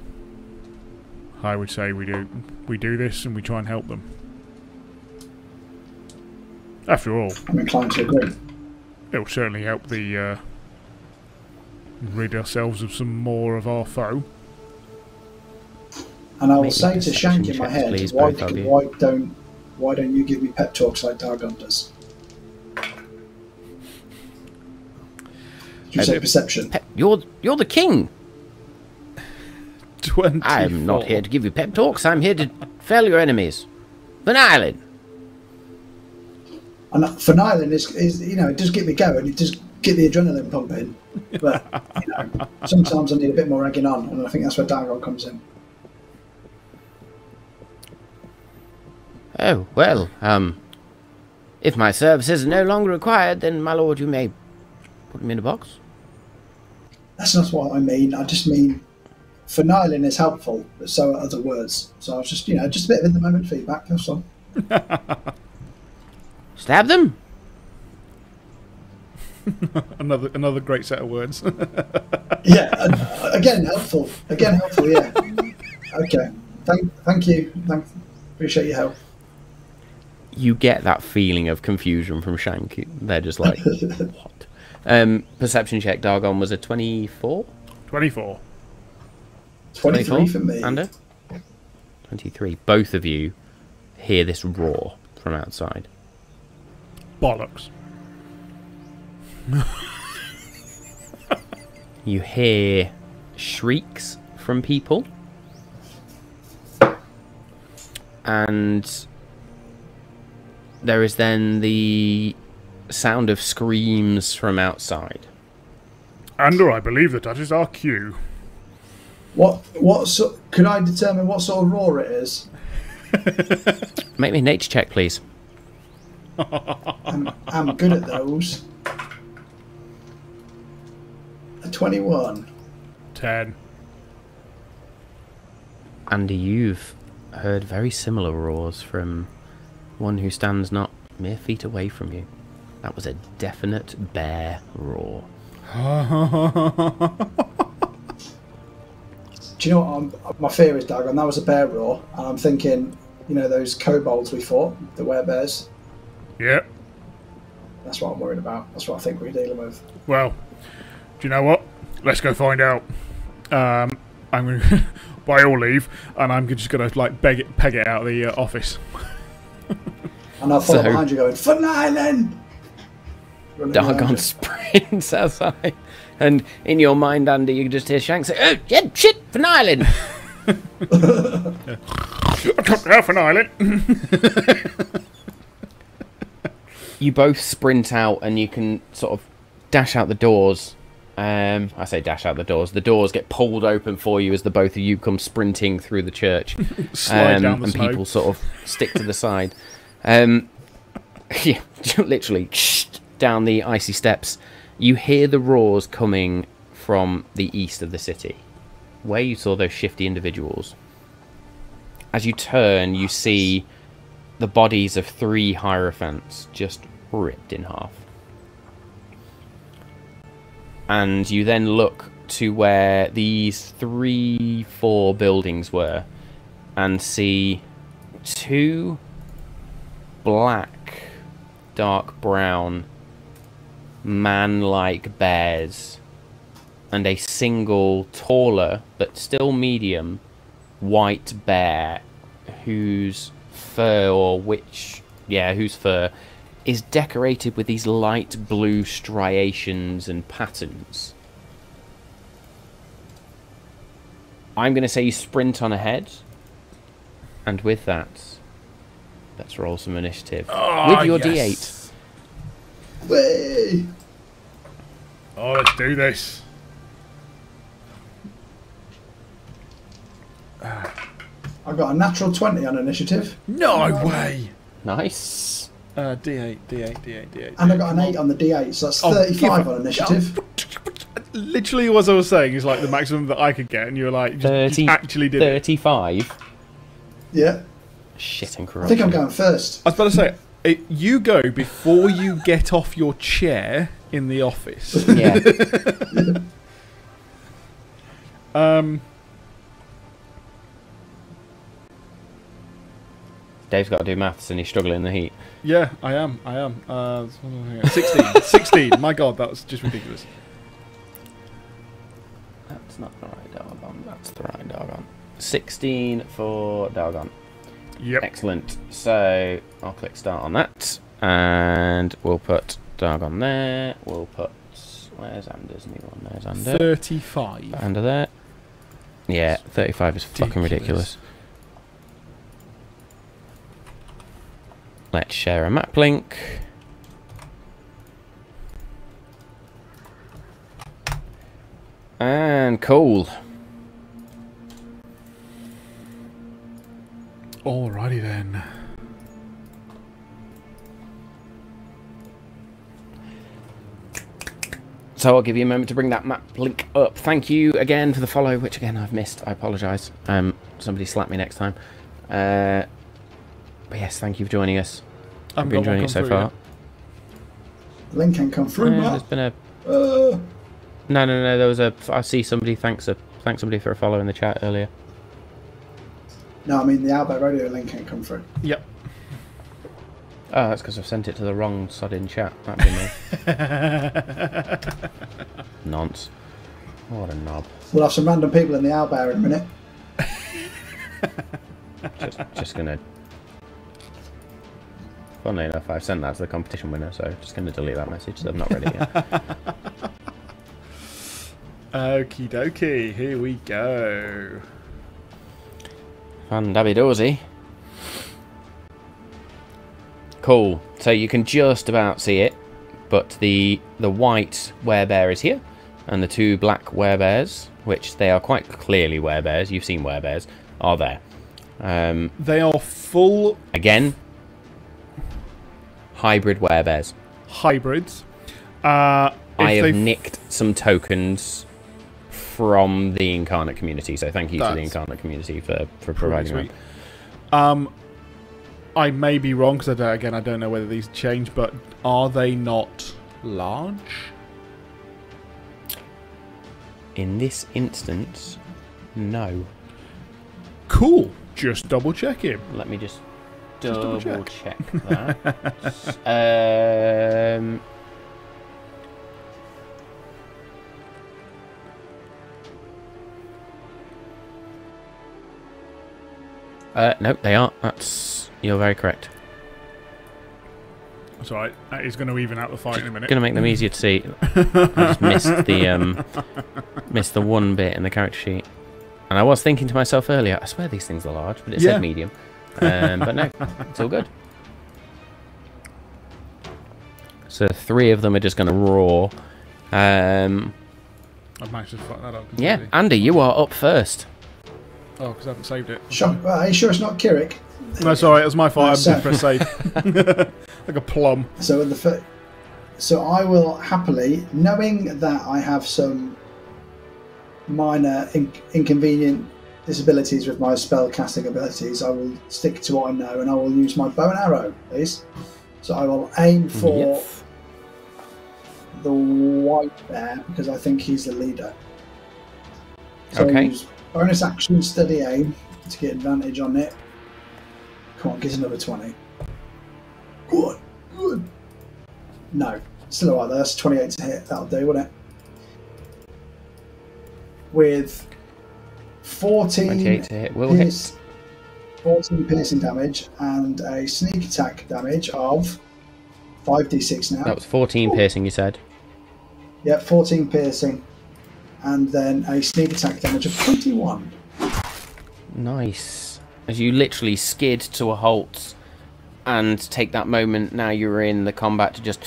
I would say we do this and we try and help them. After all, I'm inclined to agree. it will certainly help the rid ourselves of some more of our foe. And I will Make say to perception Shank in my checks, head, please, why both of you. don't you give me pep talks like Dargon does? Did you say perception? You're the king! 24. I'm not here to give you pep talks, I'm here to fell your enemies. For an island! And for Nyland, is it does get me going. It does get the adrenaline pumping. But sometimes I need a bit more egging on, and I think that's where Dargon comes in. Oh, well, if my services are no longer required, then, my lord, you may put them in a box. That's not what I mean. I just mean phenylene is helpful, but so are other words. So I was just, just a bit of in the moment feedback. That's all. Stab them? another great set of words. Yeah, again helpful. Yeah. Okay. Thank you. Appreciate your help. You get that feeling of confusion from Shank. They're just like, what? Perception check, Dargon, was a 24? 24. 23 for me. Ander? 23. Both of you hear this roar from outside. Bollocks. You hear shrieks from people. And there is then the sound of screams from outside. Ander, I believe that is our cue. Can I determine what sort of roar it is? Make me a nature check, please. I'm good at those. A 21. 10. Andy, you've heard very similar roars from one who stands not mere feet away from you. That was a definite bear roar. Do you know what my fear is, Dagon? That was a bear roar, and I'm thinking, those kobolds we fought, the werebears. Yep. That's what I'm worried about. That's what I think we're dealing with. Well, do you know what? Let's go find out. I'm going to buy all leave, and I'm just going to peg it out of the office. And I'll follow behind you going, phenylene! Dargon sprints outside, and in your mind, Andy, you can just hear Shank say, "Oh, yeah, shit, phenylene!" Phenylene! You both sprint out, and you can sort of dash out the doors. I say dash out the doors. The doors get pulled open for you as the both of you come sprinting through the church. Slide down the and snow. People sort of stick to the side. Yeah, literally down the icy steps. You hear the roars coming from the east of the city, where you saw those shifty individuals. As you turn, you see the bodies of 3 hierophants just ripped in half. And you then look to where these 3-4 buildings were and see 2 black, dark brown, man-like bears and a single taller but still medium white bear whose fur is decorated with these light blue striations and patterns. I'm going to say you sprint on ahead, and with that, let's roll some initiative with your yes. D8. Way! Oh, let's do this. I've got a natural 20 on initiative. No way. Nice. D8. And I got an 8 on the D8, so that's 35 on initiative. Literally, what I was saying is the maximum that I could get, and you were like, just actually did 35. Yeah. Shit and I corruption. think I'm going first. I was about to say, you go before you get off your chair in the office. Yeah. Dave's got to do maths and he's struggling in the heat. Yeah, I am. 16. My God, that was just ridiculous. That's not the right Dargon. That's the right Dargon. 16 for Dargon. Yep. Excellent. So I'll click start on that, and we'll put Dargon there. We'll put where's Anders' new one? There's Ander. 35. Ander there. Yeah, 35 is fucking ridiculous. Let's share a map link. And cool. Alrighty then. So I'll give you a moment to bring that map link up. Thank you again for the follow, which again I've missed. I apologise. Somebody slap me next time. But yes, thank you for joining us. I've been enjoying it so far. Yet. Link ain't come through, Matt. There's been a... No, there was a... I see somebody thanks somebody for a follow in the chat earlier. No, I mean the Albert Radio link ain't come through. Yep. Oh, that's because I've sent it to the wrong sodding chat. That'd be me. Nonce. What a knob. We'll have some random people in the Albert in a minute. just gonna... Funnily enough, I've sent that to the competition winner, so just gonna delete that message, so I've not read it yet. Okie dokie, here we go. Fun dabby dozy. Cool. So you can just about see it, but the white werebear is here, and the two black werebears, which they are quite clearly werebears, you've seen werebears, are there. They are full... Again, hybrid werebears. Hybrids. I have nicked some tokens from the Incarnate community, so thank you to the Incarnate community for providing that. I may be wrong, because I don't know whether these change, but are they not large? In this instance, no. Cool. Just double check him. Let me just double check that. No, they aren't. You're very correct. That's alright. That is going to even out the fight in a minute. Going to make them easier to see. I just missed the one bit in the character sheet, and I was thinking to myself earlier, I swear these things are large, but it said medium. But no, it's all good. So 3 of them are just going to roar. I've managed to fuck that up completely. Yeah, Andy, you are up first. Oh, because I haven't saved it. Are you sure it's not Kirik? No, sorry, it was my fault. I didn't press save. Like a plum. So I will happily, knowing that I have some minor inconvenient disabilities with my spell casting abilities, I will stick to what I know, and I will use my bow and arrow, please. So I will aim for the white bear, because I think he's the leader. So okay. I'll use bonus action, steady aim to get advantage on it. Come on, get another 20. Good. No, still alright though. That's 28 to hit. That'll do, wouldn't it? With 14 28 to hit will hit. 14 piercing damage and a sneak attack damage of 5d6 now. That was 14 piercing, you said? Yeah, 14 piercing. And then a sneak attack damage of 21. Nice. As you literally skid to a halt and take that moment, now you're in the combat, to just...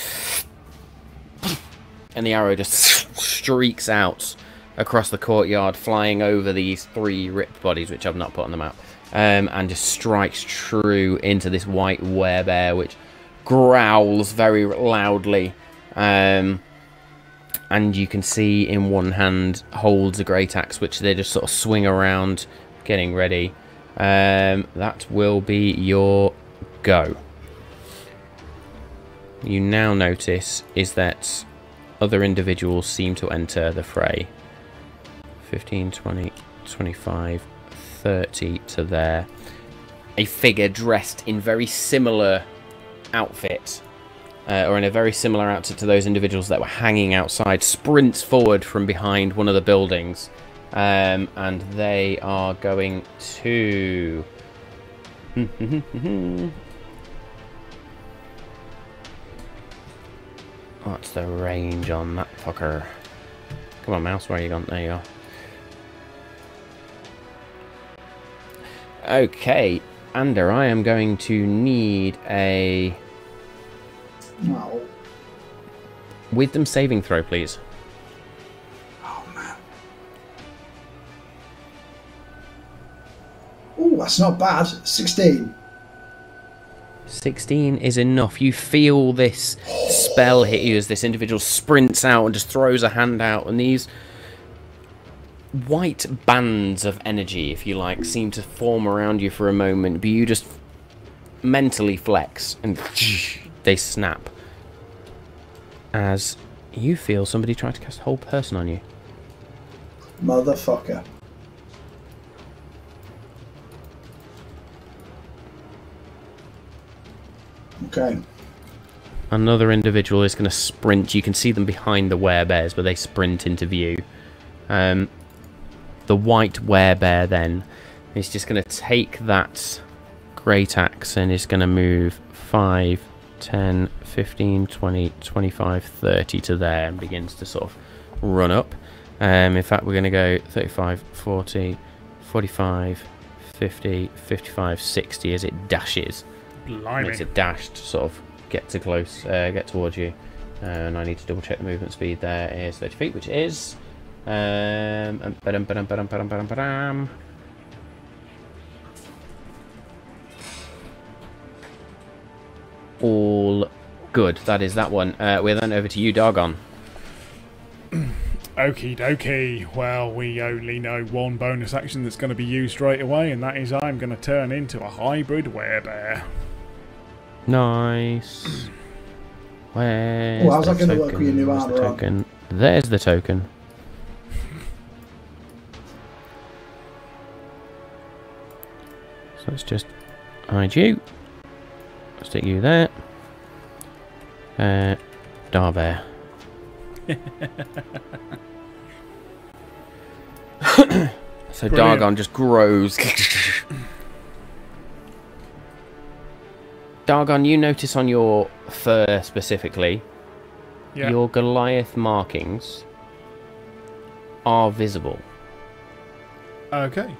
And the arrow just streaks out across the courtyard, flying over these 3 ripped bodies, which I've not put on the map, and just strikes true into this white werebear, which growls very loudly. And you can see in one hand holds a great axe, which they just sort of swing around, getting ready. That will be your go. You now notice is that other individuals seem to enter the fray. 15, 20, 25, 30 to there. A figure dressed in very similar outfit, or in a very similar outfit to those individuals that were hanging outside, sprints forward from behind one of the buildings, and they are going to... What's the range on that fucker? Come on, mouse, where are you gone? There you are. Okay, Ander, I am going to need a wisdom saving throw, please. Oh man. Oh, that's not bad. 16. 16 is enough. You feel this spell hit you as this individual sprints out and just throws a hand out, and these white bands of energy, if you like, seem to form around you for a moment, but you just mentally flex and they snap as you feel somebody try to cast Hold Person on you. Motherfucker. Okay. Another individual is going to sprint. You can see them behind the werebears, but they sprint into view. The white werebear then is just going to take that great axe and is going to move 5, 10, 15, 20, 25, 30 to there and begins to sort of run up. In fact, we're going to go 35, 40, 45, 50, 55, 60 as it dashes. Blimey. Makes a dash to sort of get towards you. And I need to double check the movement speed. There is 30 feet, which is all good. That is that one. We're then over to you, Dargon. Okie dokie. Well, we only know one bonus action that's going to be used straight away, and that is I'm going to turn into a hybrid werebear. Nice. Where's how's that the going to work with your new token? Where's the armor token? There's the token. So let's just hide you. Stick you there. Darbear. So Brilliant. Dargon just grows. Dargon, you notice on your fur specifically, Yeah. your Goliath markings are visible. Okay.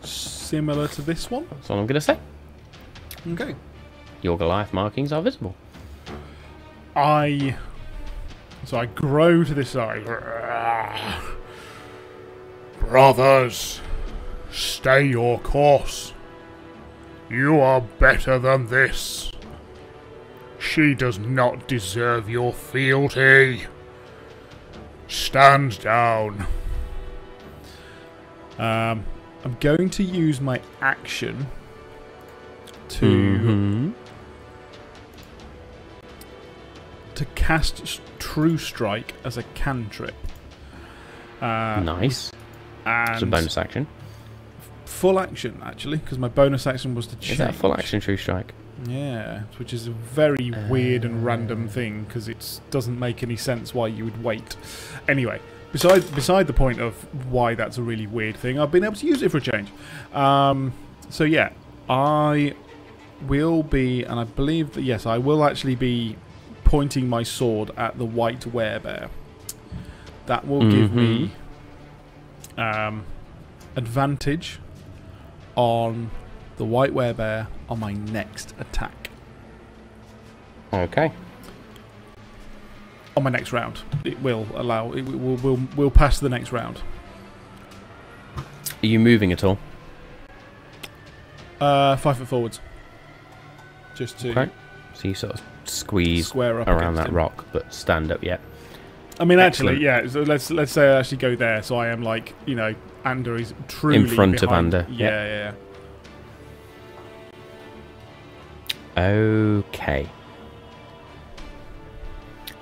Similar to this one. That's all I'm going to say. Okay. Your Goliath markings are visible. So I grow to this side. Brothers, stay your course. You are better than this. She does not deserve your fealty. Stand down. I'm going to use my action to cast True Strike as a cantrip. Nice. And It's a bonus action. full action, actually, because my bonus action was to change. Is that a full action True Strike? Yeah, which is a very weird and random thing, because it doesn't make any sense why you would wait. Anyway, beside the point of why that's a really weird thing, I've been able to use it for a change. So yeah, I will be, and I believe that, yes, I will actually be pointing my sword at the white werebear. That will give me advantage on the white werebear on my next attack. Okay. On my next round, it will allow. It will pass the next round. Are you moving at all? 5 foot forwards, just to Okay. So you sort of squeeze square up around against that him. rock, but stand up yet. I mean, Excellent. actually, yeah. So let's say I actually go there. So I am like, you know, Ander is truly In front of behind. Ander, Yeah, yep. yeah. Okay.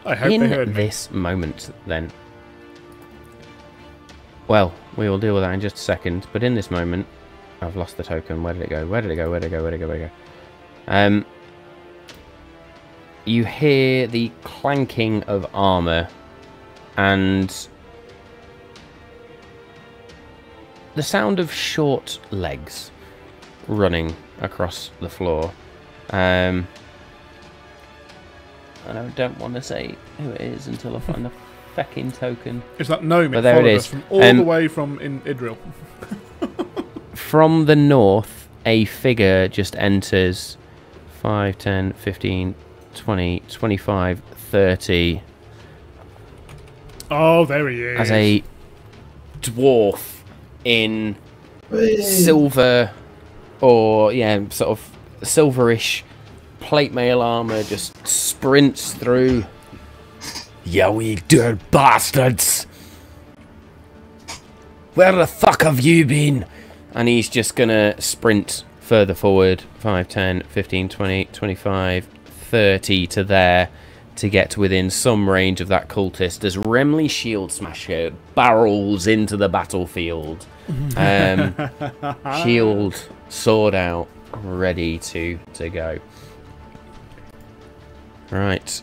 I hope they heard In me. this moment, then. Well, we will deal with that in just a second. But in this moment, I've lost the token. Where did it go? Where did it go? Where did it go? Where did it go? Where did it go? You hear the clanking of armor, and the sound of short legs running across the floor. And I don't want to say who it is until I find the fecking token. It's that gnome. But It there it followed is. us from all the way from in Idril. From the north, a figure just enters. 5, 10, 15, 20, 25, 30. Oh, there he is. As a dwarf in Hey. silver or yeah, sort of silverish plate mail armor just sprints through. You dirt bastards! Where the fuck have you been? And he's just gonna sprint further forward 5, 10, 15, 20, 25, 30 to there to get within some range of that cultist as Remley Shield Smasher barrels into the battlefield. Shield, sword out, ready to go. Right.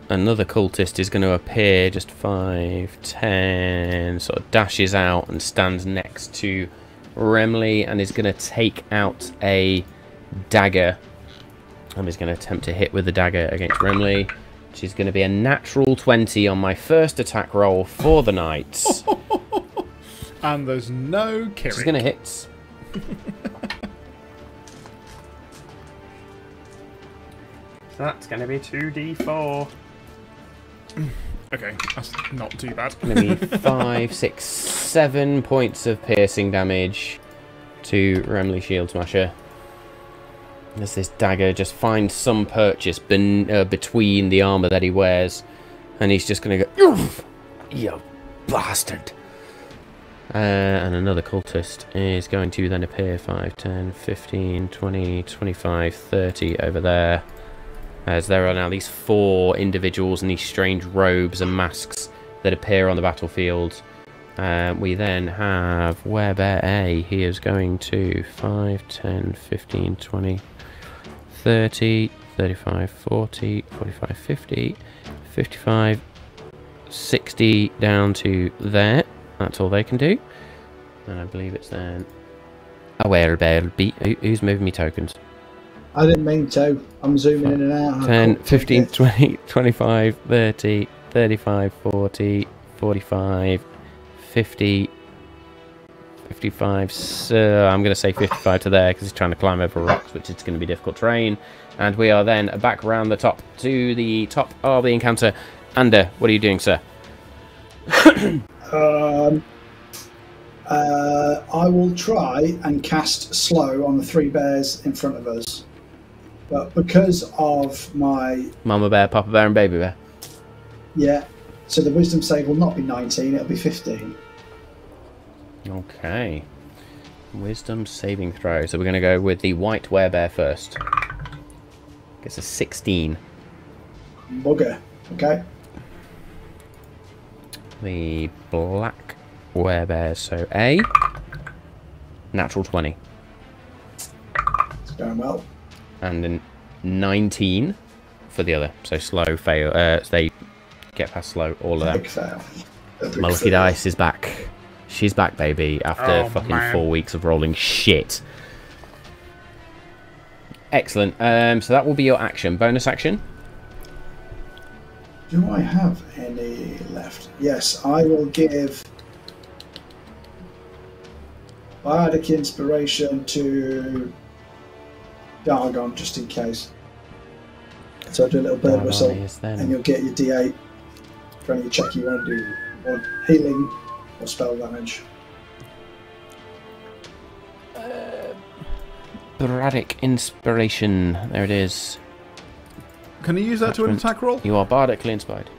Another cultist is going to appear just 5, 10, sort of dashes out and stands next to Remley and is going to take out a dagger. And he's going to attempt to hit with the dagger against Remley, which is going to be a natural 20 on my first attack roll for the knights. And there's no killing. She's going to hit. That's going to be 2d4. Okay, that's not too bad. Going to be 5, 6, 7 points of piercing damage to Remley Shield Smasher. As this dagger just finds some purchase between the armour that he wears. And he's just going to go, "Oof, you bastard." And another cultist is going to then appear 5, 10, 15, 20, 25, 30 over there. As there are now these 4 individuals in these strange robes and masks that appear on the battlefield. We then have Werebear A. He is going to 5, 10, 15, 20, 30, 35, 40, 45, 50, 55, 60 down to there. That's all they can do. And I believe it's then a Werebear B. Who's moving me tokens? I didn't mean to. I'm zooming in and out. 10, 15, 20, 25, 30, 35, 40, 45, 50, 55. So I'm going to say 55 to there because he's trying to climb over rocks, which is going to be difficult terrain. And we are then back around the top to the top of the encounter. Ander, what are you doing, sir? I will try and cast slow on the 3 bears in front of us. But because of my... Mama bear, Papa bear and baby bear. Yeah. So the wisdom save will not be 19, it'll be 15. Okay. Wisdom saving throw. So we're going to go with the white werebear first. Gets a 16. Bugger. Okay. The black werebear, so A. Natural 20. It's going well. And then 19 for the other. So slow, fail. So they get past slow, all of them. Big fail. My lucky dice is back. She's back, baby, after fucking 4 weeks of rolling shit. Excellent. So that will be your action. Bonus action? Do I have any left? Yes, I will give Bardic Inspiration to Dargon, just in case. So I'll do a little bird whistle, and you'll get your D8 for any check you want to do. Or healing or spell damage. Bardic Inspiration. There it is. Can you use that to an attack roll? You are bardically inspired.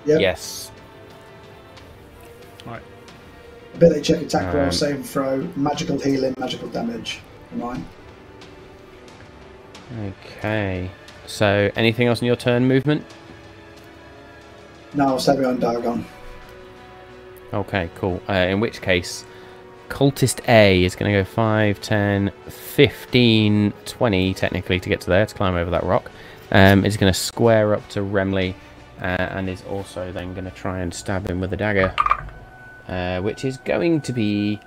Yep. Yes. Right. Ability check, attack roll, save and throw, magical healing, magical damage. Mine. Okay. So, anything else in your turn movement? No, I'll stay behind Dargon. Okay, cool. In which case, Cultist A is going to go 5, 10, 15, 20 technically to get to there, to climb over that rock. Is going to square up to Remley and is also then going to try and stab him with a dagger. Which is going to be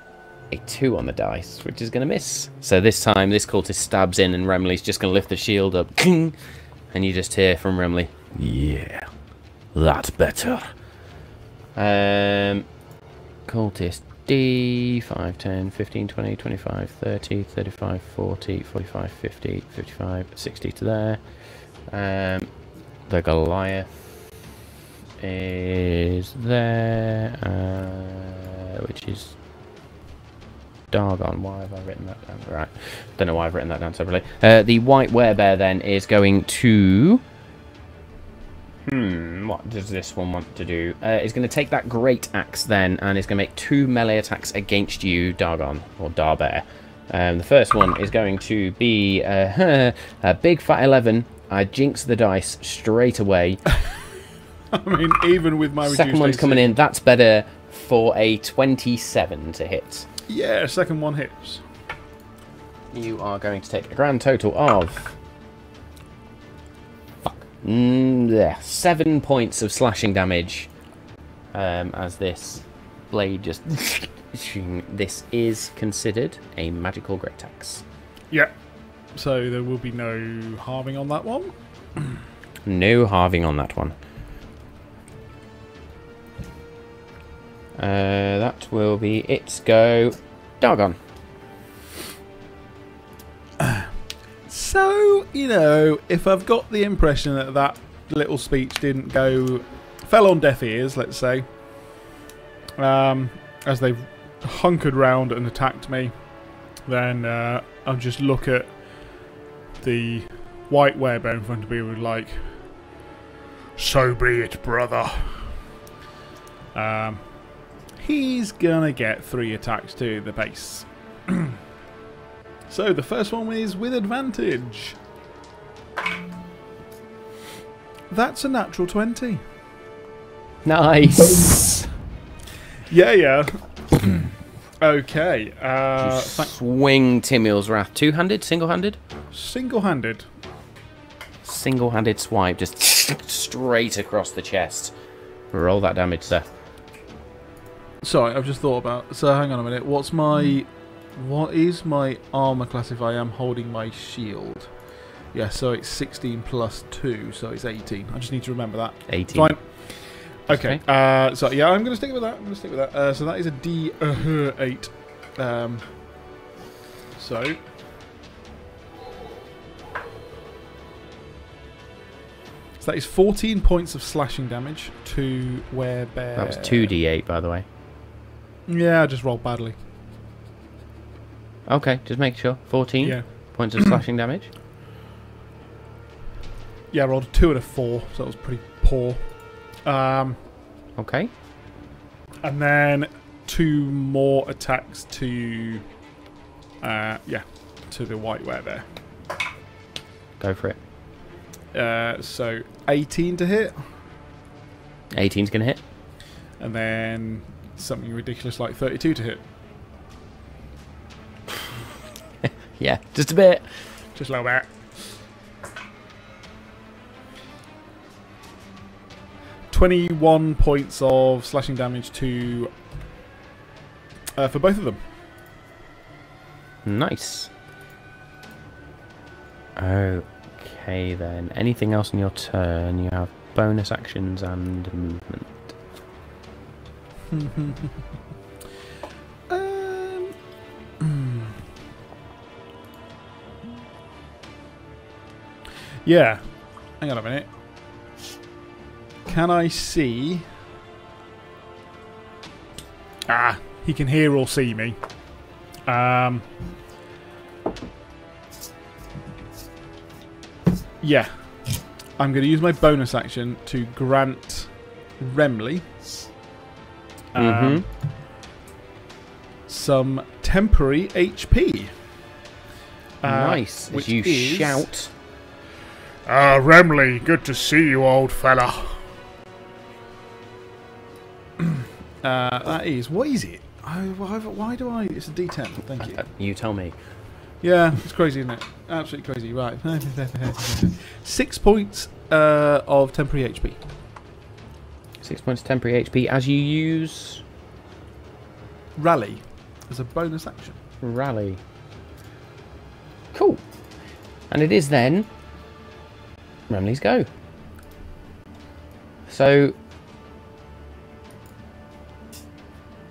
a 2 on the dice, which is going to miss. So this time, this cultist stabs in and Remley's just going to lift the shield up. And you just hear from Remley, "Yeah, that's better." Cultist D, 5, 10, 15, 20, 25, 30, 35, 40, 45, 50, 55, 60 to there. The Goliath is there, which is Dargon. Why have I written that down? Right. Don't know why I've written that down separately. The white werebear then is going to... what does this one want to do? It's going to take that great axe then, and it's going to make 2 melee attacks against you, Dargon, or Darbear. The first one is going to be a big fat 11. I jinx the dice straight away. I mean, even with my second one's coming in. That's better for a 27 to hit. Yeah, second one hits. You are going to take a grand total of 7 points of slashing damage. As this blade just... This is considered a magical great axe. Yeah. So there will be no halving on that one. No halving on that one. That will be its go. Dargon. So, you know, if I've got the impression that that little speech fell on deaf ears, let's say, as they've hunkered round and attacked me, then I'll just look at the white werebear in front of me with like, so be it, brother. He's gonna get 3 attacks to the base. So the first one is with advantage. That's a natural 20. Nice. Yeah. Okay. Swing Timiel's Wrath. Two-handed? Single-handed? Single-handed. Single-handed swipe. Just straight across the chest. Roll that damage, sir. Sorry, I've just thought about... So, hang on a minute. What is my armor class if I am holding my shield? Yeah, so it's 16 plus 2, so it's 18. I just need to remember that. 18. Fine. Okay. So, yeah, I'm going to stick with that. So that is a D8. So... So that is 14 points of slashing damage to werebear. That was 2d8, by the way. Yeah, I just rolled badly. Okay, just make sure. 14 points of slashing damage. Yeah, I rolled a 2 and a 4, so that was pretty poor. Okay. And then 2 more attacks to... to the white werebear. Go for it. So 18 to hit. 18's going to hit. And then something ridiculous like 32 to hit. Yeah, just a bit. Just a little bit. 21 points of slashing damage to... for both of them. Nice. Okay then. Anything else in your turn? You have bonus actions and movement. Yeah. Hang on a minute. Can I see... he can hear or see me. Yeah. I'm going to use my bonus action to grant Remley some temporary HP. Nice. As you shout... Remley, good to see you, old fella. That is... What is it? Why do I... It's a D10. Thank you. You tell me. Yeah, it's crazy, isn't it? Absolutely crazy. Right. 6 points of temporary HP. 6 points of temporary HP as you use... Rally as a bonus action. Rally. Cool. And it is then... Remley's go. So...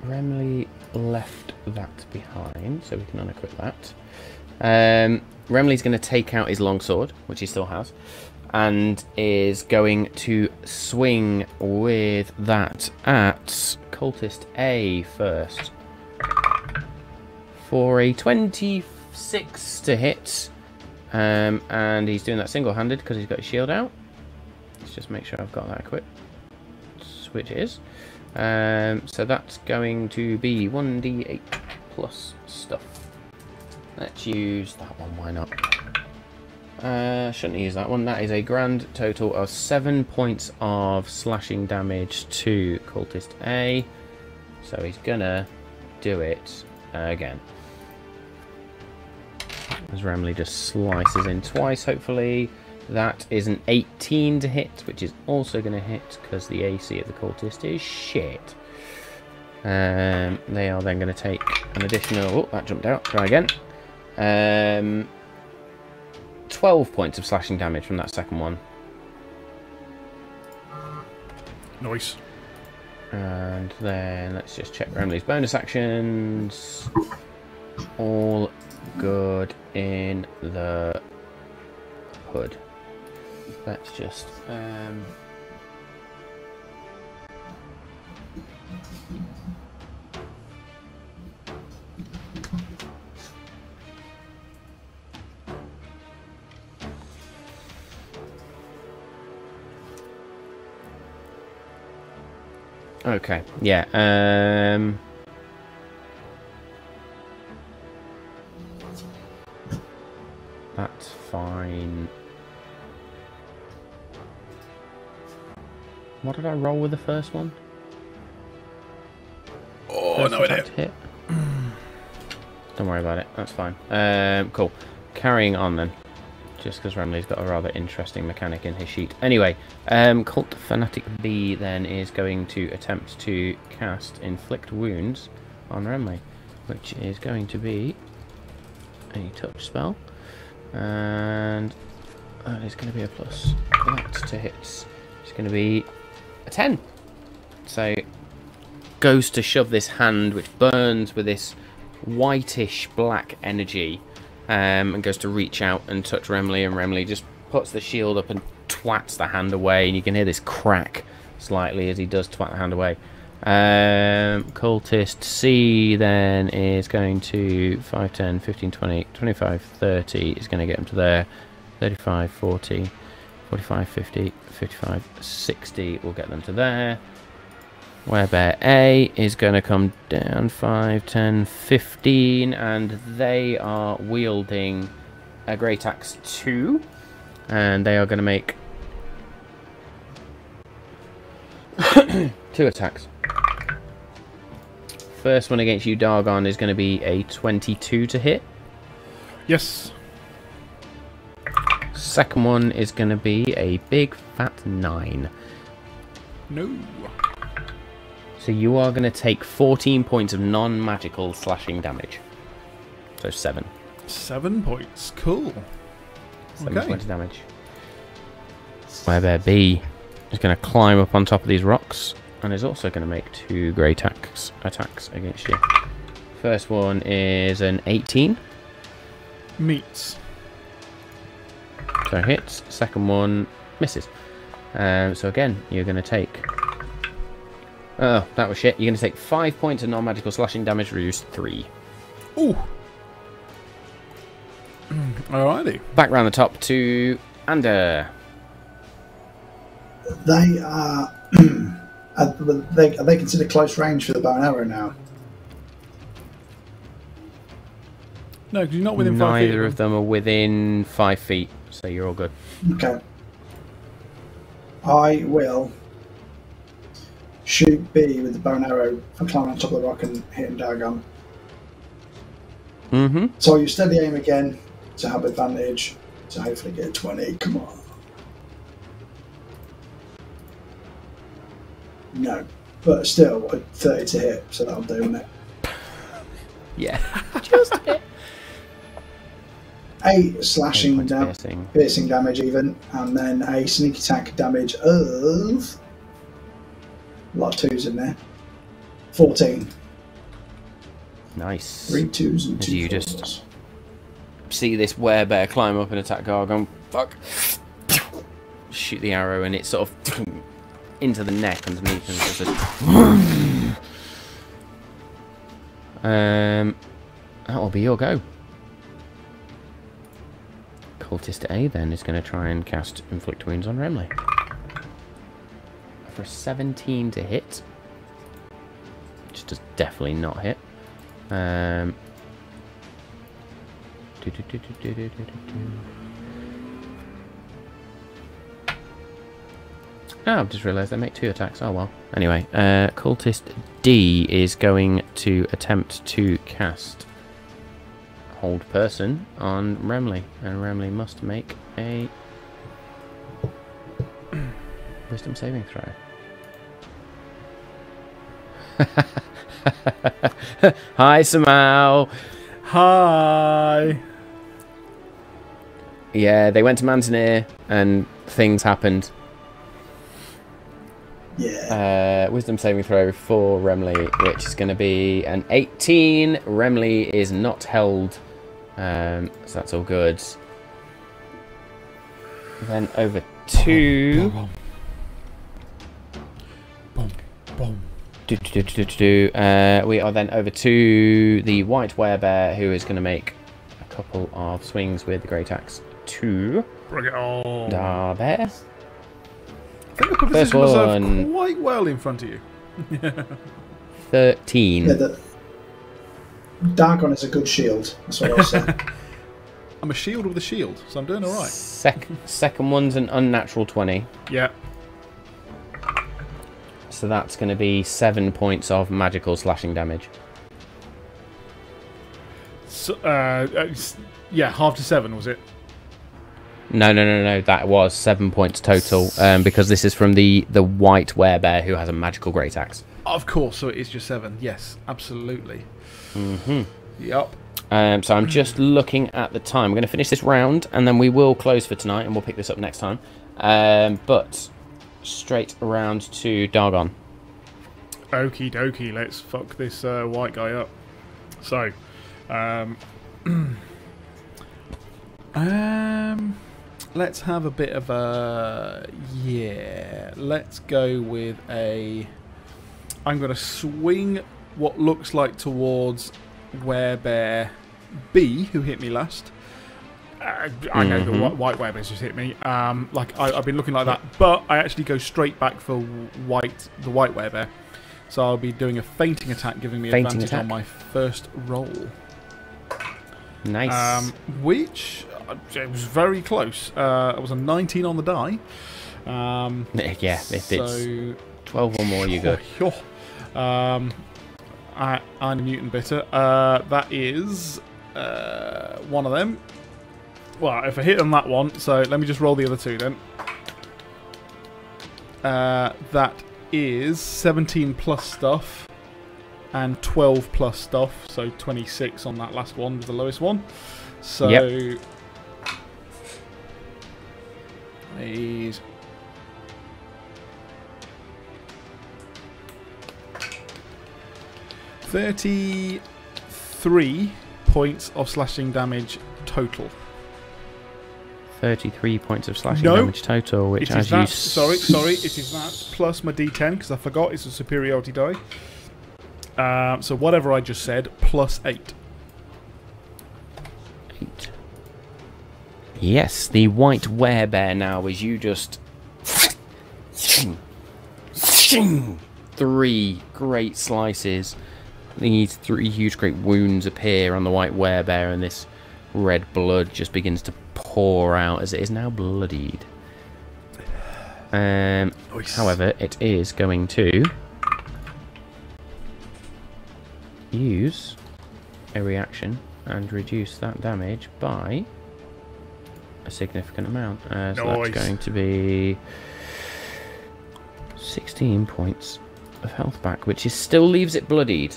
Remley left that behind, so we can unequip that. Remley's going to take out his longsword, which he still has, and is going to swing with that at Cultist A first. for a 26 to hit. And he's doing that single-handed because he's got his shield out. Let's just make sure I've got that equipped, which it is. So that's going to be 1d8 plus stuff. Let's use that one, why not? Shouldn't use that one. That is a grand total of 7 points of slashing damage to Cultist A. So he's gonna do it again. As Remley just slices in twice, hopefully. That is an 18 to hit, which is also going to hit because the AC of the cultist is shit. They are then going to take an additional... Oh, that jumped out. Try again. 12 points of slashing damage from that second one. Nice. And then let's just check Remley's bonus actions. All good in the hood. Let's just okay, yeah, that's fine. What did I roll with the first one? Oh, no idea. Hit. Don't worry about it. That's fine. Cool. Carrying on then. Just because Remley's got a rather interesting mechanic in his sheet. Anyway, Cult Fanatic B then is going to attempt to cast Inflict Wounds on Remley, which is going to be a touch spell. And that is going to be a plus. That to hits. It's going to be a 10. So goes to shove this hand, which burns with this whitish black energy, and goes to reach out and touch Remley, and Remley just puts the shield up and twats the hand away, and you can hear this crack slightly as he does twat the hand away. Cultist C then is going to 5, 10, 15, 20, 25, 30 is going to get him to there. 35, 40, 45, 50, 55, 60 will get them to there. Werebear A is going to come down 5, 10, 15, and they are wielding a Great Axe 2, and they are going to make 2 attacks. First one against you, Dargon, is going to be a 22 to hit. Yes. Second one is going to be a big fat 9. No. So you are going to take 14 points of non-magical slashing damage. So 7. 7 points. Cool. 7 points of damage. Werebear B is going to climb up on top of these rocks and is also going to make 2 great attacks against you. First one is an 18. Meets. So hits. Second one misses. So again, you're going to take... Oh, that was shit. You're going to take 5 points of non-magical slashing damage, reduced 3. Ooh. Alrighty. Back round the top to Ander. They are... are they considered close range for the bow and arrow now? No, because you're not within 5 feet. Neither of them are within 5 feet, so you're all good. Okay. I will shoot B with the bow and arrow and climb on top of the rock and hit him Dagon. Mm-hmm. So you steady aim again to have advantage to hopefully get a 20. Come on. No. But still, a 30 to hit, so that'll do, won't it? Yeah. Just hit. 8 slashing piercing damage even, and then a sneak attack damage of... a lot of 2s in there. 14. Nice. 3 2s and 2 You 4s. just see this werebear climb up and attack Gargon. Fuck. Shoot the arrow and it's sort of into the neck underneath and it's just That will be your go. Cultist A then is going to try and cast Inflict Wounds on Remley. For a 17 to hit. Which does definitely not hit. Oh, I've just realised they make 2 attacks. Oh well. Anyway, Cultist D is going to attempt to cast Hold Person on Remley, and Remley must make a Wisdom saving throw. Hi, Samau. Hi. Yeah, they went to Mantenir and things happened. Yeah. Wisdom saving throw for Remley, which is going to be an 18. Remley is not held, so that's all good. Then over to... we are then over to the white werebear, who is going to make a couple of swings with the great axe to Bring it on. Darbear. I think the First position one. was quite well in front of you. 13. Yeah, Dargon is a good shield. That's what I was saying. I'm a shield with a shield, so I'm doing all right. Second one's an unnatural 20. Yeah. So that's going to be 7 points of magical slashing damage. So, yeah, half to 7 was it? No. That was 7 points total, because this is from the white werebear who has a magical great axe. Of course, so it is just 7. Yes, absolutely. Yep. So I'm just looking at the time. We're going to finish this round, and then we will close for tonight, and we'll pick this up next time. But straight around to Dargon. Okie dokie, let's fuck this white guy up. So, let's have a bit of a... Yeah, let's go with a... I'm going to swing what looks like towards Werebear B, who hit me last. I know the white werebears just hit me. I've been looking like that, but I actually go straight back for the white werebear. So I'll be doing a feinting attack, giving me advantage on my first roll. Nice. Which it was very close. It was a 19 on the die. Yeah, if it's 12 or more, you go. I'm a mutant bitter. That is one of them. Well, if I hit on that one, so let me just roll the other two then. That is 17 plus stuff and 12 plus stuff, so 26 on that last one was the lowest one. So yep. Is 33 points of slashing damage total. 33 points of slashing damage total, which as you... Sorry, it is that, plus my d10, because I forgot it's a superiority die. So whatever I just said, plus 8. 8. Yes, the white werebear now, as you just... 3 great slices. These 3 huge great wounds appear on the white werebear, and this red blood just begins to pour out as it is now bloodied. However, it is going to use a reaction and reduce that damage by a significant amount. So that's going to be 16 points of health back, which is still leaves it bloodied.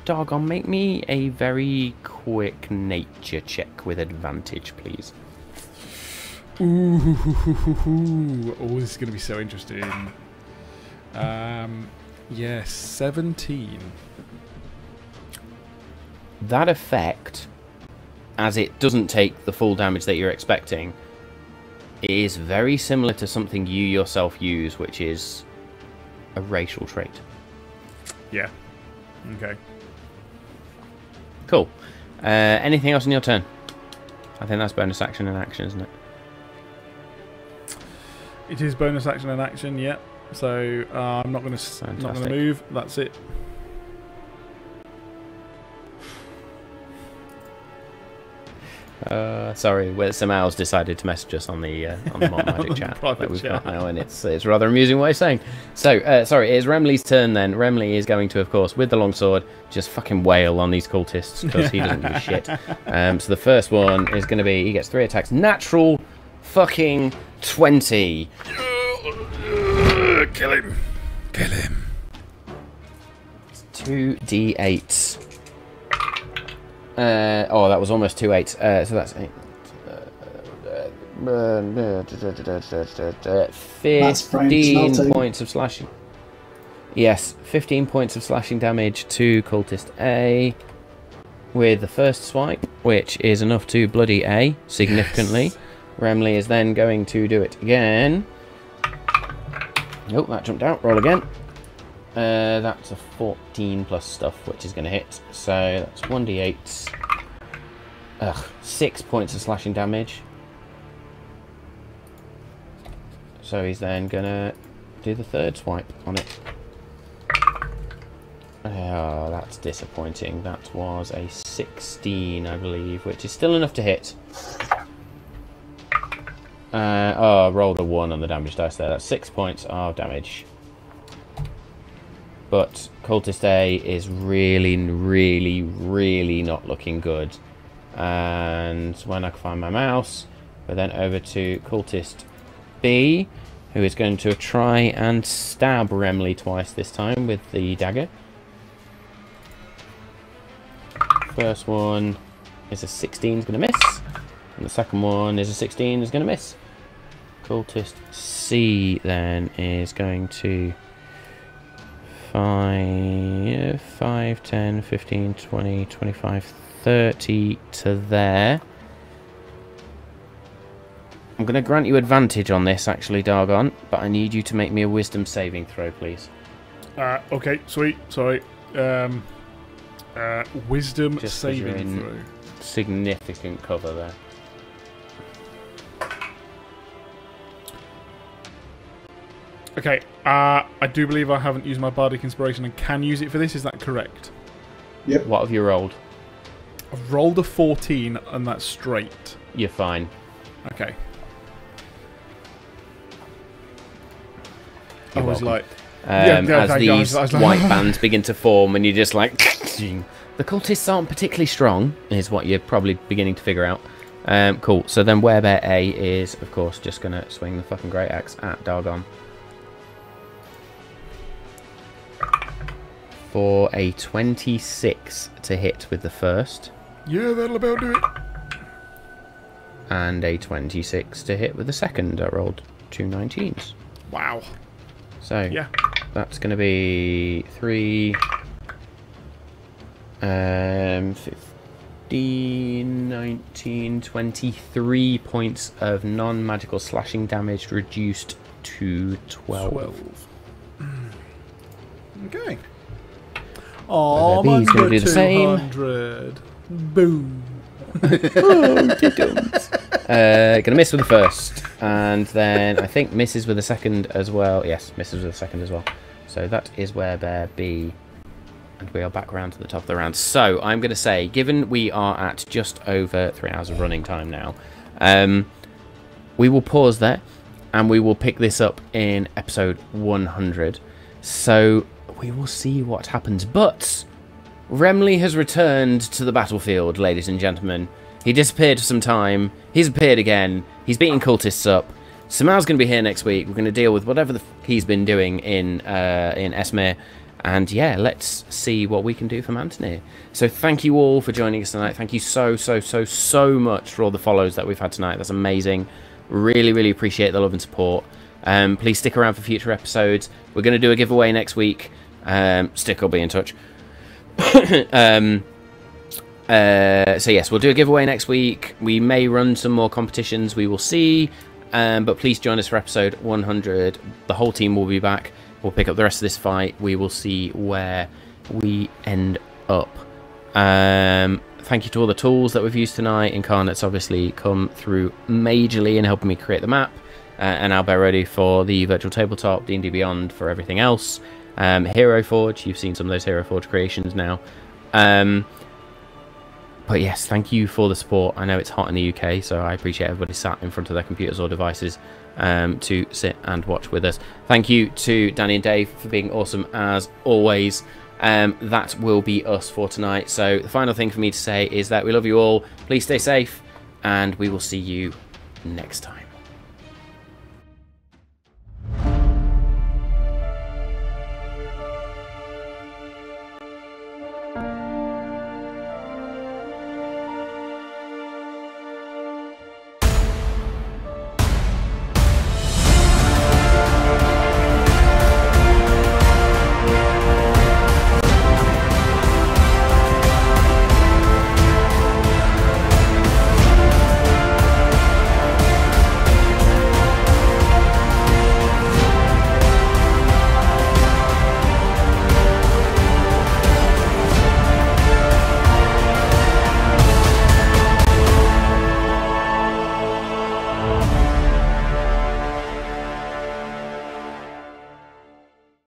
Dargon, make me a very quick nature check with advantage, please. Ooh, oh, this is going to be so interesting. Yes, 17. That effect, as it doesn't take the full damage that you're expecting, is very similar to something you yourself use, which is a racial trait. Yeah. Okay. Cool. Anything else in your turn? I think that's bonus action and action, isn't it? It is bonus action and action, yeah. So I'm not going to move. That's it. Sorry, Samal's decided to message us on the Malt Magic chat that we've chat. got now, and it's a rather amusing way of saying. So, sorry, it is Remley's turn then. Remley is going to, of course, with the longsword, just fucking wail on these cultists because he doesn't give a shit. So the first one is going to be, he gets 3 attacks. Natural fucking 20. Kill him. Kill him. 2d8. Oh, that was almost 2 8. So that's 8. 15 points of slashing. Yes, 15 points of slashing damage to cultist A with the first swipe, which is enough to bloody A significantly. Yes. Remley is then going to do it again. Nope, that jumped out. Roll again. That's a 14 plus stuff, which is going to hit. So that's 1d8. 6 points of slashing damage. So he's then going to do the third swipe on it. Oh, that's disappointing. That was a 16, I believe, which is still enough to hit. Oh, I rolled a 1 on the damage dice there. That's 6 points of damage. But Cultist A is really, really, really not looking good. And when I can find my mouse, we're then over to Cultist B, who is going to try and stab Remley twice this time with the dagger. First one is a 16, is going to miss. And the second one is a 16, is going to miss. Cultist C then is going to 5, 10, 15, 20, 25, 30 to there. I'm going to grant you advantage on this, actually, Dargon, but I need you to make me a wisdom saving throw, please. Okay, sweet. Sorry. Wisdom Just saving throw. Significant cover there. Okay, I do believe I haven't used my Bardic Inspiration and can use it for this. Is that correct? Yep. What have you rolled? I've rolled a 14 and that's straight. You're fine. Okay. You're I was welcome. like... as these white bands begin to form and you're just like... The cultists aren't particularly strong, is what you're probably beginning to figure out. Cool. So then Werebear A is, of course, just going to swing the fucking Great Axe at Dargon. For a 26 to hit with the first. Yeah, that'll about do it. And a 26 to hit with the second. I rolled 2 19s. Wow. So, yeah, that's going to be 3... 15, 19, 23 points of non-magical slashing damage reduced to 12. Okay. Oh, he's going to do the same. Boom. Oh, going to miss with the first. And then I think misses with the second as well. Yes, misses with the second as well. So that is Werebear B. And we are back round to the top of the round. So I'm going to say, given we are at just over 3 hours of running time now, we will pause there and we will pick this up in episode 100. So we will see what happens. But Remley has returned to the battlefield, ladies and gentlemen. He disappeared for some time. He's appeared again. He's beating cultists up. Samal's going to be here next week. We're going to deal with whatever he's been doing in Esmir. And yeah, let's see what we can do for Mantenir. So thank you all for joining us tonight. Thank you so much for all the follows that we've had tonight. That's amazing. Really, really appreciate the love and support. Please stick around for future episodes. We're going to do a giveaway next week. Stick or be in touch. So yes, we'll do a giveaway next week. We may run some more competitions. We will see. But please join us for episode 100. The whole team will be back. We'll pick up the rest of this fight. We will see where we end up. Thank you to all the tools that we've used tonight. Incarnate's obviously come through majorly in helping me create the map, and I'll be ready for the virtual tabletop, D&D Beyond for everything else. Hero Forge, you've seen some of those Hero Forge creations now. But yes, thank you for the support. I know it's hot in the UK, so I appreciate everybody sat in front of their computers or devices to sit and watch with us. Thank you to Danny and Dave for being awesome as always. That will be us for tonight. So the final thing for me to say is that we love you all. Please stay safe, and we will see you next time.